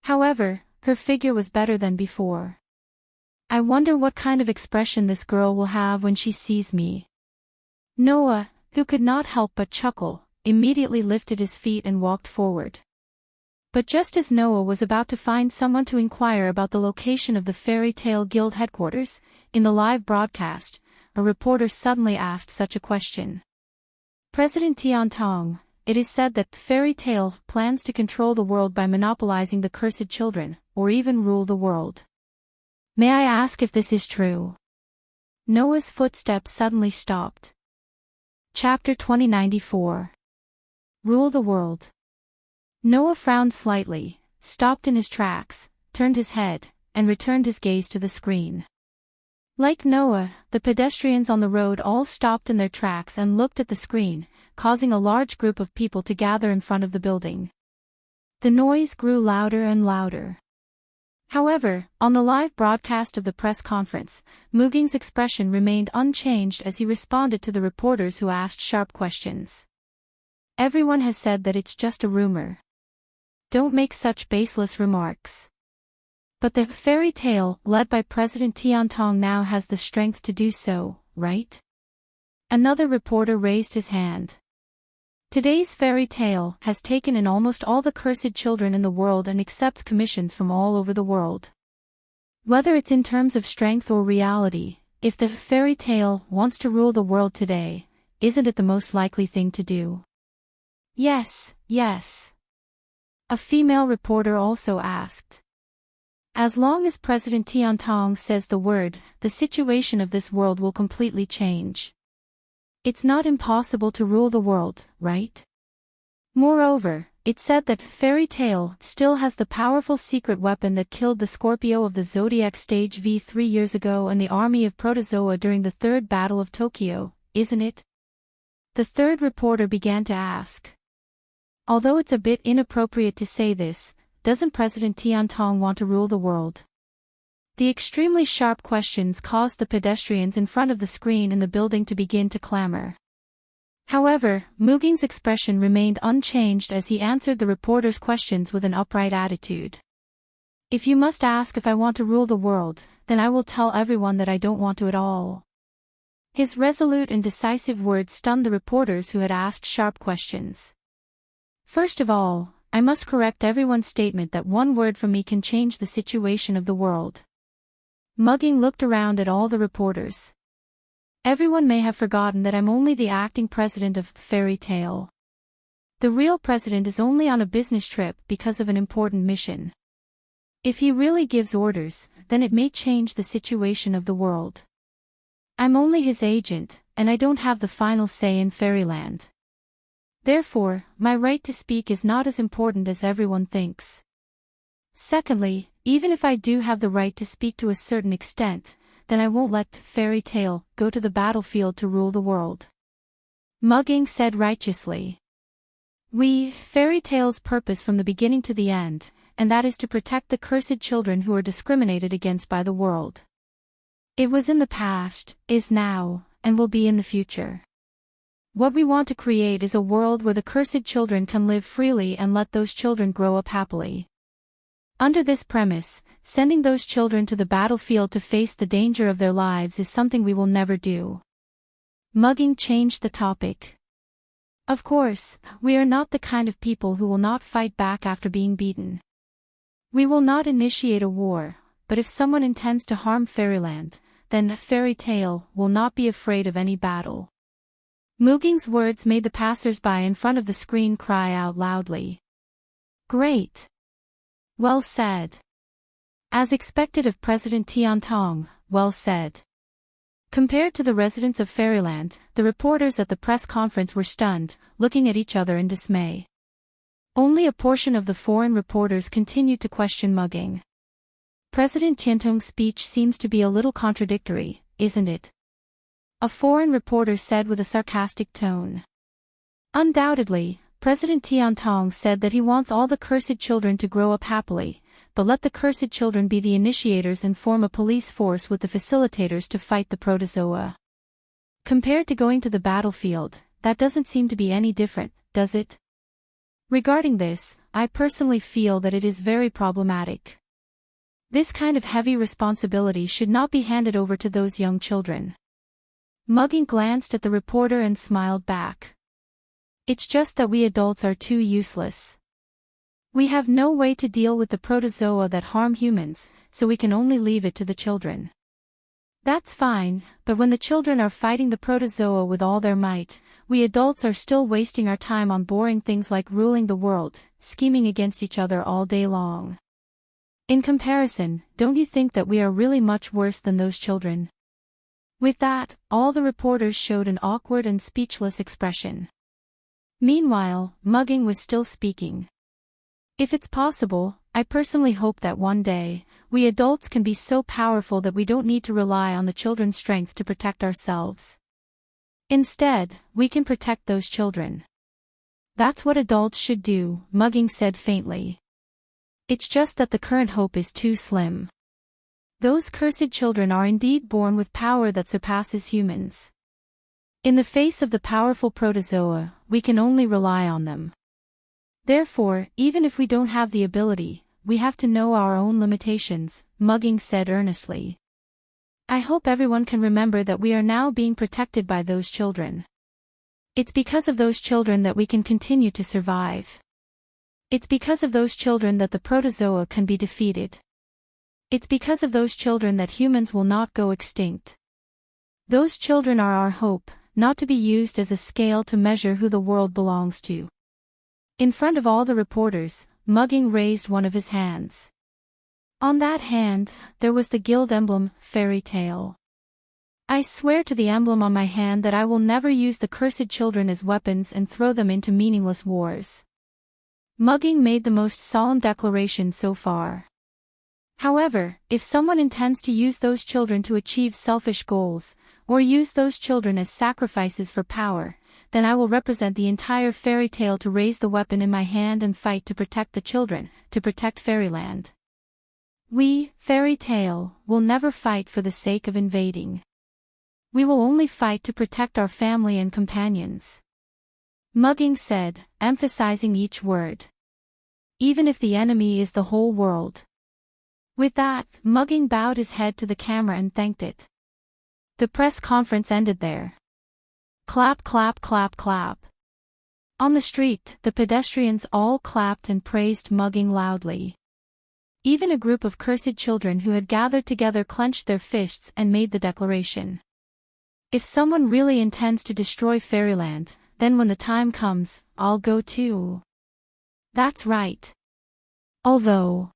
[SPEAKER 1] However, her figure was better than before. I wonder what kind of expression this girl will have when she sees me. Noah, who could not help but chuckle, immediately lifted his feet and walked forward. But just as Noah was about to find someone to inquire about the location of the Fairy Tale Guild headquarters, in the live broadcast, a reporter suddenly asked such a question. President Tiantong, it is said that Fairy Tale plans to control the world by monopolizing the cursed children, or even rule the world. May I ask if this is true? Noah's footsteps suddenly stopped. Chapter 2094. Rule the world. Noah frowned slightly, stopped in his tracks, turned his head, and returned his gaze to the screen. Like Noah, the pedestrians on the road all stopped in their tracks and looked at the screen, causing a large group of people to gather in front of the building. The noise grew louder and louder. However, on the live broadcast of the press conference, Muging's expression remained unchanged as he responded to the reporters who asked sharp questions. Everyone has said that it's just a rumor. Don't make such baseless remarks. But the Fairy Tale, led by President Tiantong, now has the strength to do so, right? Another reporter raised his hand. Today's Fairy Tale has taken in almost all the cursed children in the world and accepts commissions from all over the world. Whether it's in terms of strength or reality, if the Fairy Tale wants to rule the world today, isn't it the most likely thing to do? Yes, yes. A female reporter also asked. As long as President Tiantong says the word, the situation of this world will completely change. It's not impossible to rule the world, right? Moreover, it's said that Fairy Tale still has the powerful secret weapon that killed the Scorpio of the Zodiac Stage V 3 years ago and the army of Protozoa during the Third Battle of Tokyo, isn't it? The third reporter began to ask. Although it's a bit inappropriate to say this, doesn't President Tiantong want to rule the world? The extremely sharp questions caused the pedestrians in front of the screen in the building to begin to clamor. However, Muging's expression remained unchanged as he answered the reporters' questions with an upright attitude. If you must ask if I want to rule the world, then I will tell everyone that I don't want to at all. His resolute and decisive words stunned the reporters who had asked sharp questions. First of all, I must correct everyone's statement that one word from me can change the situation of the world. Mugging looked around at all the reporters. Everyone may have forgotten that I'm only the acting president of Fairy Tale. The real president is only on a business trip because of an important mission. If he really gives orders, then it may change the situation of the world. I'm only his agent, and I don't have the final say in Fairyland. Therefore, my right to speak is not as important as everyone thinks. Secondly, even if I do have the right to speak to a certain extent, then I won't let Fairy Tale go to the battlefield to rule the world. Mugging said righteously. Fairy Tale's purpose from the beginning to the end, and that is to protect the cursed children who are discriminated against by the world. It was in the past, is now, and will be in the future. What we want to create is a world where the cursed children can live freely and let those children grow up happily. Under this premise, sending those children to the battlefield to face the danger of their lives is something we will never do. Mugging changed the topic. Of course, we are not the kind of people who will not fight back after being beaten. We will not initiate a war, but if someone intends to harm Fairyland, then Fairy Tale will not be afraid of any battle. Muging's words made the passers-by in front of the screen cry out loudly. Great! Well said. As expected of President Tiantong, well said. Compared to the residents of Fairyland, the reporters at the press conference were stunned, looking at each other in dismay. Only a portion of the foreign reporters continued to question mugging. President Tiantong's speech seems to be a little contradictory, isn't it? A foreign reporter said with a sarcastic tone. Undoubtedly, President Tiantong said that he wants all the cursed children to grow up happily, but let the cursed children be the initiators and form a police force with the facilitators to fight the protozoa. Compared to going to the battlefield, that doesn't seem to be any different, does it? Regarding this, I personally feel that it is very problematic. This kind of heavy responsibility should not be handed over to those young children. Mugging glanced at the reporter and smiled back. It's just that we adults are too useless. We have no way to deal with the protozoa that harm humans, so we can only leave it to the children. That's fine, but when the children are fighting the protozoa with all their might, we adults are still wasting our time on boring things like ruling the world, scheming against each other all day long. In comparison, don't you think that we are really much worse than those children? With that, all the reporters showed an awkward and speechless expression. Meanwhile, Mugging was still speaking. If it's possible, I personally hope that one day, we adults can be so powerful that we don't need to rely on the children's strength to protect ourselves. Instead, we can protect those children. That's what adults should do, Mugging said faintly. It's just that the current hope is too slim. Those cursed children are indeed born with power that surpasses humans. In the face of the powerful protozoa, we can only rely on them. Therefore, even if we don't have the ability, we have to know our own limitations, Mugging said earnestly. I hope everyone can remember that we are now being protected by those children. It's because of those children that we can continue to survive. It's because of those children that the protozoa can be defeated. It's because of those children that humans will not go extinct. Those children are our hope, not to be used as a scale to measure who the world belongs to. In front of all the reporters, Mugging raised one of his hands. On that hand, there was the guild emblem, Fairy Tale. I swear to the emblem on my hand that I will never use the cursed children as weapons and throw them into meaningless wars. Mugging made the most solemn declaration so far. However, if someone intends to use those children to achieve selfish goals, or use those children as sacrifices for power, then I will represent the entire fairy tale to raise the weapon in my hand and fight to protect the children, to protect fairyland. We, Fairy Tale, will never fight for the sake of invading. We will only fight to protect our family and companions. Mugging said, emphasizing each word. Even if the enemy is the whole world. With that, Mugging bowed his head to the camera and thanked it. The press conference ended there. Clap, clap, clap, clap. On the street, the pedestrians all clapped and praised Mugging loudly. Even a group of cursed children who had gathered together clenched their fists and made the declaration. If someone really intends to destroy Fairyland, then when the time comes, I'll go too. That's right. Although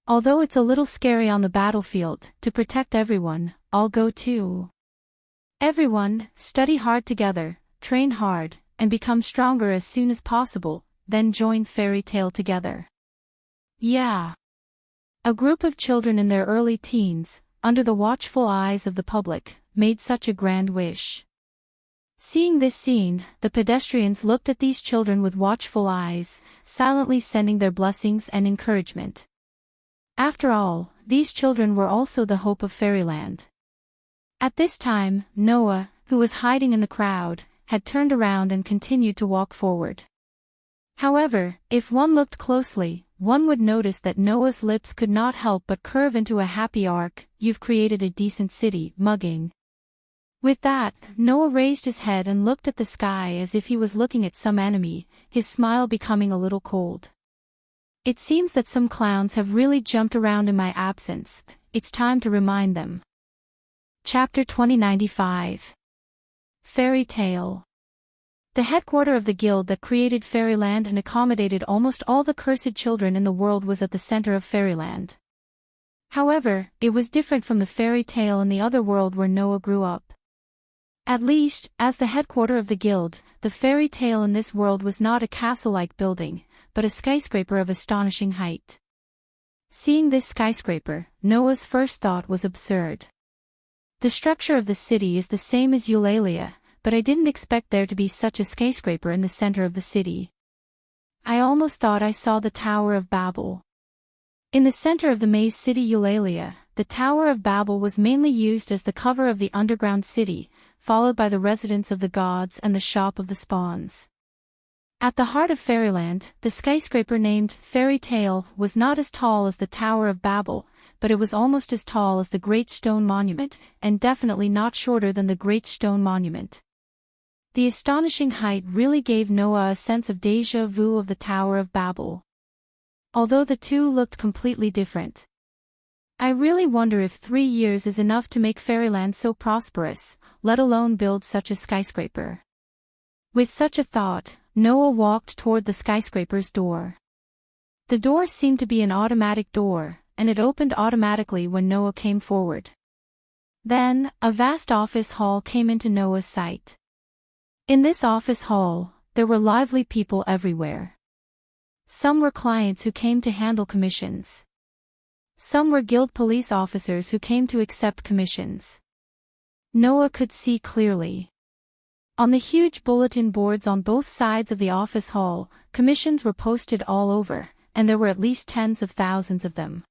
[SPEAKER 1] it's a little scary on the battlefield, to protect everyone, I'll go too. Everyone, study hard together, train hard, and become stronger as soon as possible, then join Fairy Tale together. Yeah. A group of children in their early teens, under the watchful eyes of the public, made such a grand wish. Seeing this scene, the pedestrians looked at these children with watchful eyes, silently sending their blessings and encouragement. After all, these children were also the hope of Fairyland. At this time, Noah, who was hiding in the crowd, had turned around and continued to walk forward. However, if one looked closely, one would notice that Noah's lips could not help but curve into a happy arc. You've created a decent city, Mugging. With that, Noah raised his head and looked at the sky as if he was looking at some enemy, his smile becoming a little cold. It seems that some clowns have really jumped around in my absence. It's time to remind them. Chapter 2095. Fairy Tale. The headquarters of the guild that created Fairyland and accommodated almost all the cursed children in the world was at the center of Fairyland. However, it was different from the fairy tale in the other world where Noah grew up. At least, as the headquarters of the guild, the fairy tale in this world was not a castle-like building, but a skyscraper of astonishing height. Seeing this skyscraper, Noah's first thought was absurd. The structure of the city is the same as Eulalia, but I didn't expect there to be such a skyscraper in the center of the city. I almost thought I saw the Tower of Babel. In the center of the maze city Eulalia, the Tower of Babel was mainly used as the cover of the underground city, followed by the residence of the gods and the shop of the spawns. At the heart of Fairyland, the skyscraper named Fairy Tale was not as tall as the Tower of Babel, but it was almost as tall as the Great Stone Monument, and definitely not shorter than the Great Stone Monument. The astonishing height really gave Noah a sense of déjà vu of the Tower of Babel. Although the two looked completely different. I really wonder if 3 years is enough to make Fairyland so prosperous, let alone build such a skyscraper. With such a thought, Noah walked toward the skyscraper's door. The door seemed to be an automatic door, and it opened automatically when Noah came forward. Then, a vast office hall came into Noah's sight. In this office hall, there were lively people everywhere. Some were clients who came to handle commissions. Some were guild police officers who came to accept commissions. Noah could see clearly. On the huge bulletin boards on both sides of the office hall, commissions were posted all over, and there were at least tens of thousands of them.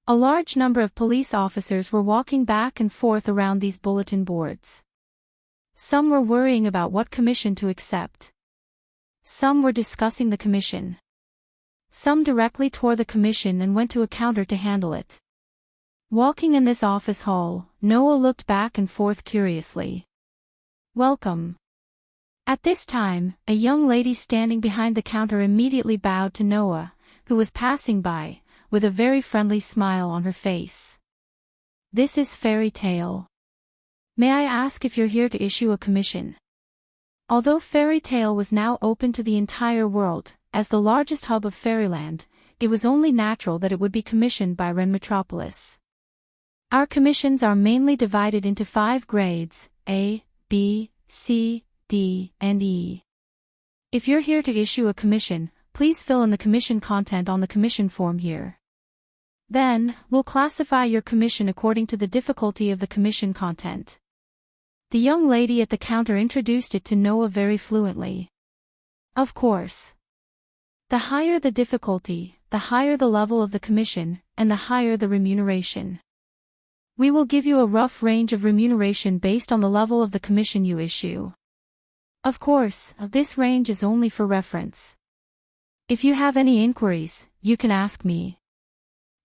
[SPEAKER 1] A large number of police officers were walking back and forth around these bulletin boards. Some were worrying about what commission to accept. Some were discussing the commission. Some directly tore the commission and went to a counter to handle it. Walking in this office hall, Noah looked back and forth curiously. "Welcome." At this time, a young lady standing behind the counter immediately bowed to Noah, who was passing by, with a very friendly smile on her face. "This is Fairy Tale. May I ask if you're here to issue a commission?" Although Fairy Tale was now open to the entire world, as the largest hub of Fairyland, it was only natural that it would be commissioned by Ren Metropolis. Our commissions are mainly divided into 5 grades, A, B, C, D, and E. If you're here to issue a commission, please fill in the commission content on the commission form here. Then, we'll classify your commission according to the difficulty of the commission content. The young lady at the counter introduced it to Noah very fluently. Of course. The higher the difficulty, the higher the level of the commission, and the higher the remuneration. We will give you a rough range of remuneration based on the level of the commission you issue. Of course, this range is only for reference. If you have any inquiries, you can ask me.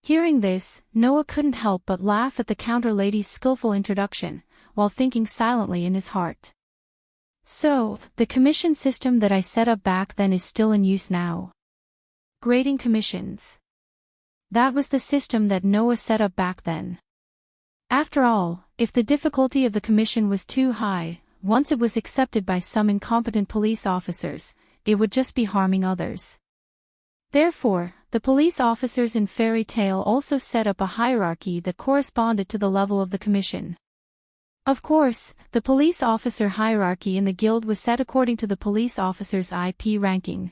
[SPEAKER 1] Hearing this, Noah couldn't help but laugh at the counter lady's skillful introduction, while thinking silently in his heart. So, the commission system that I set up back then is still in use now. Grading commissions. That was the system that Noah set up back then. After all, if the difficulty of the commission was too high, once it was accepted by some incompetent police officers, it would just be harming others. Therefore, the police officers in Fairy Tale also set up a hierarchy that corresponded to the level of the commission. Of course, the police officer hierarchy in the guild was set according to the police officer's IP ranking.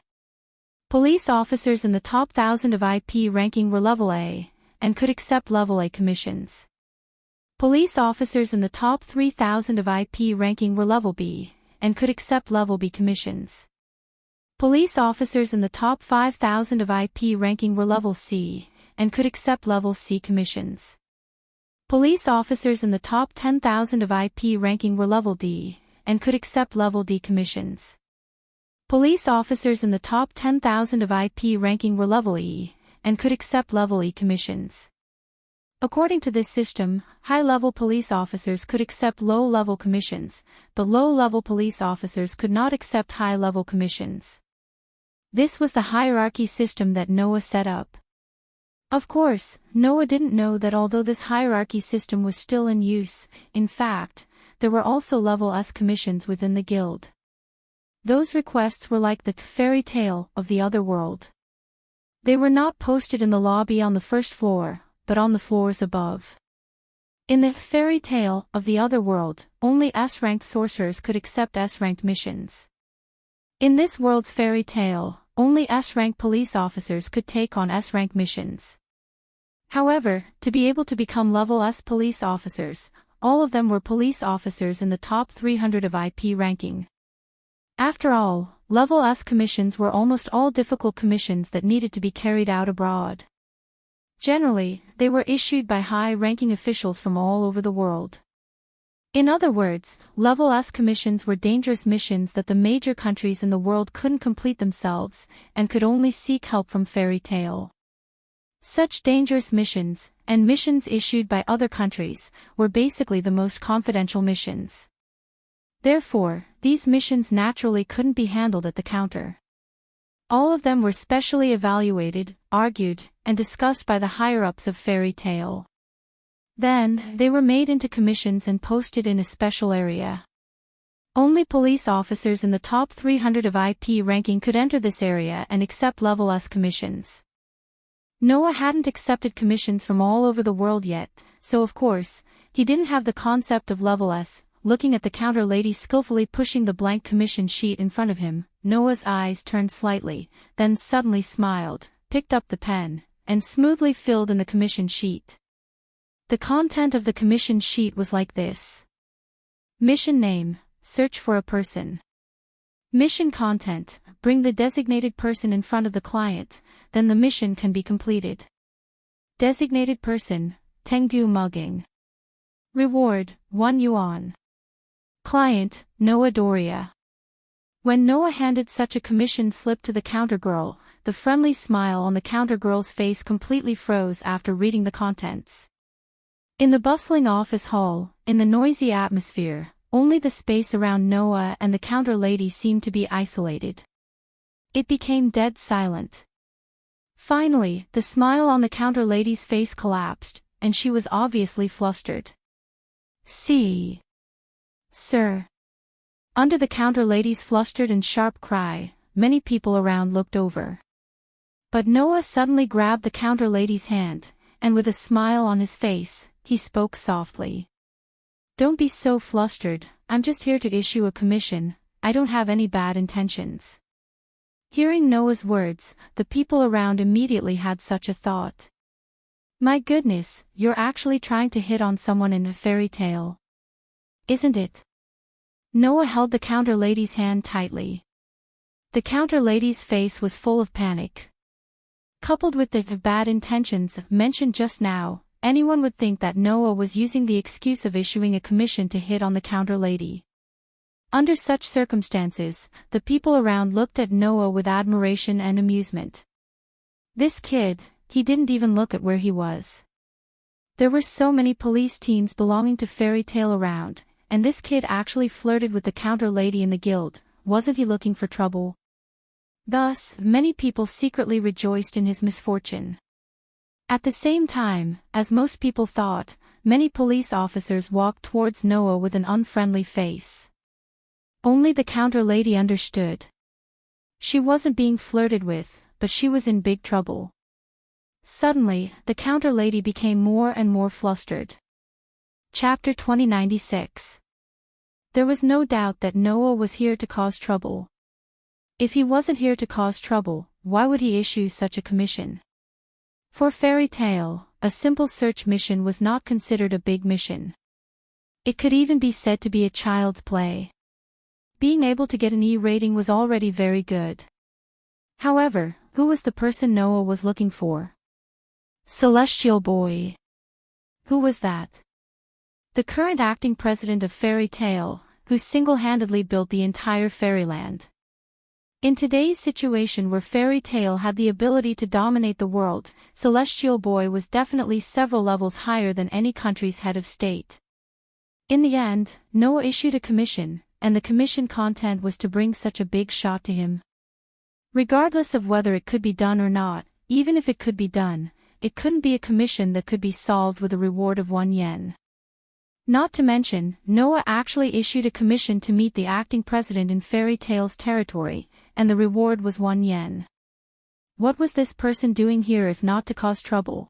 [SPEAKER 1] Police officers in the top 1,000 of IP ranking were level A, and could accept level A commissions. Police officers in the top 3,000 of IP ranking were level B, and could accept level B commissions. Police officers in the top 5,000 of IP ranking were level C, and could accept level C commissions. Police officers in the top 10,000 of IP ranking were level D, and could accept level D commissions. Police officers in the top 10,000 of IP ranking were level E, and could accept level E commissions. According to this system, high-level police officers could accept low-level commissions, but low-level police officers could not accept high-level commissions. This was the hierarchy system that Noah set up. Of course, Noah didn't know that although this hierarchy system was still in use, in fact, there were also level S commissions within the guild. Those requests were like the fairy tale of the other world. They were not posted in the lobby on the first floor, but on the floors above. In the fairy tale of the other world, only S-ranked sorcerers could accept S-ranked missions. In this world's fairy tale, only S-rank police officers could take on S-rank missions. However, to be able to become level S police officers, all of them were police officers in the top 300 of IP ranking. After all, level S commissions were almost all difficult commissions that needed to be carried out abroad. Generally, they were issued by high-ranking officials from all over the world. In other words, level S commissions were dangerous missions that the major countries in the world couldn't complete themselves, and could only seek help from Fairy Tail. Such dangerous missions, and missions issued by other countries, were basically the most confidential missions. Therefore, these missions naturally couldn't be handled at the counter. All of them were specially evaluated, argued, and discussed by the higher-ups of Fairy Tail. Then, they were made into commissions and posted in a special area. Only police officers in the top 300 of IP ranking could enter this area and accept level S commissions. Noah hadn't accepted commissions from all over the world yet, so of course, he didn't have the concept of level S. Looking at the counter lady skillfully pushing the blank commission sheet in front of him, Noah's eyes turned slightly, then suddenly smiled, picked up the pen, and smoothly filled in the commission sheet. The content of the commission sheet was like this. Mission name, search for a person. Mission content, bring the designated person in front of the client, then the mission can be completed. Designated person, Tengu mugging. Reward, 1 yuan. Client, Noah Doria. When Noah handed such a commission slip to the counter girl, the friendly smile on the counter girl's face completely froze after reading the contents. In the bustling office hall, in the noisy atmosphere, only the space around Noah and the counter lady seemed to be isolated. It became dead silent. Finally, the smile on the counter lady's face collapsed, and she was obviously flustered. See. Sir. Under the counter lady's flustered and sharp cry, many people around looked over. But Noah suddenly grabbed the counter lady's hand, and with a smile on his face, he spoke softly. Don't be so flustered, I'm just here to issue a commission, I don't have any bad intentions. Hearing Noah's words, the people around immediately had such a thought. My goodness, you're actually trying to hit on someone in a fairy tale. Isn't it? Noah held the counter lady's hand tightly. The counter lady's face was full of panic. Coupled with the bad intentions mentioned just now, anyone would think that Noah was using the excuse of issuing a commission to hit on the counter lady. Under such circumstances, the people around looked at Noah with admiration and amusement. This kid, he didn't even look at where he was. There were so many police teams belonging to Fairy Tail around, and this kid actually flirted with the counter lady in the guild. Wasn't he looking for trouble? Thus, many people secretly rejoiced in his misfortune. At the same time, as most people thought, many police officers walked towards Noah with an unfriendly face. Only the counter lady understood. She wasn't being flirted with, but she was in big trouble. Suddenly, the counter lady became more and more flustered. Chapter 2096. There was no doubt that Noah was here to cause trouble. If he wasn't here to cause trouble, why would he issue such a commission? For Fairy Tail, a simple search mission was not considered a big mission. It could even be said to be a child's play. Being able to get an E rating was already very good. However, who was the person Noah was looking for? Celestial Boy. Who was that? The current acting president of Fairy Tail, who single-handedly built the entire fairyland. In today's situation where Fairy Tail had the ability to dominate the world, Celestial Boy was definitely several levels higher than any country's head of state. In the end, Noah issued a commission, and the commission content was to bring such a big shot to him. Regardless of whether it could be done or not, even if it could be done, it couldn't be a commission that could be solved with a reward of 1 yen. Not to mention, Noah actually issued a commission to meet the acting president in Fairy Tail's territory, and the reward was 1 yen. What was this person doing here if not to cause trouble?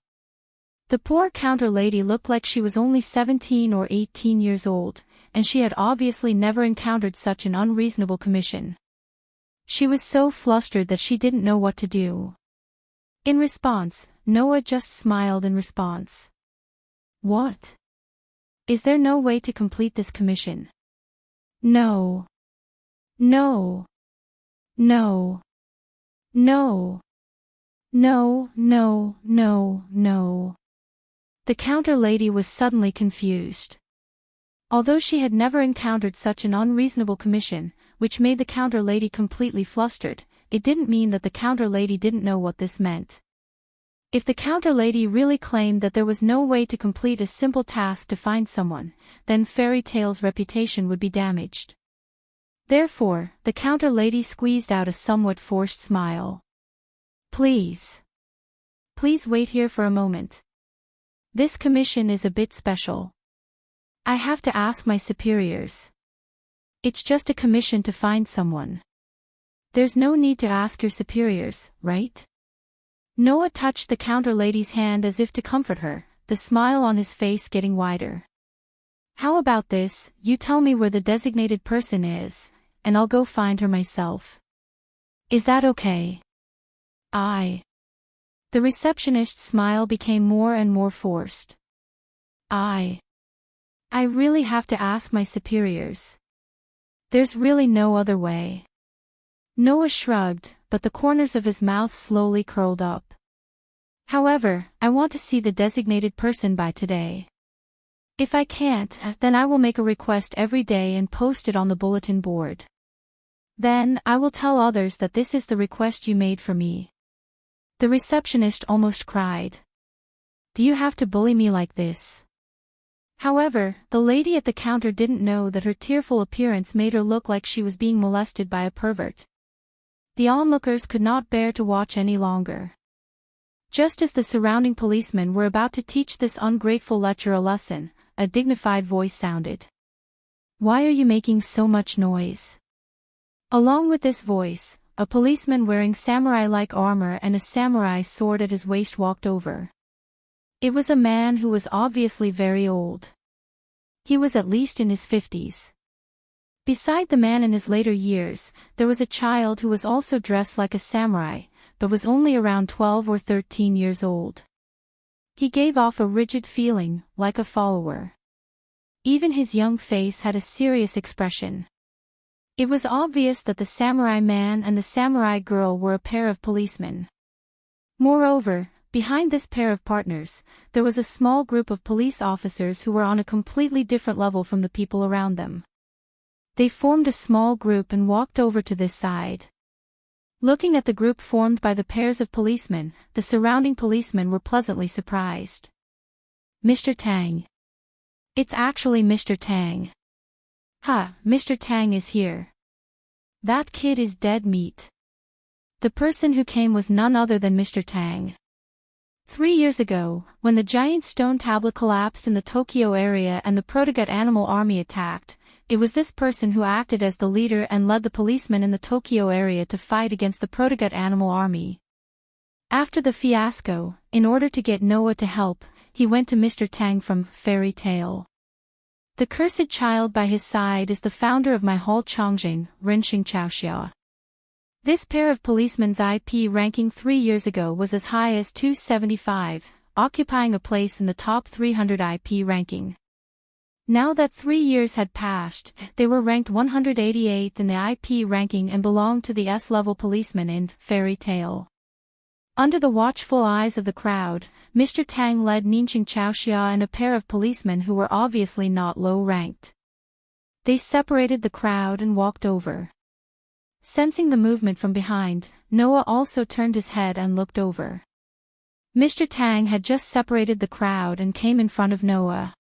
[SPEAKER 1] The poor counter lady looked like she was only 17 or 18 years old, and she had obviously never encountered such an unreasonable commission. She was so flustered that she didn't know what to do. In response, Noah just smiled in response. What? Is there no way to complete this commission? No. No. No. No. No, no, no, no. The counter lady was suddenly confused. Although she had never encountered such an unreasonable commission, which made the counter lady completely flustered, it didn't mean that the counter lady didn't know what this meant. If the counter lady really claimed that there was no way to complete a simple task to find someone, then Fairy Tale's reputation would be damaged. Therefore, the counter lady squeezed out a somewhat forced smile. Please. Please wait here for a moment. This commission is a bit special. I have to ask my superiors. It's just a commission to find someone. There's no need to ask your superiors, right? Noah touched the counter lady's hand as if to comfort her, the smile on his face getting wider. How about this, you tell me where the designated person is, and I'll go find her myself. Is that okay? The receptionist's smile became more and more forced. I really have to ask my superiors. There's really no other way. Noah shrugged, but the corners of his mouth slowly curled up. However, I want to see the designated person by today. If I can't, then I will make a request every day and post it on the bulletin board. Then, I will tell others that this is the request you made for me. The receptionist almost cried. Do you have to bully me like this? However, the lady at the counter didn't know that her tearful appearance made her look like she was being molested by a pervert. The onlookers could not bear to watch any longer. Just as the surrounding policemen were about to teach this ungrateful lecher a lesson, a dignified voice sounded. Why are you making so much noise? Along with this voice, a policeman wearing samurai-like armor and a samurai sword at his waist walked over. It was a man who was obviously very old. He was at least in his 50s. Beside the man in his later years, there was a child who was also dressed like a samurai, but was only around 12 or 13 years old. He gave off a rigid feeling, like a follower. Even his young face had a serious expression. It was obvious that the samurai man and the samurai girl were a pair of policemen. Moreover, behind this pair of partners, there was a small group of police officers who were on a completely different level from the people around them. They formed a small group and walked over to this side. Looking at the group formed by the pairs of policemen, the surrounding policemen were pleasantly surprised. Mr. Tang. It's actually Mr. Tang. Mr. Tang is here. That kid is dead meat. The person who came was none other than Mr. Tang. 3 years ago, when the giant stone tablet collapsed in the Tokyo area and the Protogut animal army attacked, it was this person who acted as the leader and led the policemen in the Tokyo area to fight against the Protogut animal army. After the fiasco, in order to get Noah to help, he went to Mr. Tang from Fairy Tale. The cursed child by his side is the founder of my hall Chongjing, Renxing Chaoxia. This pair of policemen's IP ranking 3 years ago was as high as 275, occupying a place in the top 300 IP ranking. Now that 3 years had passed, they were ranked 188th in the IP ranking and belonged to the S-level policemen in Fairy Tale. Under the watchful eyes of the crowd, Mr. Tang led Ninqing Chaoxia and a pair of policemen who were obviously not low-ranked. They separated the crowd and walked over. Sensing the movement from behind, Noah also turned his head and looked over. Mr. Tang had just separated the crowd and came in front of Noah.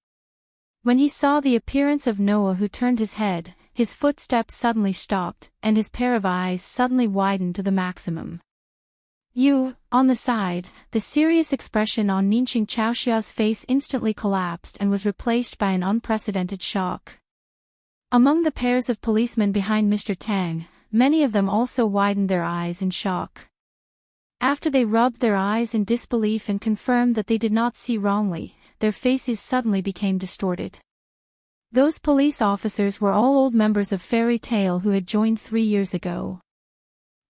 [SPEAKER 1] When he saw the appearance of Noah who turned his head, his footsteps suddenly stopped, and his pair of eyes suddenly widened to the maximum. On the side, the serious expression on Ninqing Chaoxia's face instantly collapsed and was replaced by an unprecedented shock. Among the pairs of policemen behind Mr. Tang, many of them also widened their eyes in shock. After they rubbed their eyes in disbelief and confirmed that they did not see wrongly, their faces suddenly became distorted. Those police officers were all old members of Fairy Tale who had joined 3 years ago.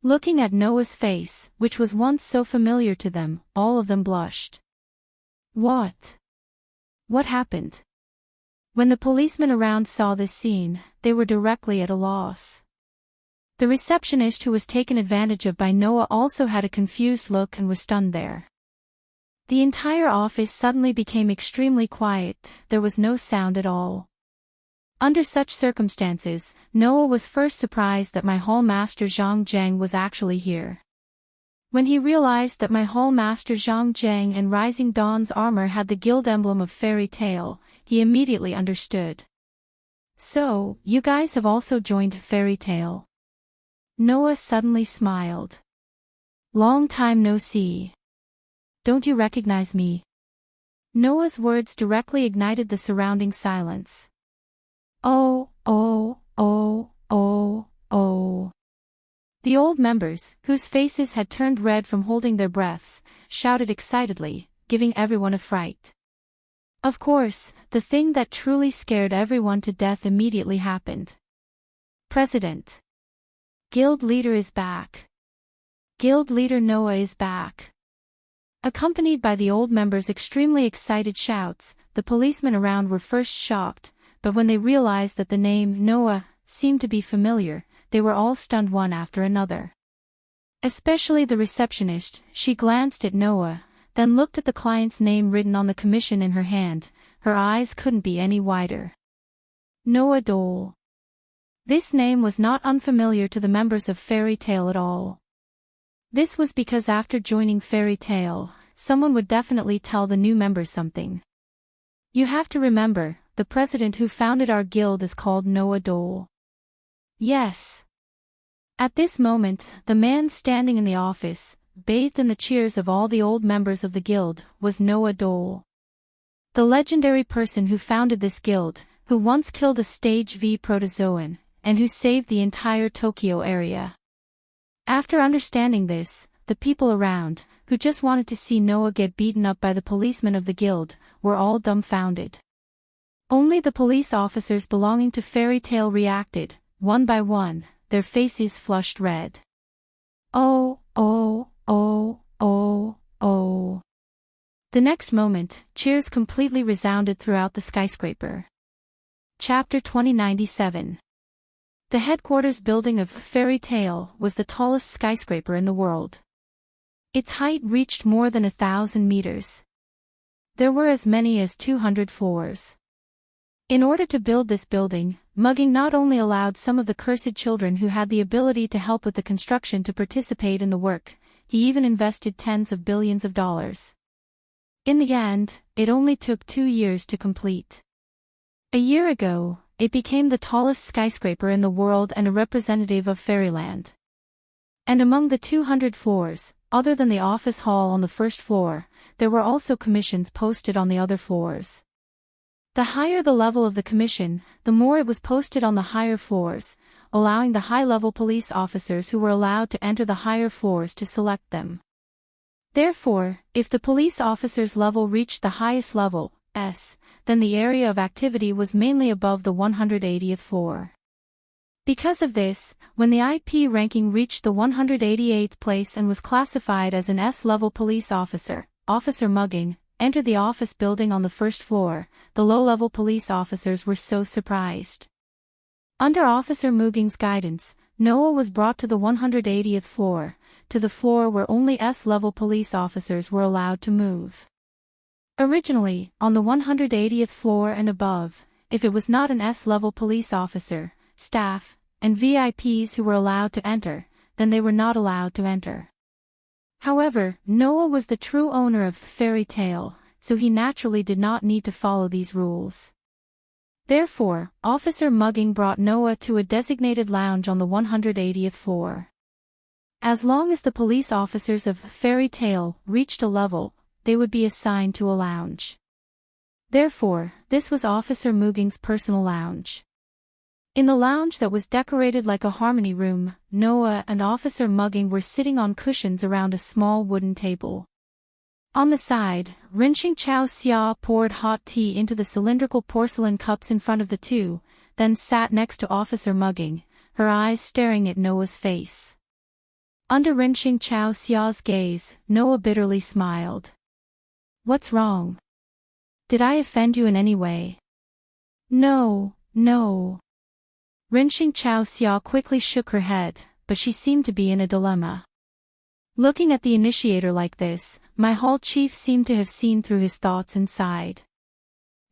[SPEAKER 1] Looking at Noah's face, which was once so familiar to them, all of them blushed. What? What happened? When the policemen around saw this scene, they were directly at a loss. The receptionist who was taken advantage of by Noah also had a confused look and was stunned there. The entire office suddenly became extremely quiet, there was no sound at all. Under such circumstances, Noah was first surprised that my hall master Zhang Zhang was actually here. When he realized that my hall master Zhang Zhang and Rising Dawn's armor had the guild emblem of Fairy Tail, he immediately understood. So, you guys have also joined Fairy Tail? Noah suddenly smiled. Long time no see. Don't you recognize me? Noah's words directly ignited the surrounding silence. Oh. The old members, whose faces had turned red from holding their breaths, shouted excitedly, giving everyone a fright. Of course, the thing that truly scared everyone to death immediately happened. President. Guild leader is back. Guild leader Noah is back. Accompanied by the old members' extremely excited shouts, the policemen around were first shocked, but when they realized that the name Noah seemed to be familiar, they were all stunned one after another. Especially the receptionist, she glanced at Noah, then looked at the client's name written on the commission in her hand, her eyes couldn't be any wider. Noah Dole. This name was not unfamiliar to the members of Fairy Tail at all. This was because after joining Fairy Tail, someone would definitely tell the new members something. You have to remember, the president who founded our guild is called Noah Dole. Yes. At this moment, the man standing in the office, bathed in the cheers of all the old members of the guild, was Noah Dole. The legendary person who founded this guild, who once killed a stage V protozoan, and who saved the entire Tokyo area. After understanding this, the people around, who just wanted to see Noah get beaten up by the policemen of the guild, were all dumbfounded. Only the police officers belonging to Fairy Tail reacted, one by one, their faces flushed red. Oh. The next moment, cheers completely resounded throughout the skyscraper. Chapter 2097. The headquarters building of Fairy Tail was the tallest skyscraper in the world. Its height reached more than 1,000 meters. There were as many as 200 floors. In order to build this building, Mugging not only allowed some of the cursed children who had the ability to help with the construction to participate in the work, he even invested tens of billions of dollars. In the end, it only took 2 years to complete. A year ago, it became the tallest skyscraper in the world and a representative of Fairyland. And among the 200 floors, other than the office hall on the first floor, there were also commissions posted on the other floors. The higher the level of the commission, the more it was posted on the higher floors, allowing the high-level police officers who were allowed to enter the higher floors to select them. Therefore, if the police officer's level reached the highest level, S, then the area of activity was mainly above the 180th floor. Because of this, when the IP ranking reached the 188th place and was classified as an S-level police officer, Officer Mugging, entered the office building on the first floor, the low-level police officers were so surprised. Under Officer Mugging's guidance, Noah was brought to the 180th floor, to the floor where only S-level police officers were allowed to move. Originally, on the 180th floor and above, if it was not an S-level police officer, staff, and VIPs who were allowed to enter, then they were not allowed to enter. However, Noah was the true owner of Fairy Tail, so he naturally did not need to follow these rules. Therefore, Officer Mugging brought Noah to a designated lounge on the 180th floor. As long as the police officers of Fairy Tail reached a level, they would be assigned to a lounge. Therefore, this was Officer Mugging's personal lounge. In the lounge that was decorated like a harmony room, Noah and Officer Mugging were sitting on cushions around a small wooden table. On the side, Rinxing Chao Xia poured hot tea into the cylindrical porcelain cups in front of the two, then sat next to Officer Mugging, her eyes staring at Noah's face. Under Rinxing Chao Xiao's gaze, Noah bitterly smiled. What's wrong? Did I offend you in any way? No, no. Rinxing Chao Xiao quickly shook her head, but she seemed to be in a dilemma. Looking at the initiator like this, my hall chief seemed to have seen through his thoughts and sighed.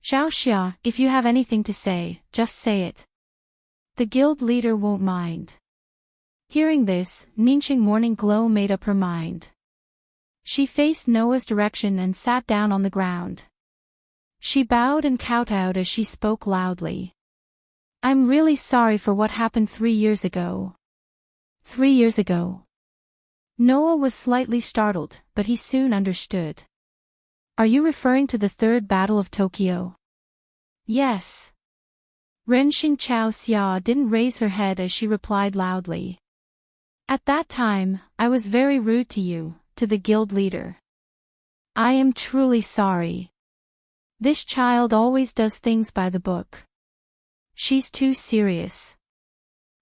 [SPEAKER 1] Xiao Xia, if you have anything to say, just say it. The guild leader won't mind. Hearing this, Ningxing Morning Glow made up her mind. She faced Noah's direction and sat down on the ground. She bowed and kowtowed as she spoke loudly. I'm really sorry for what happened 3 years ago. 3 years ago. Noah was slightly startled, but he soon understood. Are you referring to the Third Battle of Tokyo? Yes. Renxing Chao Xia didn't raise her head as she replied loudly. At that time, I was very rude to you, to the guild leader. I am truly sorry. This child always does things by the book. She's too serious.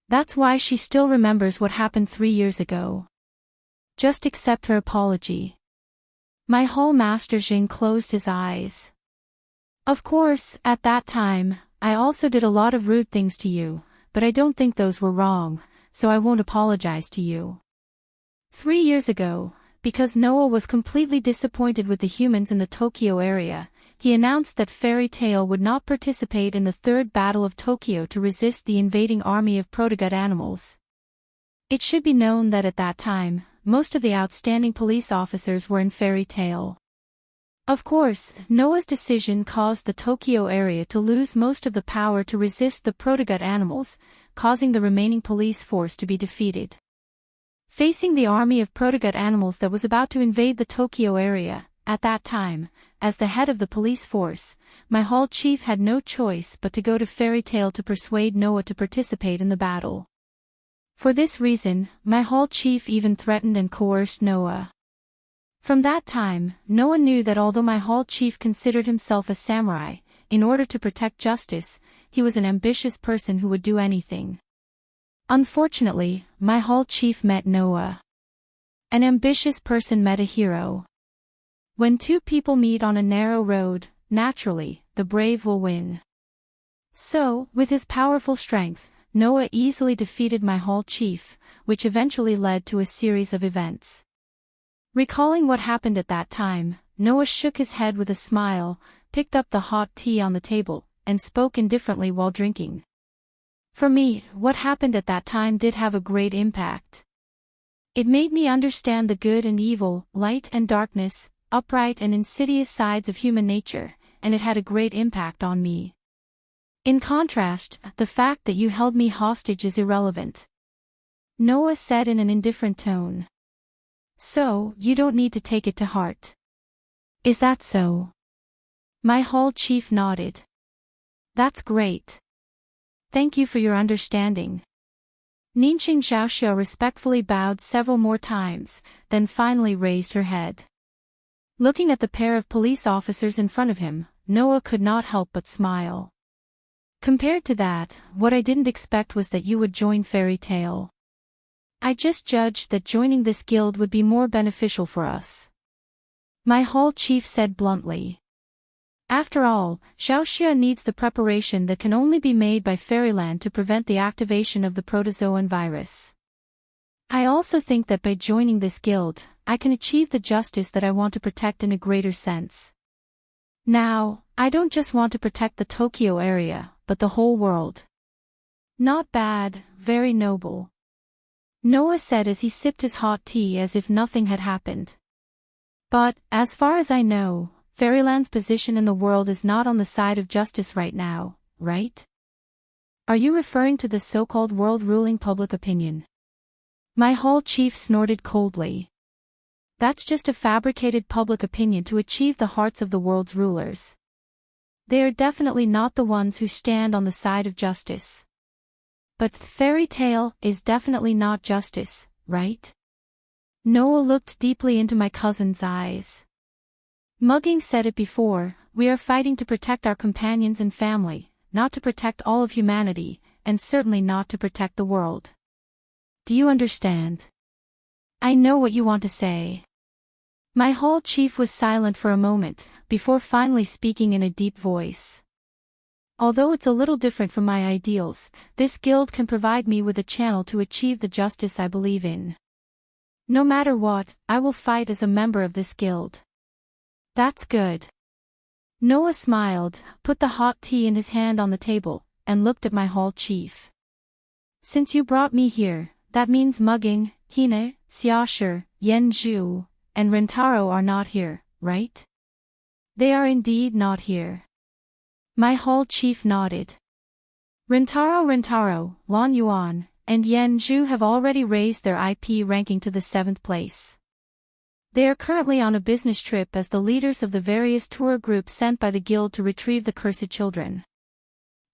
[SPEAKER 1] That's why she still remembers what happened 3 years ago. Just accept her apology. My whole Master Jing closed his eyes. Of course, at that time, I also did a lot of rude things to you, but I don't think those were wrong, so I won't apologize to you. 3 years ago, because Noah was completely disappointed with the humans in the Tokyo area, he announced that Fairy Tail would not participate in the Third Battle of Tokyo to resist the invading army of protogut animals. It should be known that at that time, most of the outstanding police officers were in Fairy Tail. Of course, Noah's decision caused the Tokyo area to lose most of the power to resist the protogut animals, causing the remaining police force to be defeated. Facing the army of protogut animals that was about to invade the Tokyo area, at that time, as the head of the police force, my hall chief had no choice but to go to Fairy Tail to persuade Noah to participate in the battle. For this reason, my hall chief even threatened and coerced Noah. From that time, Noah knew that although my hall chief considered himself a samurai, in order to protect justice, he was an ambitious person who would do anything. Unfortunately, my hall chief met Noah. An ambitious person met a hero. When two people meet on a narrow road, naturally, the brave will win. So, with his powerful strength, Noah easily defeated my hall chief, which eventually led to a series of events. Recalling what happened at that time, Noah shook his head with a smile, picked up the hot tea on the table, and spoke indifferently while drinking. For me, what happened at that time did have a great impact. It made me understand the good and evil, light and darkness, upright and insidious sides of human nature, and it had a great impact on me. In contrast, the fact that you held me hostage is irrelevant. Noah said in an indifferent tone. So, you don't need to take it to heart. Is that so? My hall chief nodded. That's great. Thank you for your understanding. Ningxing Xiaoxia respectfully bowed several more times, then finally raised her head. Looking at the pair of police officers in front of him, Noah could not help but smile. Compared to that, what I didn't expect was that you would join Fairy Tail. I just judged that joining this guild would be more beneficial for us. My hall chief said bluntly. After all, Xiaoxia needs the preparation that can only be made by Fairyland to prevent the activation of the protozoan virus. I also think that by joining this guild, I can achieve the justice that I want to protect in a greater sense. Now, I don't just want to protect the Tokyo area, but the whole world. Not bad, very noble. Noah said as he sipped his hot tea as if nothing had happened. But, as far as I know, Fairyland's position in the world is not on the side of justice right now, right? Are you referring to the so-called world-ruling public opinion? My hall chief snorted coldly. That's just a fabricated public opinion to achieve the hearts of the world's rulers. They are definitely not the ones who stand on the side of justice. But Fairy Tail is definitely not justice, right? Noah looked deeply into my cousin's eyes. Mugging said it before, we are fighting to protect our companions and family, not to protect all of humanity, and certainly not to protect the world. Do you understand? I know what you want to say. My hall chief was silent for a moment, before finally speaking in a deep voice. Although it's a little different from my ideals, this guild can provide me with a channel to achieve the justice I believe in. No matter what, I will fight as a member of this guild. That's good. Noah smiled, put the hot tea in his hand on the table, and looked at my hall chief. Since you brought me here, that means Mugging, Hina, Xiaoshi, Yanzhu, and Rentaro are not here, right? They are indeed not here. My hall chief nodded. Rentaro, Lan Yuan, and Yanzhu have already raised their IP ranking to the 7th place. They are currently on a business trip as the leaders of the various tour groups sent by the guild to retrieve the cursed children.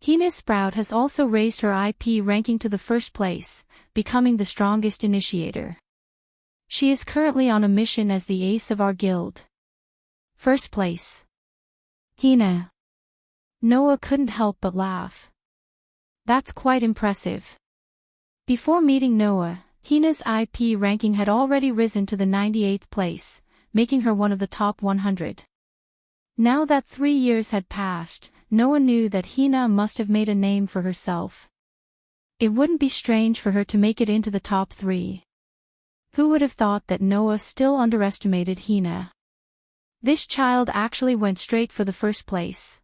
[SPEAKER 1] Hina Sprout has also raised her IP ranking to the 1st place, becoming the strongest initiator. She is currently on a mission as the ace of our guild. 1st place. Hina. Noah couldn't help but laugh. That's quite impressive. Before meeting Noah, Hina's IP ranking had already risen to the 98th place, making her one of the top 100. Now that 3 years had passed, Noah knew that Hina must have made a name for herself. It wouldn't be strange for her to make it into the top 3. Who would have thought that Noah still underestimated Hina? This child actually went straight for the 1st place.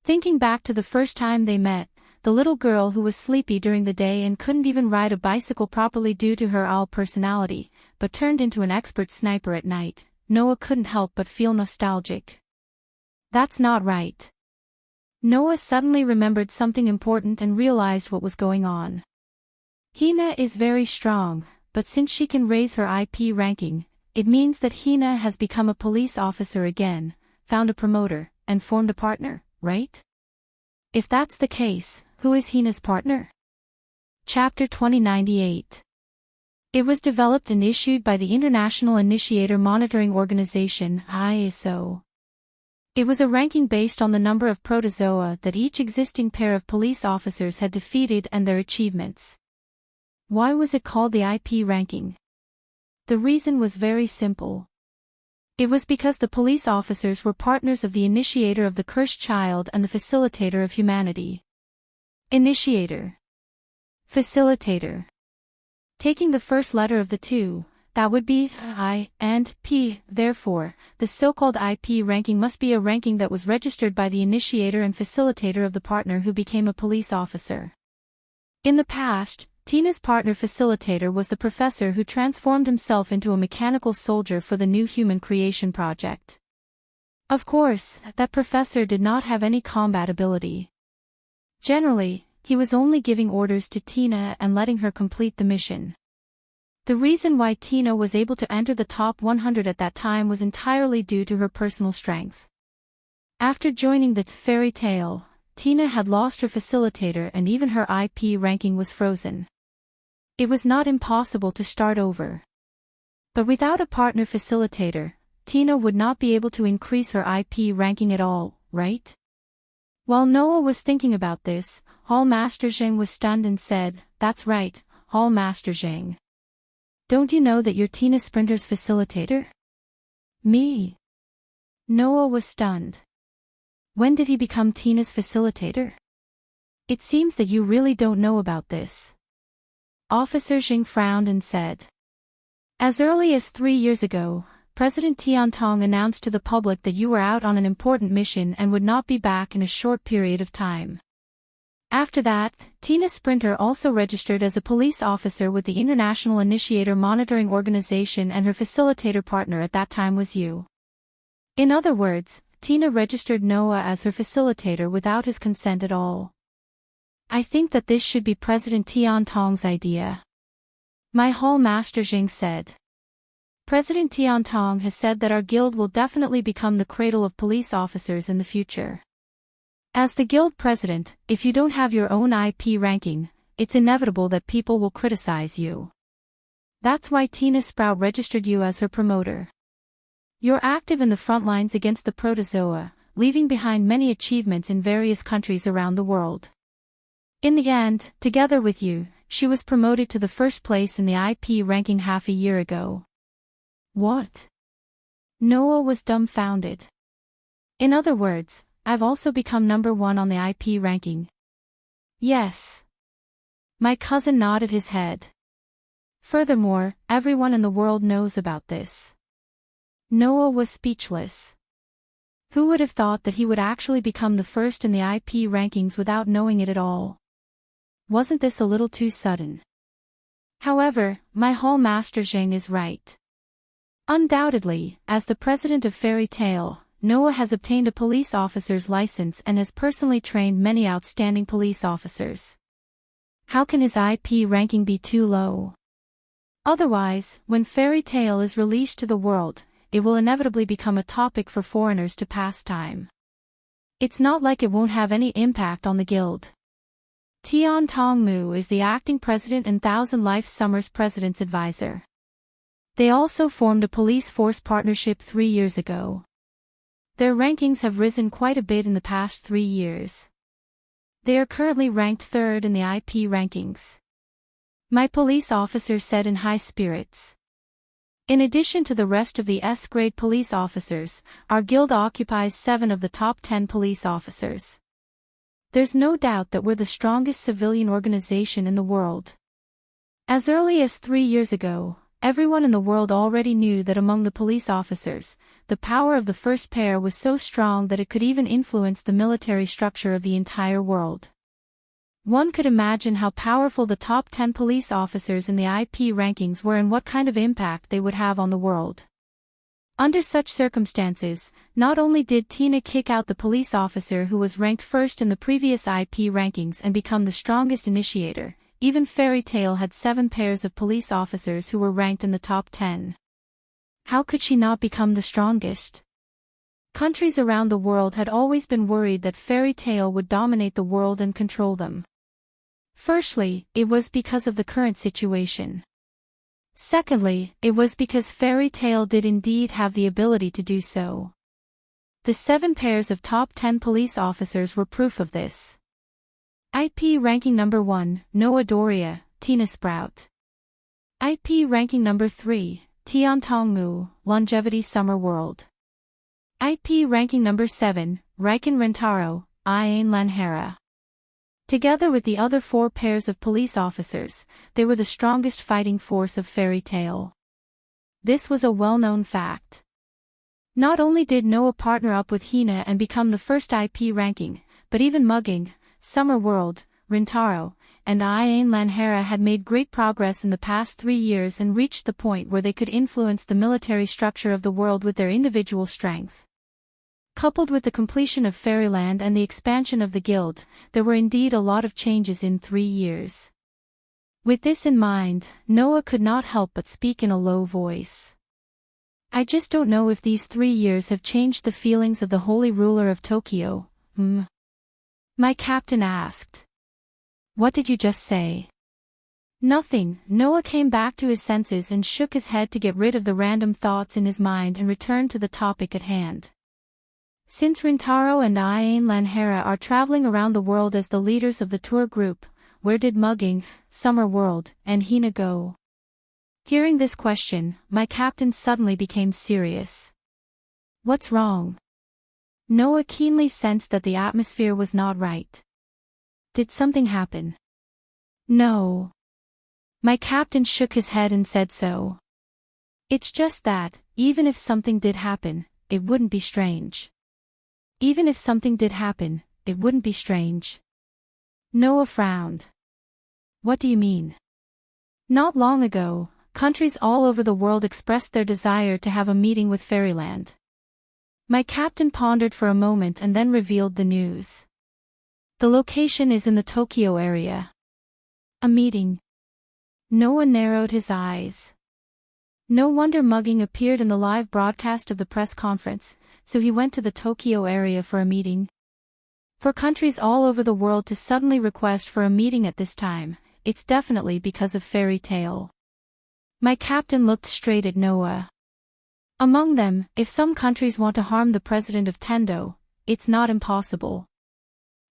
[SPEAKER 1] Thinking back to the first time they met, the little girl who was sleepy during the day and couldn't even ride a bicycle properly due to her owl personality, but turned into an expert sniper at night, Noah couldn't help but feel nostalgic. That's not right. Noah suddenly remembered something important and realized what was going on. Hina is very strong, but since she can raise her IP ranking, it means that Hina has become a police officer again, found a promoter, and formed a partner, right? If that's the case, who is Hina's partner? Chapter 2098. It was developed and issued by the International Initiator Monitoring Organization, ISO. It was a ranking based on the number of protozoa that each existing pair of police officers had defeated and their achievements. Why was it called the IP ranking? The reason was very simple. It was because the police officers were partners of the initiator of the cursed child and the facilitator of humanity. Initiator. Facilitator. Taking the first letter of the two, that would be I and P, therefore, the so-called IP ranking must be a ranking that was registered by the initiator and facilitator of the partner who became a police officer. In the past, Tina's partner facilitator was the professor who transformed himself into a mechanical soldier for the New Human Creation Project. Of course, that professor did not have any combat ability. Generally, he was only giving orders to Tina and letting her complete the mission. The reason why Tina was able to enter the top 100 at that time was entirely due to her personal strength. After joining the fairy tale, Tina had lost her facilitator and even her IP ranking was frozen. It was not impossible to start over. But without a partner facilitator, Tina would not be able to increase her IP ranking at all, right? While Noah was thinking about this, Hall Master Zheng was stunned and said, "That's right, Hall Master Zheng. Don't you know that you're Tina Sprinter's facilitator?" Me? Noah was stunned. When did he become Tina's facilitator? It seems that you really don't know about this. Officer Xing frowned and said. As early as 3 years ago, President Tiantong announced to the public that you were out on an important mission and would not be back in a short period of time. After that, Tina Sprinter also registered as a police officer with the International Initiator Monitoring Organization and her facilitator partner at that time was you. In other words, Tina registered Noah as her facilitator without his consent at all. I think that this should be President Tiantong's idea. My Hall Master Jing said. President Tiantong has said that our guild will definitely become the cradle of police officers in the future. As the guild president, if you don't have your own IP ranking, it's inevitable that people will criticize you. That's why Tina Sprout registered you as her promoter. You're active in the front lines against the protozoa, leaving behind many achievements in various countries around the world. In the end, together with you, she was promoted to the first place in the IP ranking half a year ago. What? Noah was dumbfounded. In other words, I've also become number 1 on the IP ranking. Yes. My cousin nodded his head. Furthermore, everyone in the world knows about this. Noah was speechless. Who would have thought that he would actually become the first in the IP rankings without knowing it at all? Wasn't this a little too sudden? However, my Hall Master Zheng is right. Undoubtedly, as the president of Fairy Tail, Noah has obtained a police officer's license and has personally trained many outstanding police officers. How can his IP ranking be too low? Otherwise, when Fairy Tail is released to the world, it will inevitably become a topic for foreigners to pass time. It's not like it won't have any impact on the guild. Tian Tongmu is the acting president and Thousand Life Summer's president's advisor. They also formed a police force partnership 3 years ago. Their rankings have risen quite a bit in the past 3 years. They are currently ranked 3rd in the IP rankings. My police officer said in high spirits. In addition to the rest of the S-grade police officers, our guild occupies 7 of the top 10 police officers. There's no doubt that we're the strongest civilian organization in the world. As early as 3 years ago, everyone in the world already knew that among the police officers, the power of the first pair was so strong that it could even influence the military structure of the entire world. One could imagine how powerful the top 10 police officers in the IP rankings were and what kind of impact they would have on the world. Under such circumstances, not only did Tina kick out the police officer who was ranked first in the previous IP rankings and become the strongest initiator, even Fairy Tail had 7 pairs of police officers who were ranked in the top 10. How could she not become the strongest? Countries around the world had always been worried that Fairy Tail would dominate the world and control them. Firstly, it was because of the current situation. Secondly, it was because Fairy Tail did indeed have the ability to do so. The 7 pairs of top 10 police officers were proof of this. IP ranking number 1, Noah Doria, Tina Sprout. IP ranking number 3, Tian Tongmu, Longevity Summer World. IP ranking number 7, Riken Rentaro, Ian Lanhara. Together with the other 4 pairs of police officers, they were the strongest fighting force of Fairy Tail. This was a well-known fact. Not only did Noah partner up with Hina and become the first IP ranking, but even Mugging, Summer World, Rintaro, and Ian Lanhara had made great progress in the past 3 years and reached the point where they could influence the military structure of the world with their individual strength. Coupled with the completion of Fairyland and the expansion of the guild, there were indeed a lot of changes in 3 years. With this in mind, Noah could not help but speak in a low voice. I just don't know if these 3 years have changed the feelings of the holy ruler of Tokyo. My captain asked. What did you just say? Nothing. Noah came back to his senses and shook his head to get rid of the random thoughts in his mind and returned to the topic at hand. Since Rintaro and Ian Lanhara are traveling around the world as the leaders of the tour group, where did Mugging, Summer World, and Hina go? Hearing this question, my captain suddenly became serious. What's wrong? Noah keenly sensed that the atmosphere was not right. Did something happen? No. My captain shook his head and said so. It's just that, even if something did happen, it wouldn't be strange. Even if something did happen, it wouldn't be strange. Noah frowned. What do you mean? Not long ago, countries all over the world expressed their desire to have a meeting with Fairyland. My captain pondered for a moment and then revealed the news. The location is in the Tokyo area. A meeting. Noah narrowed his eyes. No wonder Mugging appeared in the live broadcast of the press conference, so he went to the Tokyo area for a meeting. For countries all over the world to suddenly request for a meeting at this time, it's definitely because of Fairy Tail. My captain looked straight at Noah. Among them, if some countries want to harm the president of Tendo, it's not impossible.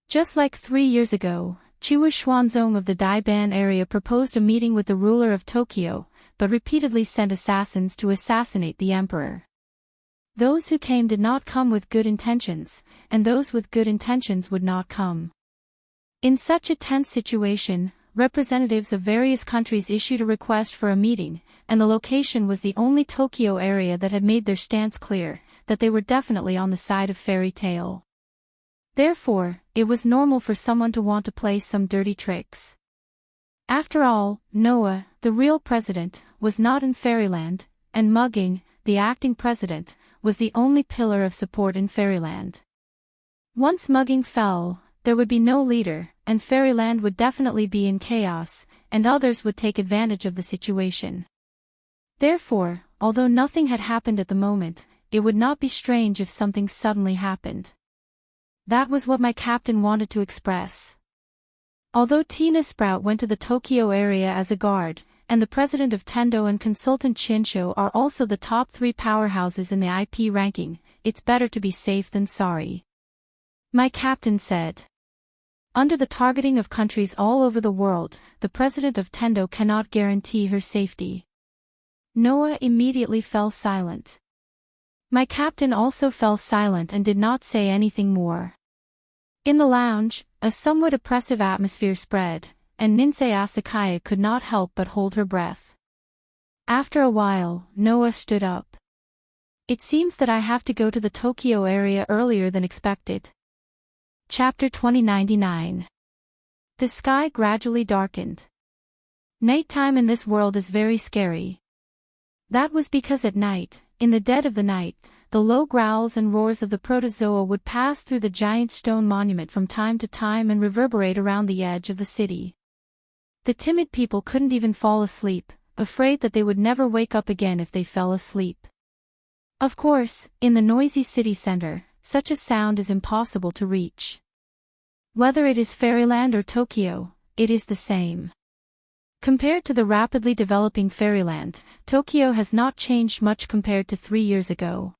[SPEAKER 1] Just like 3 years ago, Chiwu Xuanzong of the Daiban area proposed a meeting with the ruler of Tokyo, but repeatedly sent assassins to assassinate the emperor. Those who came did not come with good intentions, and those with good intentions would not come. In such a tense situation, representatives of various countries issued a request for a meeting, and the location was the only Tokyo area that had made their stance clear, that they were definitely on the side of fairy tale. Therefore, it was normal for someone to want to play some dirty tricks. After all, Noah, the real president, was not in Fairyland, and Mugging, the acting president, was the only pillar of support in Fairyland. Once Mugging fell, there would be no leader, and Fairyland would definitely be in chaos, and others would take advantage of the situation. Therefore, although nothing had happened at the moment, it would not be strange if something suddenly happened. That was what my captain wanted to express. Although Tina Sprout went to the Tokyo area as a guard, and the president of Tendo and consultant Shinsho are also the top 3 powerhouses in the IP ranking, it's better to be safe than sorry. My captain said. Under the targeting of countries all over the world, the president of Tendo cannot guarantee her safety. Noah immediately fell silent. My captain also fell silent and did not say anything more. In the lounge, a somewhat oppressive atmosphere spread, and Ninsei Asakaya could not help but hold her breath. After a while, Noah stood up. It seems that I have to go to the Tokyo area earlier than expected. Chapter 2099. The sky gradually darkened. Nighttime in this world is very scary. That was because at night, in the dead of the night, the low growls and roars of the protozoa would pass through the giant stone monument from time to time and reverberate around the edge of the city. The timid people couldn't even fall asleep, afraid that they would never wake up again if they fell asleep. Of course, in the noisy city center, such a sound is impossible to reach. Whether it is Fairyland or Tokyo, it is the same. Compared to the rapidly developing Fairyland, Tokyo has not changed much compared to 3 years ago.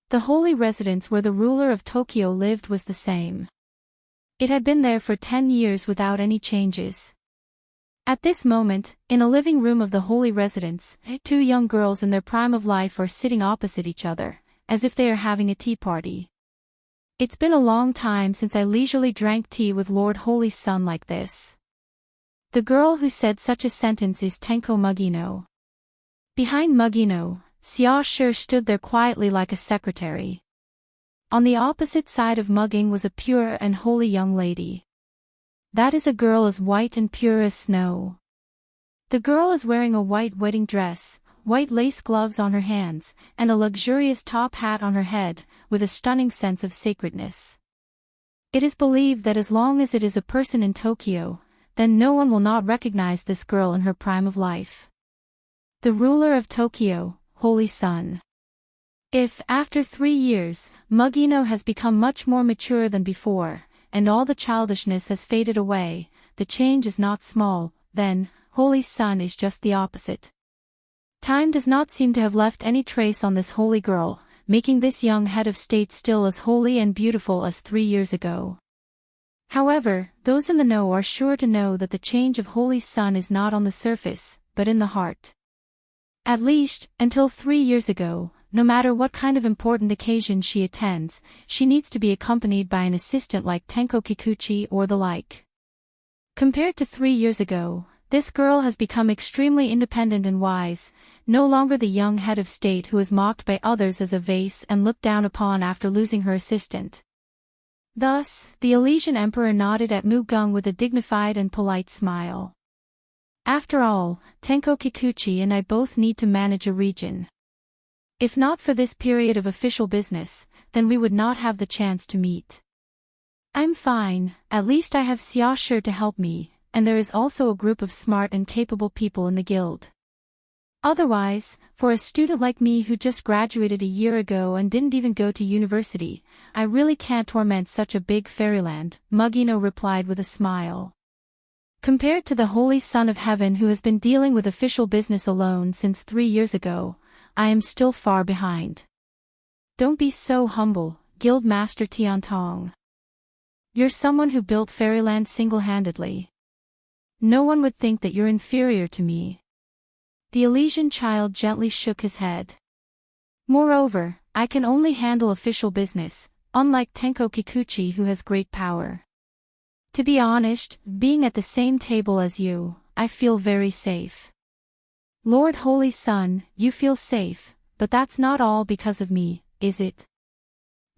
[SPEAKER 1] The holy residence where the ruler of Tokyo lived was the same. It had been there for 10 years without any changes. At this moment, in a living room of the holy residence, 2 young girls in their prime of life are sitting opposite each other, as if they are having a tea party. It's been a long time since I leisurely drank tea with Lord Holy Sun like this. The girl who said such a sentence is Tenko Mugino. Behind Mugino, Xia Shi stood there quietly like a secretary. On the opposite side of Mugging was a pure and holy young lady. That is a girl as white and pure as snow. The girl is wearing a white wedding dress, white lace gloves on her hands, and a luxurious top hat on her head, with a stunning sense of sacredness. It is believed that as long as it is a person in Tokyo, then no one will not recognize this girl in her prime of life. The ruler of Tokyo, Holy Sun. If, after 3 years, Mugino has become much more mature than before, and all the childishness has faded away, the change is not small, then, Holy Sun is just the opposite. Time does not seem to have left any trace on this holy girl, making this young head of state still as holy and beautiful as 3 years ago. However, those in the know are sure to know that the change of Holy Sun is not on the surface, but in the heart. At least, until 3 years ago, no matter what kind of important occasion she attends, she needs to be accompanied by an assistant like Tenko Kikuchi or the like. Compared to 3 years ago, this girl has become extremely independent and wise, no longer the young head of state who is mocked by others as a vase and looked down upon after losing her assistant. Thus, the Elysian Emperor nodded at Mugung with a dignified and polite smile. After all, Tenko Kikuchi and I both need to manage a region. If not for this period of official business, then we would not have the chance to meet. I'm fine, at least I have Xia Shi to help me, and there is also a group of smart and capable people in the guild. Otherwise, for a student like me who just graduated a year ago and didn't even go to university, I really can't torment such a big fairyland, Mugino replied with a smile. Compared to the Holy Son of Heaven who has been dealing with official business alone since 3 years ago, I am still far behind. Don't be so humble, Guild Master Tiantong. You're someone who built fairyland single-handedly. No one would think that you're inferior to me. The Elysian child gently shook his head. Moreover, I can only handle official business, unlike Tenko Kikuchi who has great power. To be honest, being at the same table as you, I feel very safe. Lord Holy Sun, you feel safe, but that's not all because of me, is it?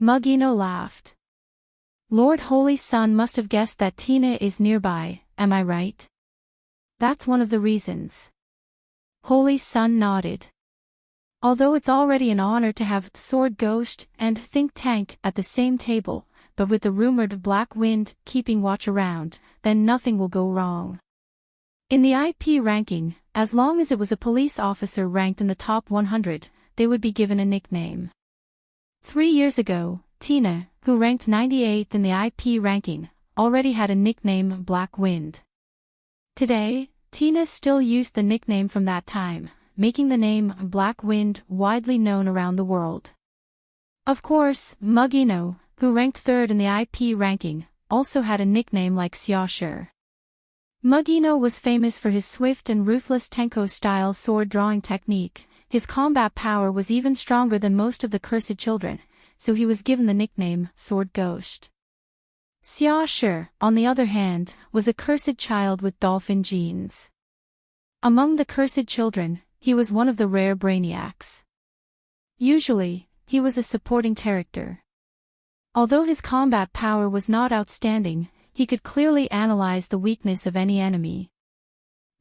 [SPEAKER 1] Mugino laughed. Lord Holy Sun must have guessed that Tina is nearby, am I right? That's one of the reasons. Holy Sun nodded. Although it's already an honor to have Sword Ghost and Think Tank at the same table, but with the rumored Black Wind keeping watch around, then nothing will go wrong. In the IP ranking, as long as it was a police officer ranked in the top 100, they would be given a nickname. 3 years ago, Tina, who ranked 98th in the IP ranking, already had a nickname Black Wind. Today, Tina still used the nickname from that time, making the name Black Wind widely known around the world. Of course, Mugino, who ranked 3rd in the IP ranking, also had a nickname like Xiaoshi. Mugino was famous for his swift and ruthless Tenko-style sword-drawing technique. His combat power was even stronger than most of the cursed children, so he was given the nickname Sword Ghost. Xiaoshi, on the other hand, was a cursed child with dolphin genes. Among the cursed children, he was one of the rare brainiacs. Usually, he was a supporting character. Although his combat power was not outstanding, he could clearly analyze the weakness of any enemy.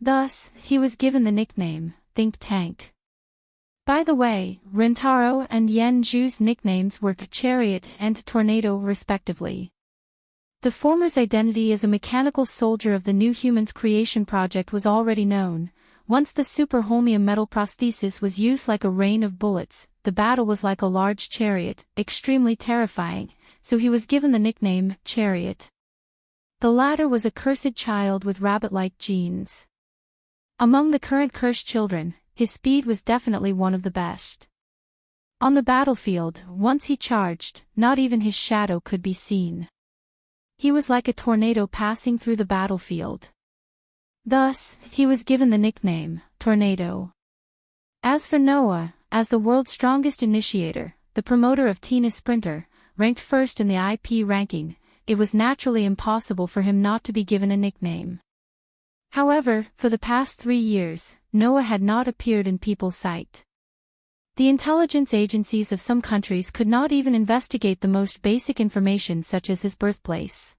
[SPEAKER 1] Thus, he was given the nickname Think Tank. By the way, Rentaro and Yenju's nicknames were Chariot and Tornado respectively. The former's identity as a mechanical soldier of the New Humans creation project was already known. Once the super holmium metal prosthesis was used like a rain of bullets, the battle was like a large chariot, extremely terrifying, so he was given the nickname Chariot. The latter was a cursed child with rabbit-like genes. Among the current cursed children, his speed was definitely one of the best. On the battlefield, once he charged, not even his shadow could be seen. He was like a tornado passing through the battlefield. Thus, he was given the nickname Tornado. As for Noah, as the world's strongest initiator, the promoter of Tina Sprinter, ranked 1st in the IP ranking, it was naturally impossible for him not to be given a nickname. However, for the past 3 years, Noah had not appeared in people's sight. The intelligence agencies of some countries could not even investigate the most basic information such as his birthplace.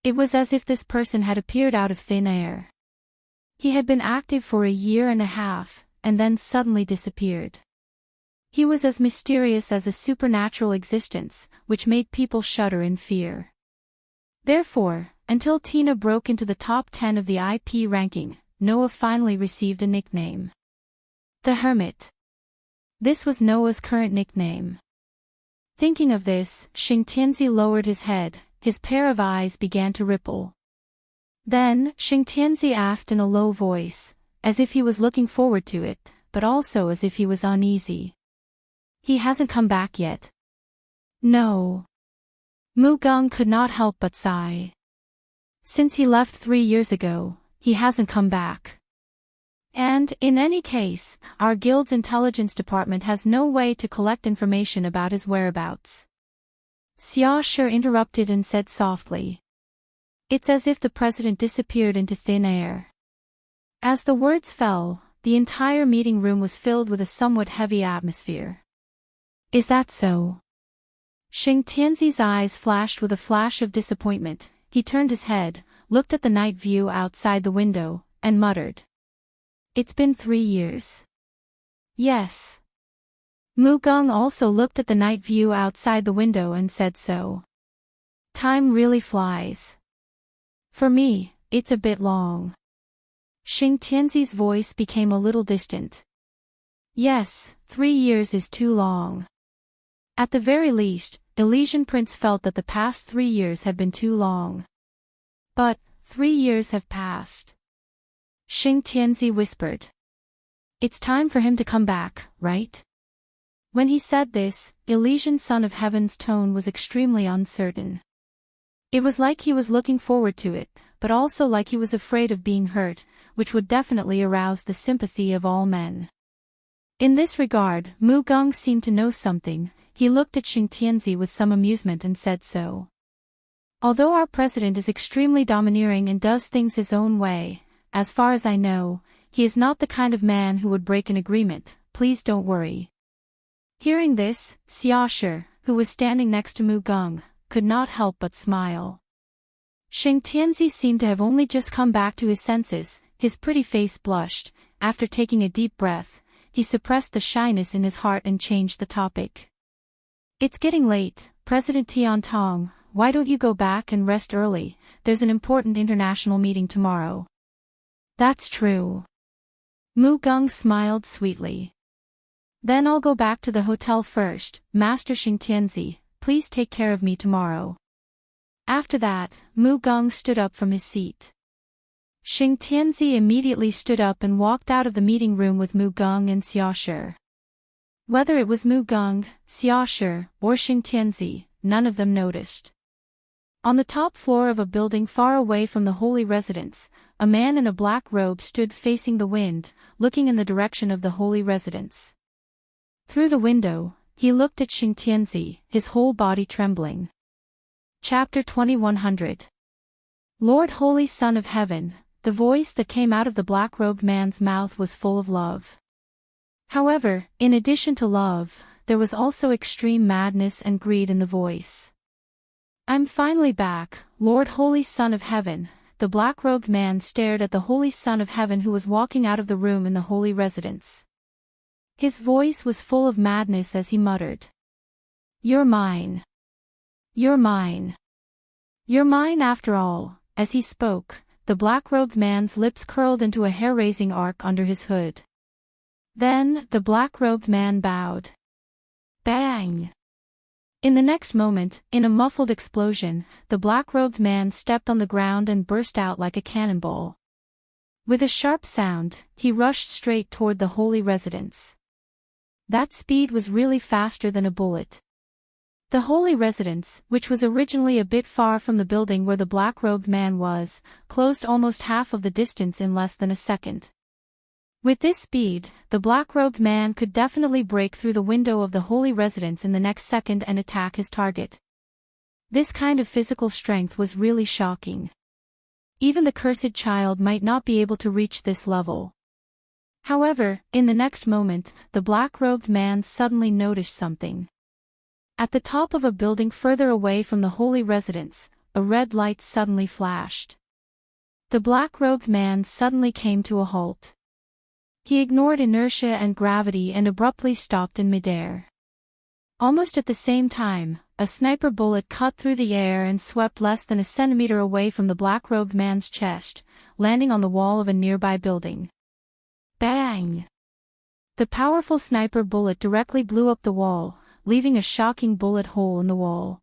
[SPEAKER 1] It was as if this person had appeared out of thin air. He had been active for a year and a half, and then suddenly disappeared. He was as mysterious as a supernatural existence, which made people shudder in fear. Therefore, until Tina broke into the top 10 of the IP ranking, Noah finally received a nickname. The Hermit. This was Noah's current nickname. Thinking of this, Xingtianzi lowered his head, his pair of eyes began to ripple. Then, Xingtianzi asked in a low voice, as if he was looking forward to it, but also as if he was uneasy. He hasn't come back yet. No. Mu Geng could not help but sigh. Since he left 3 years ago, he hasn't come back. And, in any case, our guild's intelligence department has no way to collect information about his whereabouts. Xiaoshi interrupted and said softly. It's as if the president disappeared into thin air. As the words fell, the entire meeting room was filled with a somewhat heavy atmosphere. Is that so? Xingtianzi's eyes flashed with a flash of disappointment. He turned his head, looked at the night view outside the window, and muttered. It's been 3 years. Yes. Mu Geng also looked at the night view outside the window and said so. Time really flies. For me, it's a bit long. Xingtianzi's voice became a little distant. Yes, 3 years is too long. At the very least, Elysian Prince felt that the past 3 years had been too long. But, 3 years have passed. Xingtianzi whispered. It's time for him to come back, right? When he said this, Elysian Son of Heaven's tone was extremely uncertain. It was like he was looking forward to it, but also like he was afraid of being hurt, which would definitely arouse the sympathy of all men. In this regard, Mu Gong seemed to know something. He looked at Xing Tianzi with some amusement and said so. Although our president is extremely domineering and does things his own way, as far as I know, he is not the kind of man who would break an agreement. Please don't worry. Hearing this, Xia Shi, who was standing next to Mu Gong, could not help but smile. Xing Tianzi seemed to have only just come back to his senses. His pretty face blushed. After taking a deep breath, he suppressed the shyness in his heart and changed the topic. It's getting late, President Tian Tong, why don't you go back and rest early? There's an important international meeting tomorrow. That's true. Mu Gong smiled sweetly. Then I'll go back to the hotel first. Master Xing Tianzi, please take care of me tomorrow. After that, Mu Gong stood up from his seat. Xing Tianzi immediately stood up and walked out of the meeting room with Mu Gong and Xia Shi. Whether it was Mu Gong, Xia Shi, or Xing Tianzi, none of them noticed. On the top floor of a building far away from the holy residence, a man in a black robe stood facing the wind, looking in the direction of the holy residence. Through the window, he looked at Xing Tianzi, his whole body trembling. Chapter 2100. Lord Holy Son of Heaven, the voice that came out of the black-robed man's mouth was full of love. However, in addition to love, there was also extreme madness and greed in the voice. I'm finally back, Lord Holy Son of Heaven. The black-robed man stared at the Holy Son of Heaven who was walking out of the room in the holy residence. His voice was full of madness as he muttered. You're mine. You're mine. You're mine after all. As he spoke, the black-robed man's lips curled into a hair-raising arc under his hood. Then, the black-robed man bowed. Bang! In the next moment, in a muffled explosion, the black-robed man stepped on the ground and burst out like a cannonball. With a sharp sound, he rushed straight toward the holy residence. That speed was really faster than a bullet. The holy residence, which was originally a bit far from the building where the black-robed man was, closed almost half of the distance in less than a second. With this speed, the black-robed man could definitely break through the window of the holy residence in the next second and attack his target. This kind of physical strength was really shocking. Even the cursed child might not be able to reach this level. However, in the next moment, the black-robed man suddenly noticed something. At the top of a building further away from the holy residence, a red light suddenly flashed. The black-robed man suddenly came to a halt. He ignored inertia and gravity and abruptly stopped in midair. Almost at the same time, a sniper bullet cut through the air and swept less than a centimeter away from the black-robed man's chest, landing on the wall of a nearby building. Bang! The powerful sniper bullet directly blew up the wall, leaving a shocking bullet hole in the wall.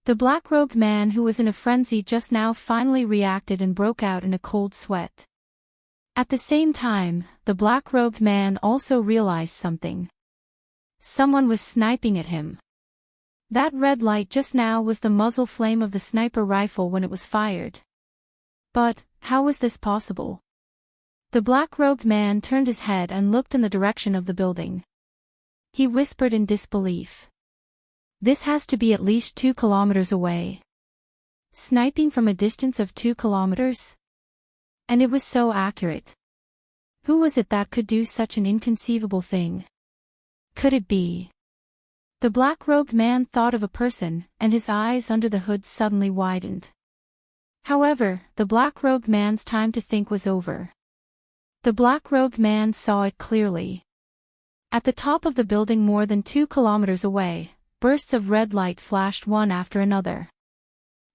[SPEAKER 1] The black-robed man who was in a frenzy just now finally reacted and broke out in a cold sweat. At the same time, the black-robed man also realized something. Someone was sniping at him. That red light just now was the muzzle flame of the sniper rifle when it was fired. But, how was this possible? The black-robed man turned his head and looked in the direction of the building. He whispered in disbelief. This has to be at least 2 kilometers away. Sniping from a distance of 2 kilometers? And it was so accurate. Who was it that could do such an inconceivable thing? Could it be? The black-robed man thought of a person, and his eyes under the hood suddenly widened. However, the black-robed man's time to think was over. The black-robed man saw it clearly. At the top of the building more than 2 kilometers away, bursts of red light flashed one after another.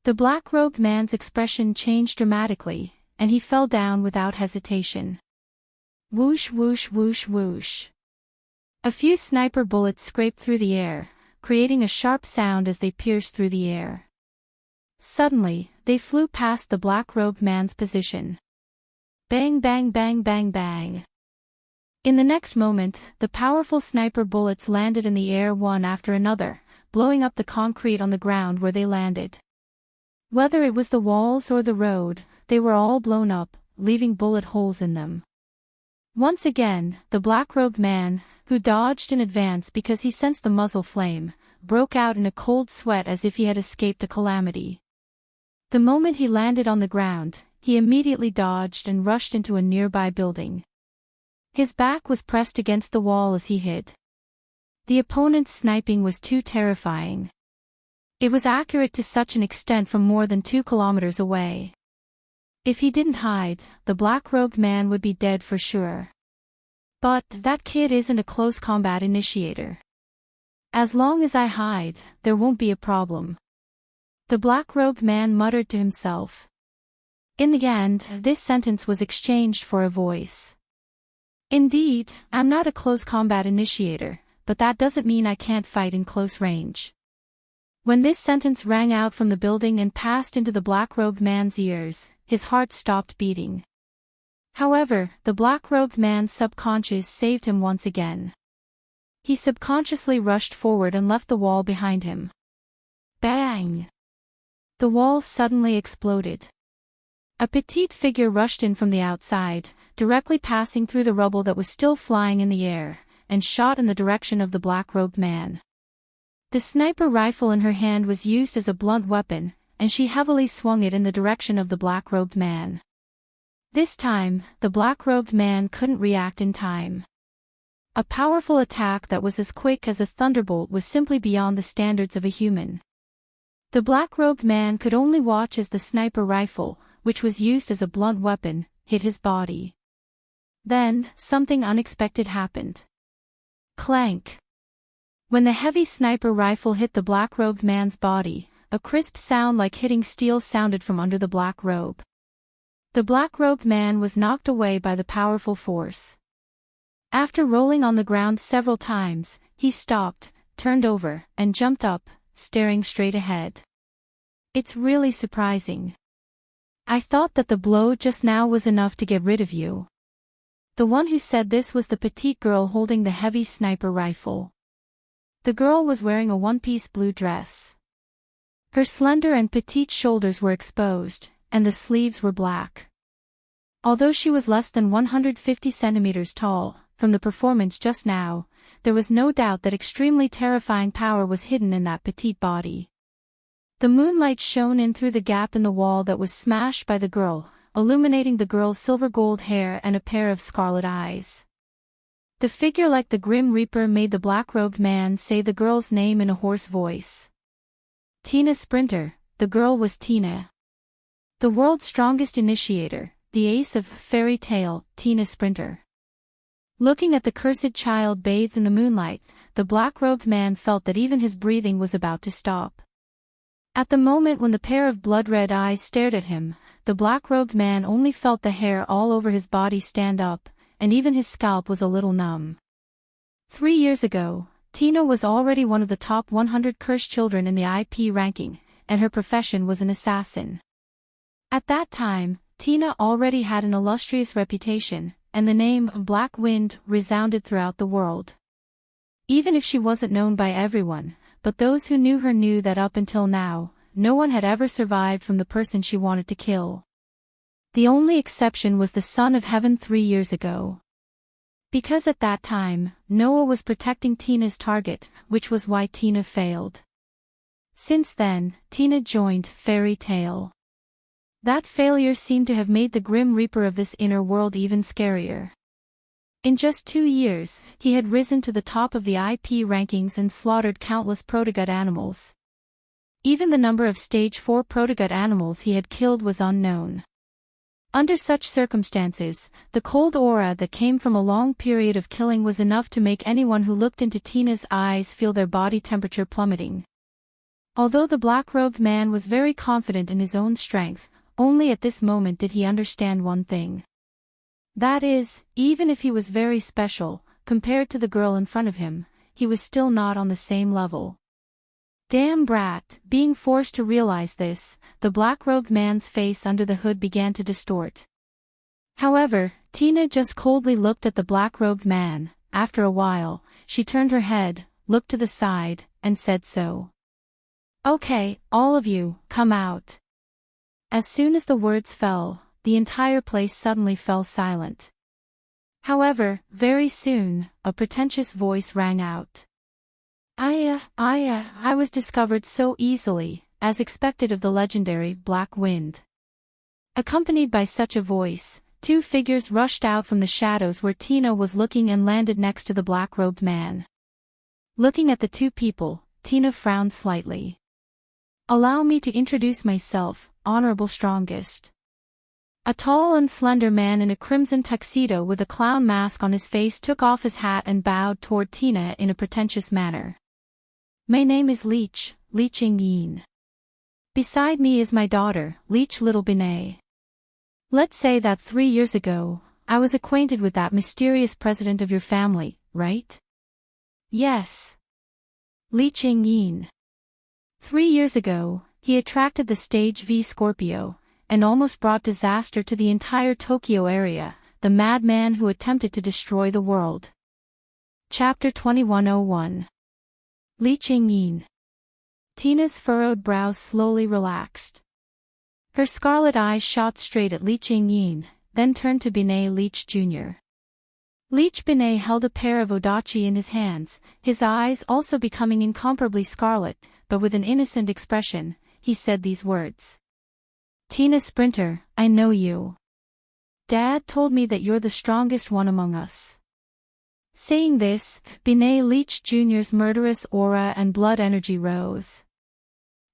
[SPEAKER 1] The black-robed man's expression changed dramatically, and he fell down without hesitation. Whoosh whoosh whoosh whoosh. A few sniper bullets scraped through the air, creating a sharp sound as they pierced through the air. Suddenly, they flew past the black-robed man's position. Bang bang bang bang bang. In the next moment, the powerful sniper bullets landed in the air one after another, blowing up the concrete on the ground where they landed. Whether it was the walls or the road, they were all blown up, leaving bullet holes in them. Once again, the black-robed man, who dodged in advance because he sensed the muzzle flame, broke out in a cold sweat as if he had escaped a calamity. The moment he landed on the ground, he immediately dodged and rushed into a nearby building. His back was pressed against the wall as he hid. The opponent's sniping was too terrifying. It was accurate to such an extent from more than 2 kilometers away. If he didn't hide, the black-robed man would be dead for sure. But that kid isn't a close combat initiator. As long as I hide, there won't be a problem. The black-robed man muttered to himself. In the end, this sentence was exchanged for a voice. Indeed, I'm not a close combat initiator, but that doesn't mean I can't fight in close range. When this sentence rang out from the building and passed into the black-robed man's ears, his heart stopped beating. However, the black-robed man's subconscious saved him once again. He subconsciously rushed forward and left the wall behind him. Bang! The wall suddenly exploded. A petite figure rushed in from the outside, directly passing through the rubble that was still flying in the air, and shot in the direction of the black-robed man. The sniper rifle in her hand was used as a blunt weapon, and she heavily swung it in the direction of the black-robed man. This time, the black-robed man couldn't react in time. A powerful attack that was as quick as a thunderbolt was simply beyond the standards of a human. The black-robed man could only watch as the sniper rifle, which was used as a blunt weapon, hit his body. Then, something unexpected happened. Clank! When the heavy sniper rifle hit the black-robed man's body, a crisp sound like hitting steel sounded from under the black robe. The black-robed man was knocked away by the powerful force. After rolling on the ground several times, he stopped, turned over, and jumped up, staring straight ahead. It's really surprising. I thought that the blow just now was enough to get rid of you. The one who said this was the petite girl holding the heavy sniper rifle. The girl was wearing a one-piece blue dress. Her slender and petite shoulders were exposed, and the sleeves were black. Although she was less than 150 centimeters tall, from the performance just now, there was no doubt that extremely terrifying power was hidden in that petite body. The moonlight shone in through the gap in the wall that was smashed by the girl, illuminating the girl's silver-gold hair and a pair of scarlet eyes. The figure like the Grim Reaper made the black-robed man say the girl's name in a hoarse voice. Tina Sprinter, the girl was Tina. The world's strongest initiator, the ace of fairy tale, Tina Sprinter. Looking at the cursed child bathed in the moonlight, the black-robed man felt that even his breathing was about to stop. At the moment when the pair of blood-red eyes stared at him, the black-robed man only felt the hair all over his body stand up, and even his scalp was a little numb. 3 years ago, Tina was already one of the top 100 cursed children in the IP ranking, and her profession was an assassin. At that time, Tina already had an illustrious reputation, and the name Black Wind resounded throughout the world. Even if she wasn't known by everyone, but those who knew her knew that up until now, no one had ever survived from the person she wanted to kill. The only exception was the Son of Heaven 3 years ago. Because at that time, Noah was protecting Tina's target, which was why Tina failed. Since then, Tina joined Fairy Tale. That failure seemed to have made the Grim Reaper of this inner world even scarier. In just 2 years, he had risen to the top of the IP rankings and slaughtered countless protogut animals. Even the number of Stage 4 protogut animals he had killed was unknown. Under such circumstances, the cold aura that came from a long period of killing was enough to make anyone who looked into Tina's eyes feel their body temperature plummeting. Although the black-robed man was very confident in his own strength, only at this moment did he understand one thing. That is, even if he was very special, compared to the girl in front of him, he was still not on the same level. Damn brat, being forced to realize this, the black-robed man's face under the hood began to distort. However, Tina just coldly looked at the black-robed man. After a while, she turned her head, looked to the side, and said so. Okay, all of you, come out. As soon as the words fell, the entire place suddenly fell silent. However, very soon, a pretentious voice rang out. I was discovered so easily, as expected of the legendary Black Wind. Accompanied by such a voice, two figures rushed out from the shadows where Tina was looking and landed next to the black-robed man. Looking at the two people, Tina frowned slightly. "Allow me to introduce myself, Honorable Strongest." A tall and slender man in a crimson tuxedo with a clown mask on his face took off his hat and bowed toward Tina in a pretentious manner. "My name is Leech, Leeching Yin. Beside me is my daughter, Leech Little Binay. Let's say that 3 years ago, I was acquainted with that mysterious president of your family, right?" "Yes." Leeching Yin. 3 years ago, he attracted the Stage V Scorpio, and almost brought disaster to the entire Tokyo area, the madman who attempted to destroy the world. Chapter 2101. Leeching Yin. Tina's furrowed brows slowly relaxed. Her scarlet eyes shot straight at Leeching Yin, then turned to Binay Leech Jr. Leech Binay held a pair of odachi in his hands, his eyes also becoming incomparably scarlet, but with an innocent expression, he said these words. "Tina Sprinter, I know you. Dad told me that you're the strongest one among us." Saying this, Binay Leech Jr.'s murderous aura and blood energy rose.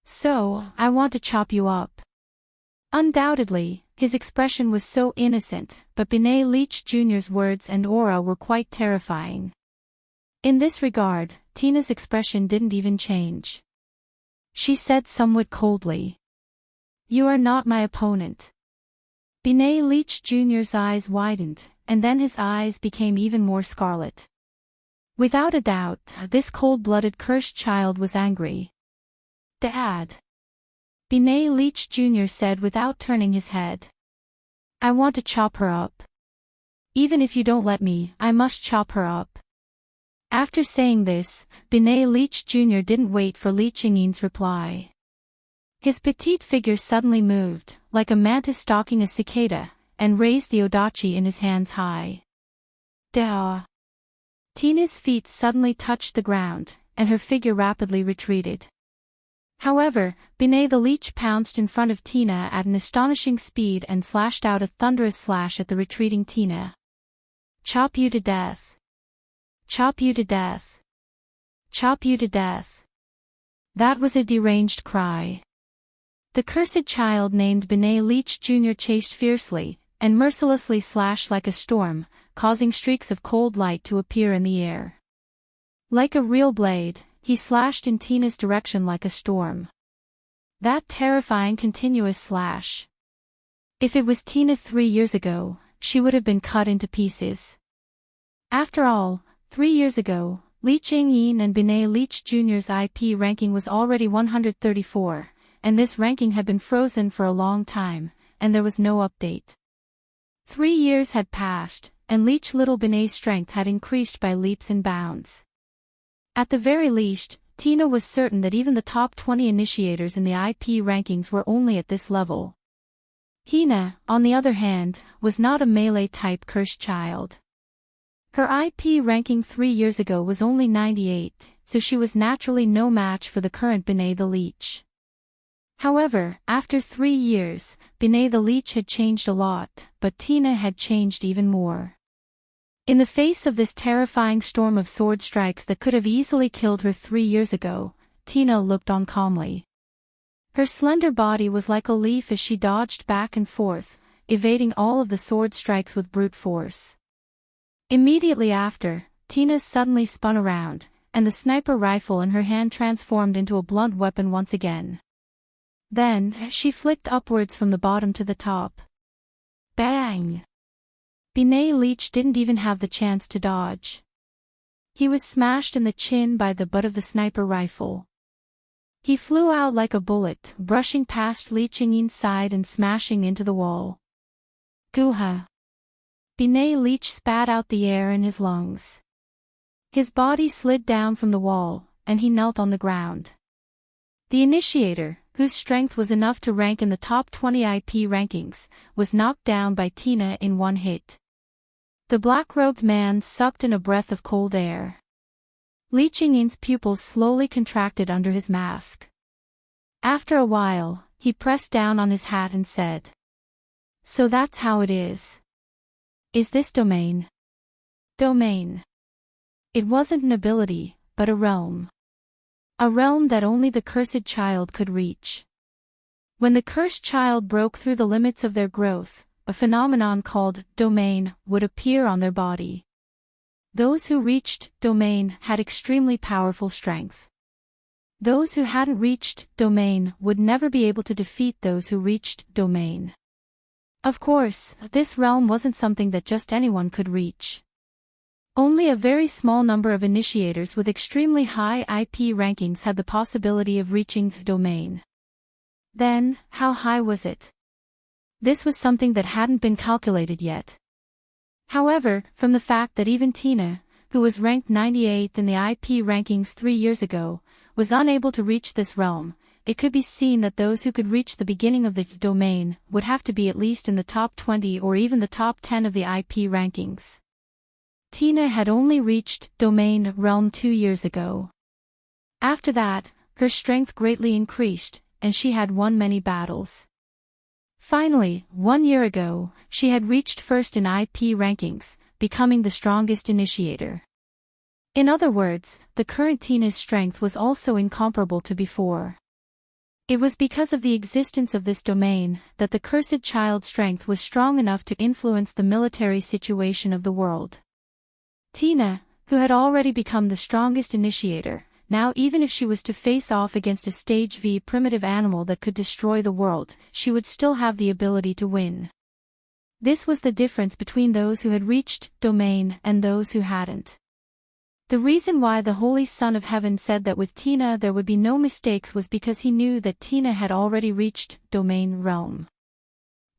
[SPEAKER 1] "So, I want to chop you up." Undoubtedly, his expression was so innocent, but Binay Leech Jr.'s words and aura were quite terrifying. In this regard, Tina's expression didn't even change. She said somewhat coldly, "You are not my opponent." Binay Leech Jr.'s eyes widened, and then his eyes became even more scarlet. Without a doubt, this cold-blooded cursed child was angry. "Dad," Binay Leech Jr. said without turning his head. "I want to chop her up. Even if you don't let me, I must chop her up." After saying this, Binay Leech Jr. didn't wait for Leeching Yin's reply. His petite figure suddenly moved, like a mantis stalking a cicada, and raised the odachi in his hands high. Da! Tina's feet suddenly touched the ground, and her figure rapidly retreated. However, Binay the Leech pounced in front of Tina at an astonishing speed and slashed out a thunderous slash at the retreating Tina. "Chop you to death! Chop you to death! Chop you to death!" That was a deranged cry. The cursed child named Binay Leech Jr. chased fiercely, and mercilessly slashed like a storm, causing streaks of cold light to appear in the air. Like a real blade, he slashed in Tina's direction like a storm. That terrifying continuous slash. If it was Tina 3 years ago, she would have been cut into pieces. After all, 3 years ago, Leeching Yin and Binay Leech Jr.'s IP ranking was already 134, and this ranking had been frozen for a long time, and there was no update. 3 years had passed, and Leech Little Binay's strength had increased by leaps and bounds. At the very least, Tina was certain that even the top 20 initiators in the IP rankings were only at this level. Hina, on the other hand, was not a melee-type cursed child. Her IP ranking 3 years ago was only 98, so she was naturally no match for the current Binay the Leech. However, after 3 years, Binay the Leech had changed a lot, but Tina had changed even more. In the face of this terrifying storm of sword strikes that could have easily killed her 3 years ago, Tina looked on calmly. Her slender body was like a leaf as she dodged back and forth, evading all of the sword strikes with brute force. Immediately after, Tina suddenly spun around, and the sniper rifle in her hand transformed into a blunt weapon once again. Then, she flicked upwards from the bottom to the top. Bang! Binay Leech didn't even have the chance to dodge. He was smashed in the chin by the butt of the sniper rifle. He flew out like a bullet, brushing past Leeching Yin's side and smashing into the wall. Guha! Binay Leech spat out the air in his lungs. His body slid down from the wall, and he knelt on the ground. The initiator, whose strength was enough to rank in the top 20 IP rankings, was knocked down by Tina in one hit. The black-robed man sucked in a breath of cold air. Li Qingyin's pupils slowly contracted under his mask. After a while, he pressed down on his hat and said, "So that's how it is. Is this domain?" Domain. It wasn't an ability, but a realm. A realm that only the cursed child could reach. When the cursed child broke through the limits of their growth, a phenomenon called domain would appear on their body. Those who reached domain had extremely powerful strength. Those who hadn't reached domain would never be able to defeat those who reached domain. Of course, this realm wasn't something that just anyone could reach. Only a very small number of initiators with extremely high IP rankings had the possibility of reaching domain. Then, how high was it? This was something that hadn't been calculated yet. However, from the fact that even Tina, who was ranked 98th in the IP rankings 3 years ago, was unable to reach this realm, it could be seen that those who could reach the beginning of the domain would have to be at least in the top 20 or even the top 10 of the IP rankings. Tina had only reached domain realm 2 years ago. After that, her strength greatly increased, and she had won many battles. Finally, 1 year ago, she had reached first in IP rankings, becoming the strongest initiator. In other words, the current Tina's strength was also incomparable to before. It was because of the existence of this domain that the cursed child's strength was strong enough to influence the military situation of the world. Tina, who had already become the strongest initiator, now even if she was to face off against a stage V primitive animal that could destroy the world, she would still have the ability to win. This was the difference between those who had reached domain and those who hadn't. The reason why the Holy Son of Heaven said that with Tina there would be no mistakes was because he knew that Tina had already reached domain realm.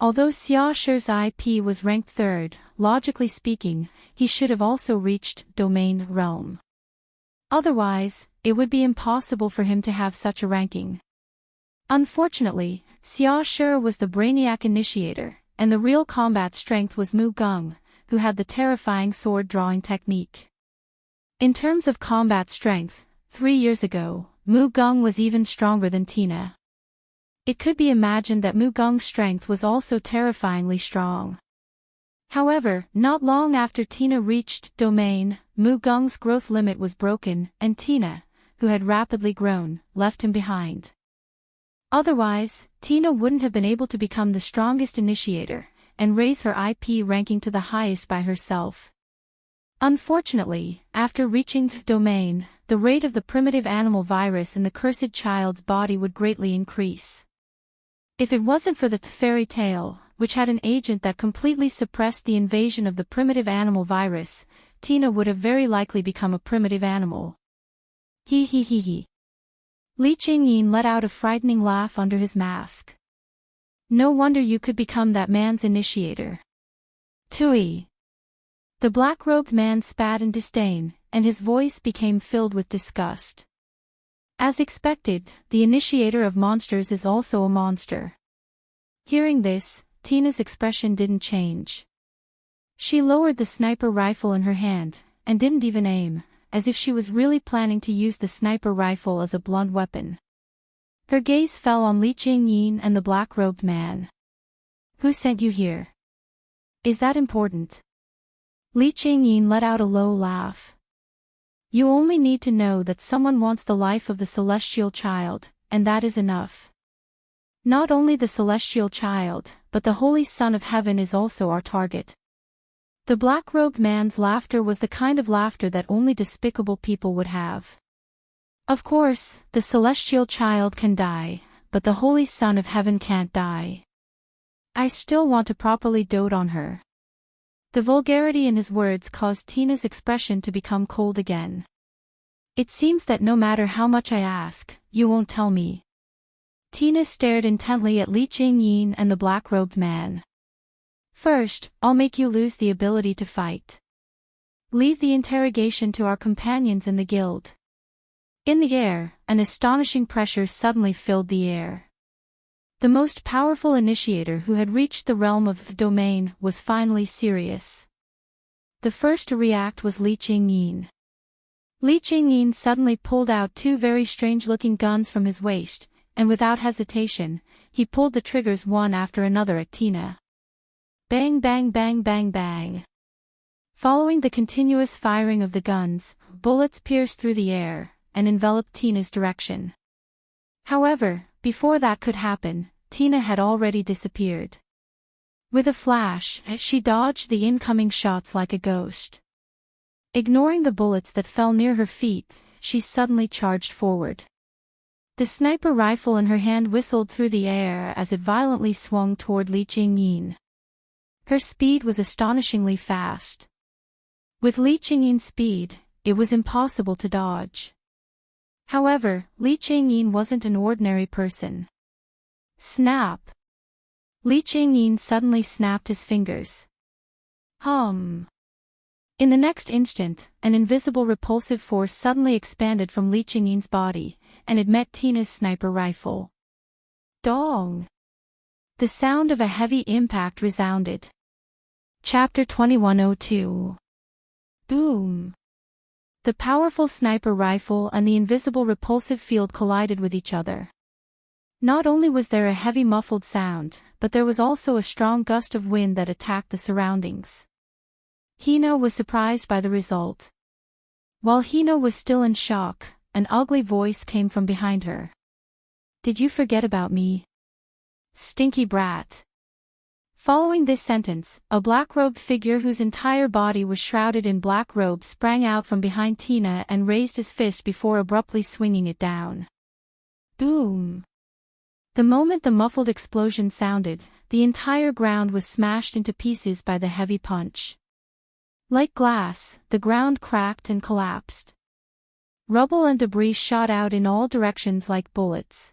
[SPEAKER 1] Although Xia Shi's IP was ranked 3rd, logically speaking, he should have also reached domain realm. Otherwise, it would be impossible for him to have such a ranking. Unfortunately, Xia Shi was the brainiac initiator, and the real combat strength was Mu Geng, who had the terrifying sword-drawing technique. In terms of combat strength, 3 years ago, Mu Geng was even stronger than Tina. It could be imagined that Mu Geng's strength was also terrifyingly strong. However, not long after Tina reached domain, Mu Geng's growth limit was broken, and Tina, who had rapidly grown, left him behind. Otherwise, Tina wouldn't have been able to become the strongest initiator, and raise her IP ranking to the highest by herself. Unfortunately, after reaching domain, the rate of the primitive animal virus in the cursed child's body would greatly increase. If it wasn't for the fairy tale, which had an agent that completely suppressed the invasion of the primitive animal virus, Tina would have very likely become a primitive animal. He. Li Qingyin let out a frightening laugh under his mask. No wonder you could become that man's initiator. Tui. The black-robed man spat in disdain, and his voice became filled with disgust. As expected, the initiator of monsters is also a monster. Hearing this, Tina's expression didn't change. She lowered the sniper rifle in her hand, and didn't even aim, as if she was really planning to use the sniper rifle as a blunt weapon. Her gaze fell on Li Qingyin and the black-robed man. Who sent you here? Is that important? Li Qingyin let out a low laugh. You only need to know that someone wants the life of the celestial child, and that is enough. Not only the celestial child, but the Holy Son of Heaven is also our target. The black-robed man's laughter was the kind of laughter that only despicable people would have. Of course, the celestial child can die, but the Holy Son of Heaven can't die. I still want to properly dote on her. The vulgarity in his words caused Tina's expression to become cold again. It seems that no matter how much I ask, you won't tell me. Tina stared intently at Li Qingyin and the black-robed man. First, I'll make you lose the ability to fight. Leave the interrogation to our companions in the guild. In the air, an astonishing pressure suddenly filled the air. The most powerful initiator who had reached the realm of domain was finally serious. The first to react was Li Qingyin. Li Qingyin suddenly pulled out two very strange-looking guns from his waist, and without hesitation, he pulled the triggers one after another at Tina. Bang bang bang bang bang. Following the continuous firing of the guns, bullets pierced through the air, and enveloped Tina's direction. However, before that could happen, Tina had already disappeared. With a flash, she dodged the incoming shots like a ghost. Ignoring the bullets that fell near her feet, she suddenly charged forward. The sniper rifle in her hand whistled through the air as it violently swung toward Li Qingyin. Her speed was astonishingly fast. With Li Qingyin's speed, it was impossible to dodge. However, Li Qingyin wasn't an ordinary person. Snap! Li Qingyin suddenly snapped his fingers. Hum! In the next instant, an invisible repulsive force suddenly expanded from Li Qingyin's body, and it met Tina's sniper rifle. Dong! The sound of a heavy impact resounded. Chapter 2102. Boom! The powerful sniper rifle and the invisible repulsive field collided with each other. Not only was there a heavy muffled sound, but there was also a strong gust of wind that attacked the surroundings. Hina was surprised by the result. While Hina was still in shock, an ugly voice came from behind her. "Did you forget about me? Stinky brat." Following this sentence, a black-robed figure whose entire body was shrouded in black robes sprang out from behind Tina and raised his fist before abruptly swinging it down. Boom! The moment the muffled explosion sounded, the entire ground was smashed into pieces by the heavy punch. Like glass, the ground cracked and collapsed. Rubble and debris shot out in all directions like bullets.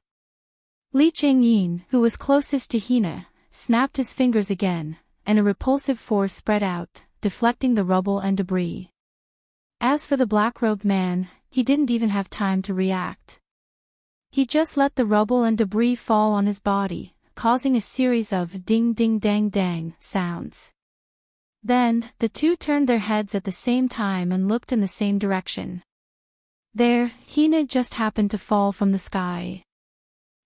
[SPEAKER 1] Li Qingyin, who was closest to Hina, snapped his fingers again, and a repulsive force spread out, deflecting the rubble and debris. As for the black-robed man, he didn't even have time to react. He just let the rubble and debris fall on his body, causing a series of ding-ding-dang-dang sounds. Then, the two turned their heads at the same time and looked in the same direction. There, Hina just happened to fall from the sky.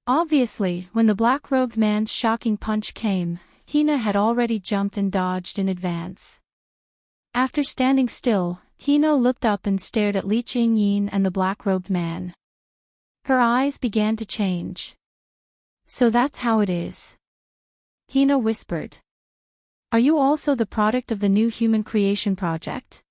[SPEAKER 1] Obviously, when the black-robed man's shocking punch came, Hina had already jumped and dodged in advance. After standing still, Hina looked up and stared at Li Qingyin and the black-robed man. Her eyes began to change. "So that's how it is," Hina whispered. "Are you also the product of the new human creation project?"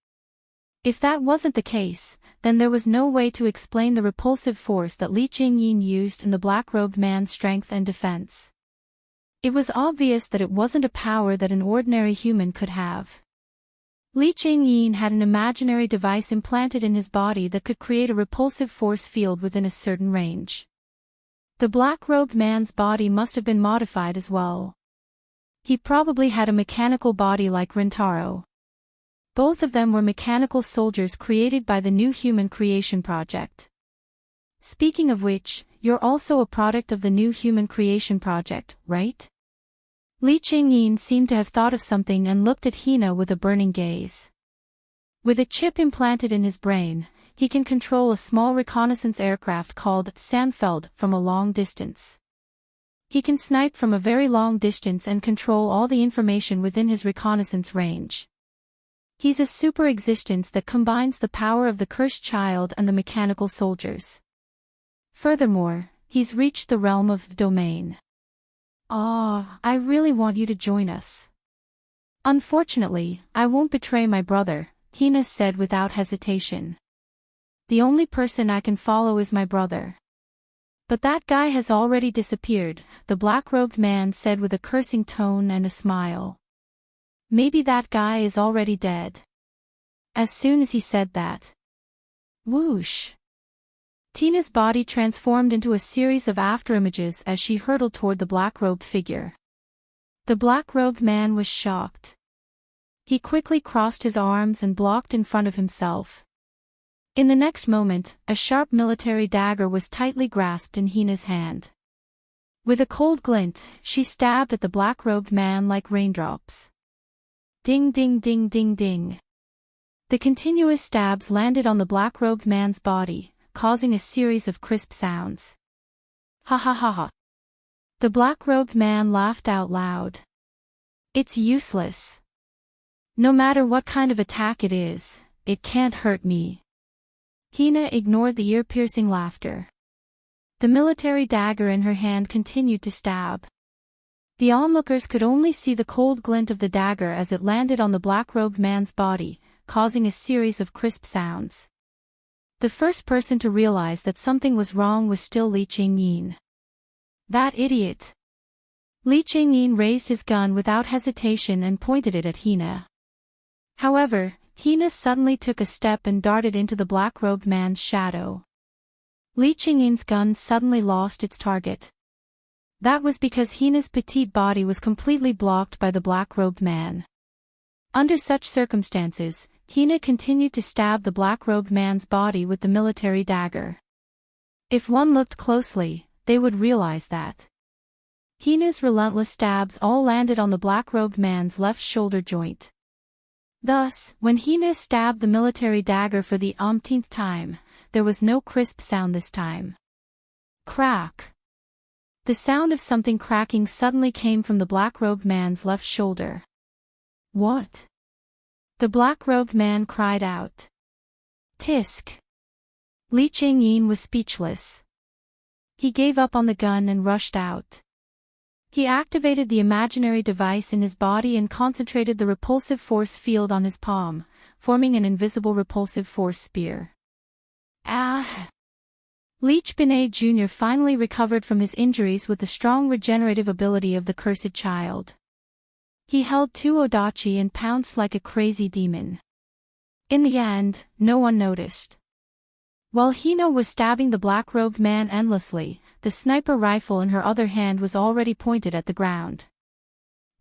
[SPEAKER 1] If that wasn't the case, then there was no way to explain the repulsive force that Li Qingyin used in the black-robed man's strength and defense. It was obvious that it wasn't a power that an ordinary human could have. Li Qingyin had an imaginary device implanted in his body that could create a repulsive force field within a certain range. The black-robed man's body must have been modified as well. He probably had a mechanical body like Rintaro. Both of them were mechanical soldiers created by the new human creation project. Speaking of which, you're also a product of the new human creation project, right? Li Qingyin seemed to have thought of something and looked at Hina with a burning gaze. With a chip implanted in his brain, he can control a small reconnaissance aircraft called Heartfelt from a long distance. He can snipe from a very long distance and control all the information within his reconnaissance range. He's a super existence that combines the power of the cursed child and the mechanical soldiers. Furthermore, he's reached the realm of domain. I really want you to join us. Unfortunately, I won't betray my brother, Hina said without hesitation. The only person I can follow is my brother. But that guy has already disappeared, the black-robed man said with a cursing tone and a smile. Maybe that guy is already dead. As soon as he said that, whoosh! Tina's body transformed into a series of afterimages as she hurtled toward the black-robed figure. The black-robed man was shocked. He quickly crossed his arms and blocked in front of himself. In the next moment, a sharp military dagger was tightly grasped in Hina's hand. With a cold glint, she stabbed at the black-robed man like raindrops. Ding ding ding ding ding. The continuous stabs landed on the black-robed man's body, causing a series of crisp sounds. Ha ha ha ha. The black-robed man laughed out loud. It's useless. No matter what kind of attack it is, it can't hurt me. Hina ignored the ear-piercing laughter. The military dagger in her hand continued to stab. The onlookers could only see the cold glint of the dagger as it landed on the black-robed man's body, causing a series of crisp sounds. The first person to realize that something was wrong was still Li Qingyin. That idiot! Li Qingyin raised his gun without hesitation and pointed it at Hina. However, Hina suddenly took a step and darted into the black-robed man's shadow. Li Qingyin's gun suddenly lost its target. That was because Hina's petite body was completely blocked by the black-robed man. Under such circumstances, Hina continued to stab the black-robed man's body with the military dagger. If one looked closely, they would realize that Hina's relentless stabs all landed on the black-robed man's left shoulder joint. Thus, when Hina stabbed the military dagger for the umpteenth time, there was no crisp sound this time. Crack! The sound of something cracking suddenly came from the black-robed man's left shoulder. What? The black-robed man cried out. Tisk! Li Qingyin was speechless. He gave up on the gun and rushed out. He activated the imaginary device in his body and concentrated the repulsive force field on his palm, forming an invisible repulsive force spear. Ah! Leech Binet Jr. finally recovered from his injuries with the strong regenerative ability of the cursed child. He held two odachi and pounced like a crazy demon. In the end, no one noticed. While Hina was stabbing the black-robed man endlessly, the sniper rifle in her other hand was already pointed at the ground.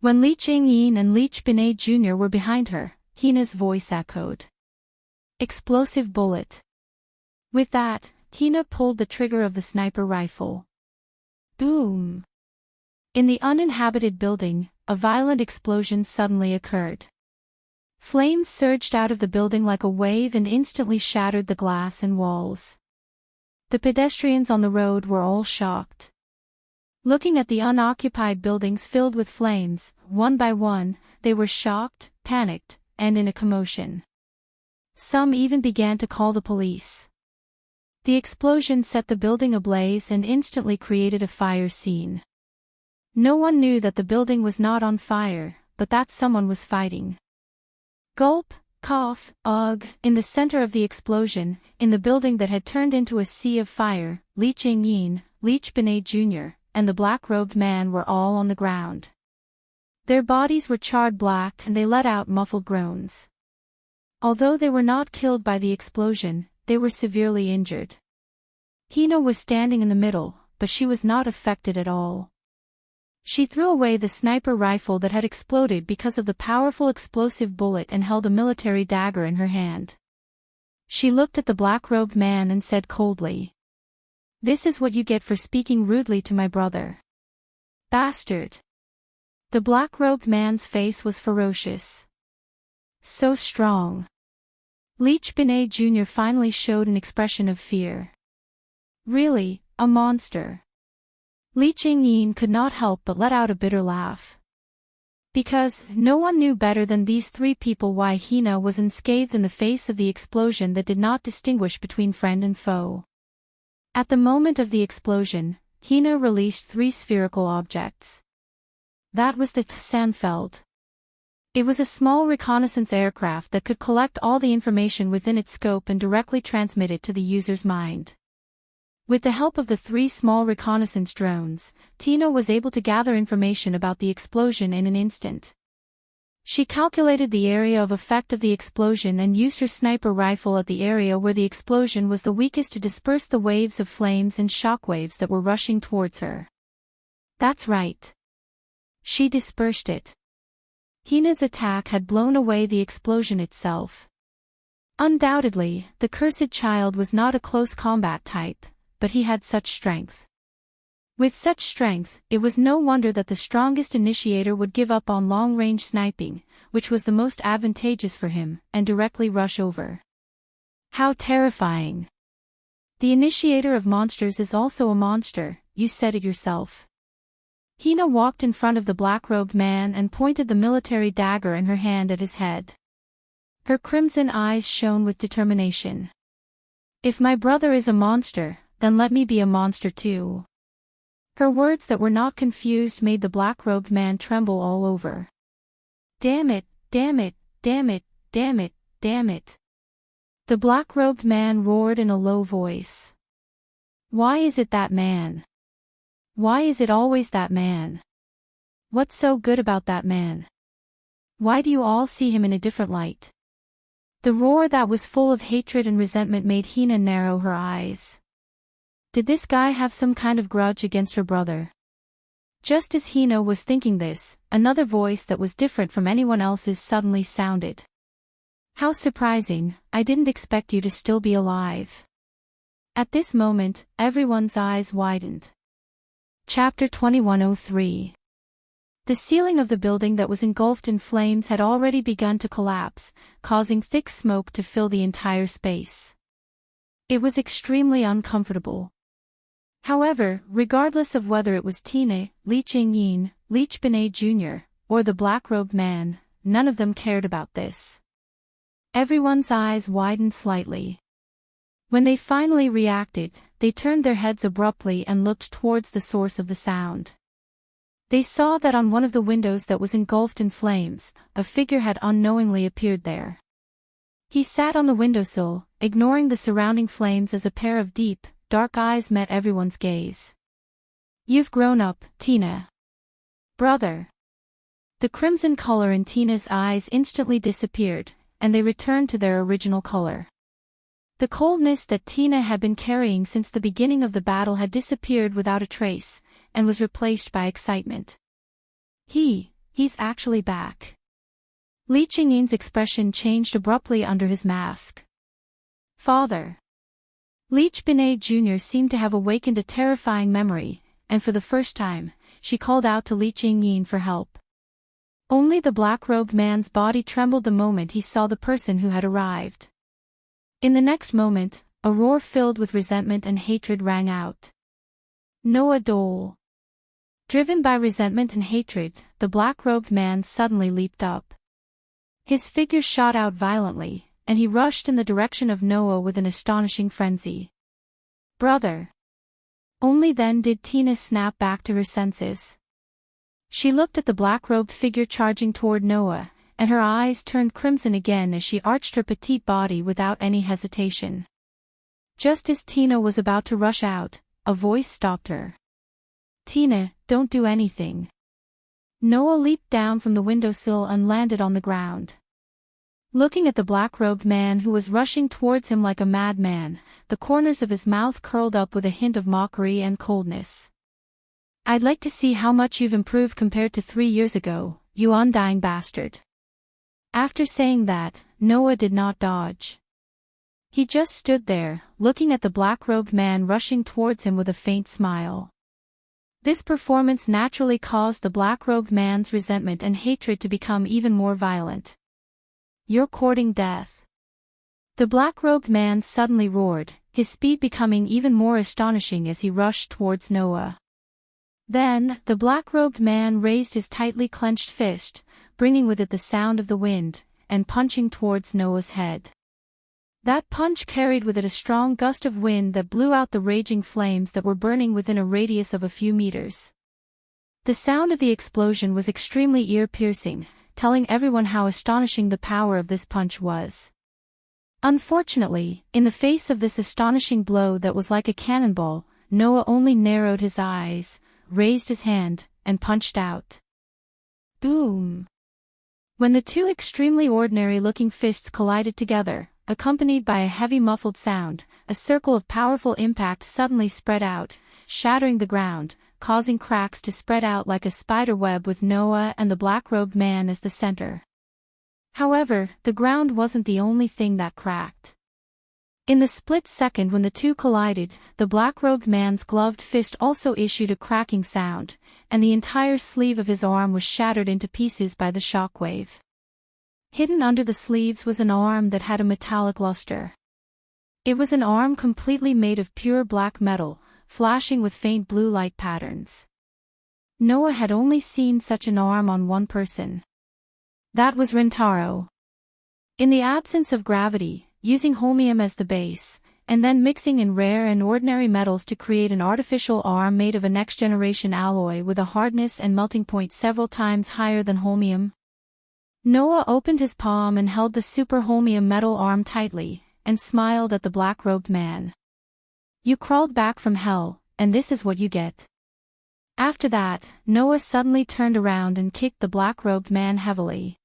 [SPEAKER 1] When Li Qingyin and Leech Binet Jr. were behind her, Hina's voice echoed. Explosive bullet. With that, Hina pulled the trigger of the sniper rifle. Boom! In the uninhabited building, a violent explosion suddenly occurred. Flames surged out of the building like a wave and instantly shattered the glass and walls. The pedestrians on the road were all shocked. Looking at the unoccupied buildings filled with flames, one by one, they were shocked, panicked, and in a commotion. Some even began to call the police. The explosion set the building ablaze and instantly created a fire scene. No one knew that the building was not on fire, but that someone was fighting. Gulp, cough, ugh. In the center of the explosion, in the building that had turned into a sea of fire, Li Qingyin, Leech Binet Jr., and the black-robed man were all on the ground. Their bodies were charred black and they let out muffled groans. Although they were not killed by the explosion, they were severely injured. Hina was standing in the middle, but she was not affected at all. She threw away the sniper rifle that had exploded because of the powerful explosive bullet and held a military dagger in her hand. She looked at the black-robed man and said coldly, "This is what you get for speaking rudely to my brother. Bastard." The black-robed man's face was ferocious. So strong. Leech Binet Jr. finally showed an expression of fear. Really, a monster. Li Qingyin could not help but let out a bitter laugh. Because no one knew better than these three people why Hina was unscathed in the face of the explosion that did not distinguish between friend and foe. At the moment of the explosion, Hina released three spherical objects. That was the Sandfeld. It was a small reconnaissance aircraft that could collect all the information within its scope and directly transmit it to the user's mind. With the help of the three small reconnaissance drones, Tina was able to gather information about the explosion in an instant. She calculated the area of effect of the explosion and used her sniper rifle at the area where the explosion was the weakest to disperse the waves of flames and shockwaves that were rushing towards her. That's right. She dispersed it. Hina's attack had blown away the explosion itself. Undoubtedly, the cursed child was not a close combat type, but he had such strength. With such strength, it was no wonder that the strongest initiator would give up on long-range sniping, which was the most advantageous for him, and directly rush over. How terrifying! The initiator of monsters is also a monster, you said it yourself. Hina walked in front of the black-robed man and pointed the military dagger in her hand at his head. Her crimson eyes shone with determination. If my brother is a monster, then let me be a monster too. Her words that were not confused made the black-robed man tremble all over. Damn it, damn it, damn it, damn it, damn it. The black-robed man roared in a low voice. Why is it that man? Why is it always that man? What's so good about that man? Why do you all see him in a different light? The roar that was full of hatred and resentment made Hina narrow her eyes. Did this guy have some kind of grudge against her brother? Just as Hina was thinking this, another voice that was different from anyone else's suddenly sounded. How surprising, I didn't expect you to still be alive. At this moment, everyone's eyes widened. Chapter 2103. The ceiling of the building that was engulfed in flames had already begun to collapse, causing thick smoke to fill the entire space. It was extremely uncomfortable. However, regardless of whether it was Tina, Li Qingyin, Leech Benet Jr., or the black-robed man, none of them cared about this. Everyone's eyes widened slightly. When they finally reacted, they turned their heads abruptly and looked towards the source of the sound. They saw that on one of the windows that was engulfed in flames, a figure had unknowingly appeared there. He sat on the windowsill, ignoring the surrounding flames as a pair of deep, dark eyes met everyone's gaze. You've grown up, Tina. Brother. The crimson color in Tina's eyes instantly disappeared, and they returned to their original color. The coldness that Tina had been carrying since the beginning of the battle had disappeared without a trace, and was replaced by excitement. He's actually back. Li Qingyin's expression changed abruptly under his mask. Father. Leech Benet Jr. seemed to have awakened a terrifying memory, and for the first time, she called out to Li Qingyin for help. Only the black-robed man's body trembled the moment he saw the person who had arrived. In the next moment, a roar filled with resentment and hatred rang out. Noah Dole. Driven by resentment and hatred, the black-robed man suddenly leaped up. His figure shot out violently, and he rushed in the direction of Noah with an astonishing frenzy. Brother. Only then did Tina snap back to her senses. She looked at the black-robed figure charging toward Noah, and her eyes turned crimson again as she arched her petite body without any hesitation. Just as Tina was about to rush out, a voice stopped her. Tina, don't do anything. Noah leaped down from the windowsill and landed on the ground. Looking at the black-robed man who was rushing towards him like a madman, the corners of his mouth curled up with a hint of mockery and coldness. I'd like to see how much you've improved compared to 3 years ago, you undying bastard. After saying that, Noah did not dodge. He just stood there, looking at the black-robed man rushing towards him with a faint smile. This performance naturally caused the black-robed man's resentment and hatred to become even more violent. You're courting death. The black-robed man suddenly roared, his speed becoming even more astonishing as he rushed towards Noah. Then, the black-robed man raised his tightly clenched fist, bringing with it the sound of the wind, and punching towards Noah's head. That punch carried with it a strong gust of wind that blew out the raging flames that were burning within a radius of a few meters. The sound of the explosion was extremely ear-piercing, telling everyone how astonishing the power of this punch was. Unfortunately, in the face of this astonishing blow that was like a cannonball, Noah only narrowed his eyes, raised his hand, and punched out. Boom! When the two extremely ordinary-looking fists collided together, accompanied by a heavy muffled sound, a circle of powerful impact suddenly spread out, shattering the ground, causing cracks to spread out like a spider web with Noah and the black-robed man as the center. However, the ground wasn't the only thing that cracked. In the split second when the two collided, the black-robed man's gloved fist also issued a cracking sound, and the entire sleeve of his arm was shattered into pieces by the shockwave. Hidden under the sleeves was an arm that had a metallic luster. It was an arm completely made of pure black metal, flashing with faint blue light patterns. Noah had only seen such an arm on one person. That was Rintaro. In the absence of gravity, using holmium as the base, and then mixing in rare and ordinary metals to create an artificial arm made of a next-generation alloy with a hardness and melting point several times higher than holmium. Noah opened his palm and held the super holmium metal arm tightly, and smiled at the black-robed man. You crawled back from hell, and this is what you get. After that, Noah suddenly turned around and kicked the black-robed man heavily.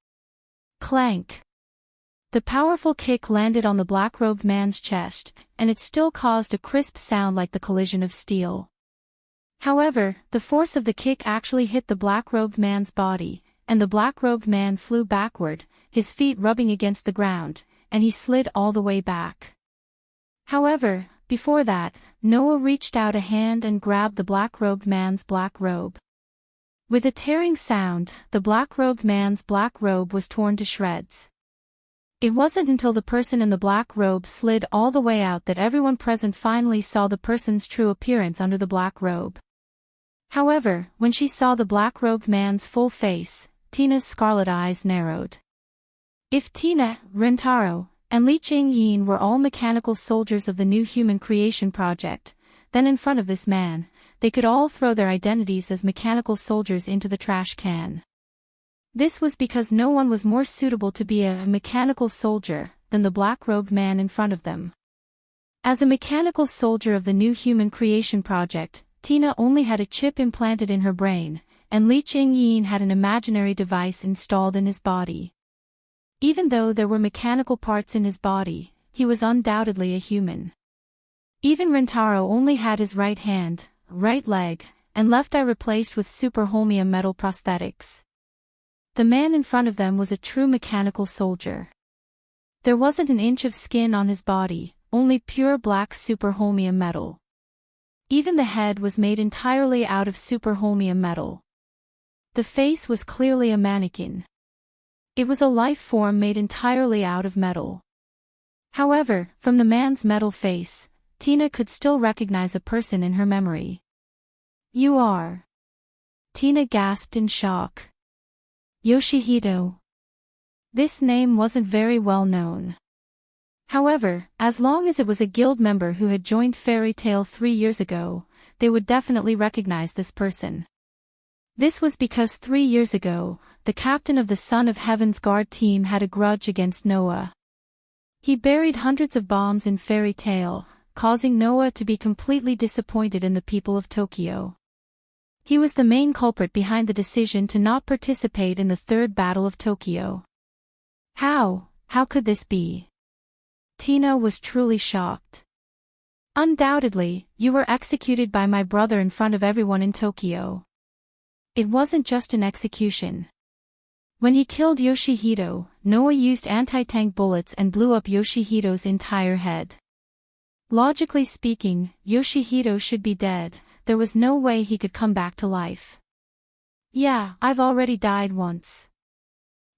[SPEAKER 1] Clank! The powerful kick landed on the black-robed man's chest, and it still caused a crisp sound like the collision of steel. However, the force of the kick actually hit the black-robed man's body, and the black-robed man flew backward, his feet rubbing against the ground, and he slid all the way back. However, before that, Noah reached out a hand and grabbed the black-robed man's black robe. With a tearing sound, the black-robed man's black robe was torn to shreds. It wasn't until the person in the black robe slid all the way out that everyone present finally saw the person's true appearance under the black robe. However, when she saw the black-robed man's full face, Tina's scarlet eyes narrowed. If Tina, Rintaro, and Li Ching-yin were all mechanical soldiers of the new human creation project, then in front of this man, they could all throw their identities as mechanical soldiers into the trash can. This was because no one was more suitable to be a mechanical soldier than the black-robed man in front of them. As a mechanical soldier of the new human creation project, Tina only had a chip implanted in her brain, and Li Ching-yin had an imaginary device installed in his body. Even though there were mechanical parts in his body, he was undoubtedly a human. Even Rintaro only had his right hand, right leg, and left eye replaced with super holmium metal prosthetics. The man in front of them was a true mechanical soldier. There wasn't an inch of skin on his body, only pure black super holmium metal. Even the head was made entirely out of super holmium metal. The face was clearly a mannequin. It was a life form made entirely out of metal. However, from the man's metal face, Tina could still recognize a person in her memory. You are. Tina gasped in shock. Yoshihito. This name wasn't very well known. However, as long as it was a guild member who had joined Fairy Tail 3 years ago, they would definitely recognize this person. This was because 3 years ago, the captain of the Son of Heaven's Guard team had a grudge against Noah. He buried hundreds of bombs in Fairy Tail, causing Noah to be completely disappointed in the people of Tokyo. He was the main culprit behind the decision to not participate in the Third Battle of Tokyo. How could this be? Tina was truly shocked. Undoubtedly, you were executed by my brother in front of everyone in Tokyo. It wasn't just an execution. When he killed Yoshihito, Noah used anti-tank bullets and blew up Yoshihito's entire head. Logically speaking, Yoshihito should be dead. There was no way he could come back to life. Yeah, I've already died once.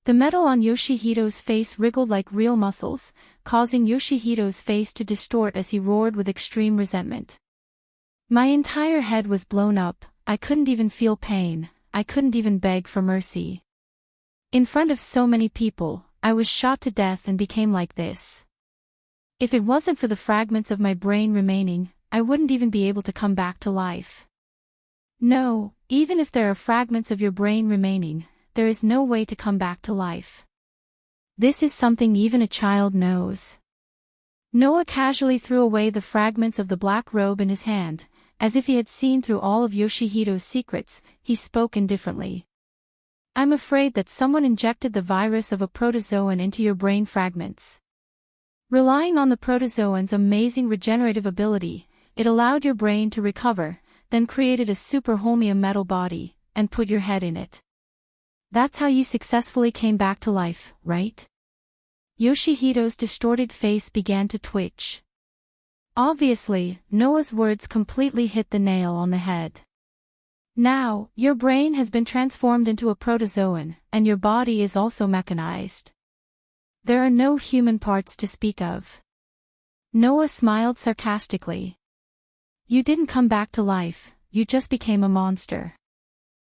[SPEAKER 1] The metal on Yoshihito's face wriggled like real muscles, causing Yoshihito's face to distort as he roared with extreme resentment. My entire head was blown up, I couldn't even feel pain, I couldn't even beg for mercy. In front of so many people, I was shot to death and became like this. If it wasn't for the fragments of my brain remaining, I wouldn't even be able to come back to life. No, even if there are fragments of your brain remaining, there is no way to come back to life. This is something even a child knows. Noah casually threw away the fragments of the black robe in his hand, as if he had seen through all of Yoshihito's secrets. He spoke indifferently. I'm afraid that someone injected the virus of a protozoan into your brain fragments. Relying on the protozoan's amazing regenerative ability, it allowed your brain to recover, then created a super holmium metal body, and put your head in it. That's how you successfully came back to life, right? Yoshihito's distorted face began to twitch. Obviously, Noah's words completely hit the nail on the head. Now, your brain has been transformed into a protozoan, and your body is also mechanized. There are no human parts to speak of. Noah smiled sarcastically. You didn't come back to life, you just became a monster.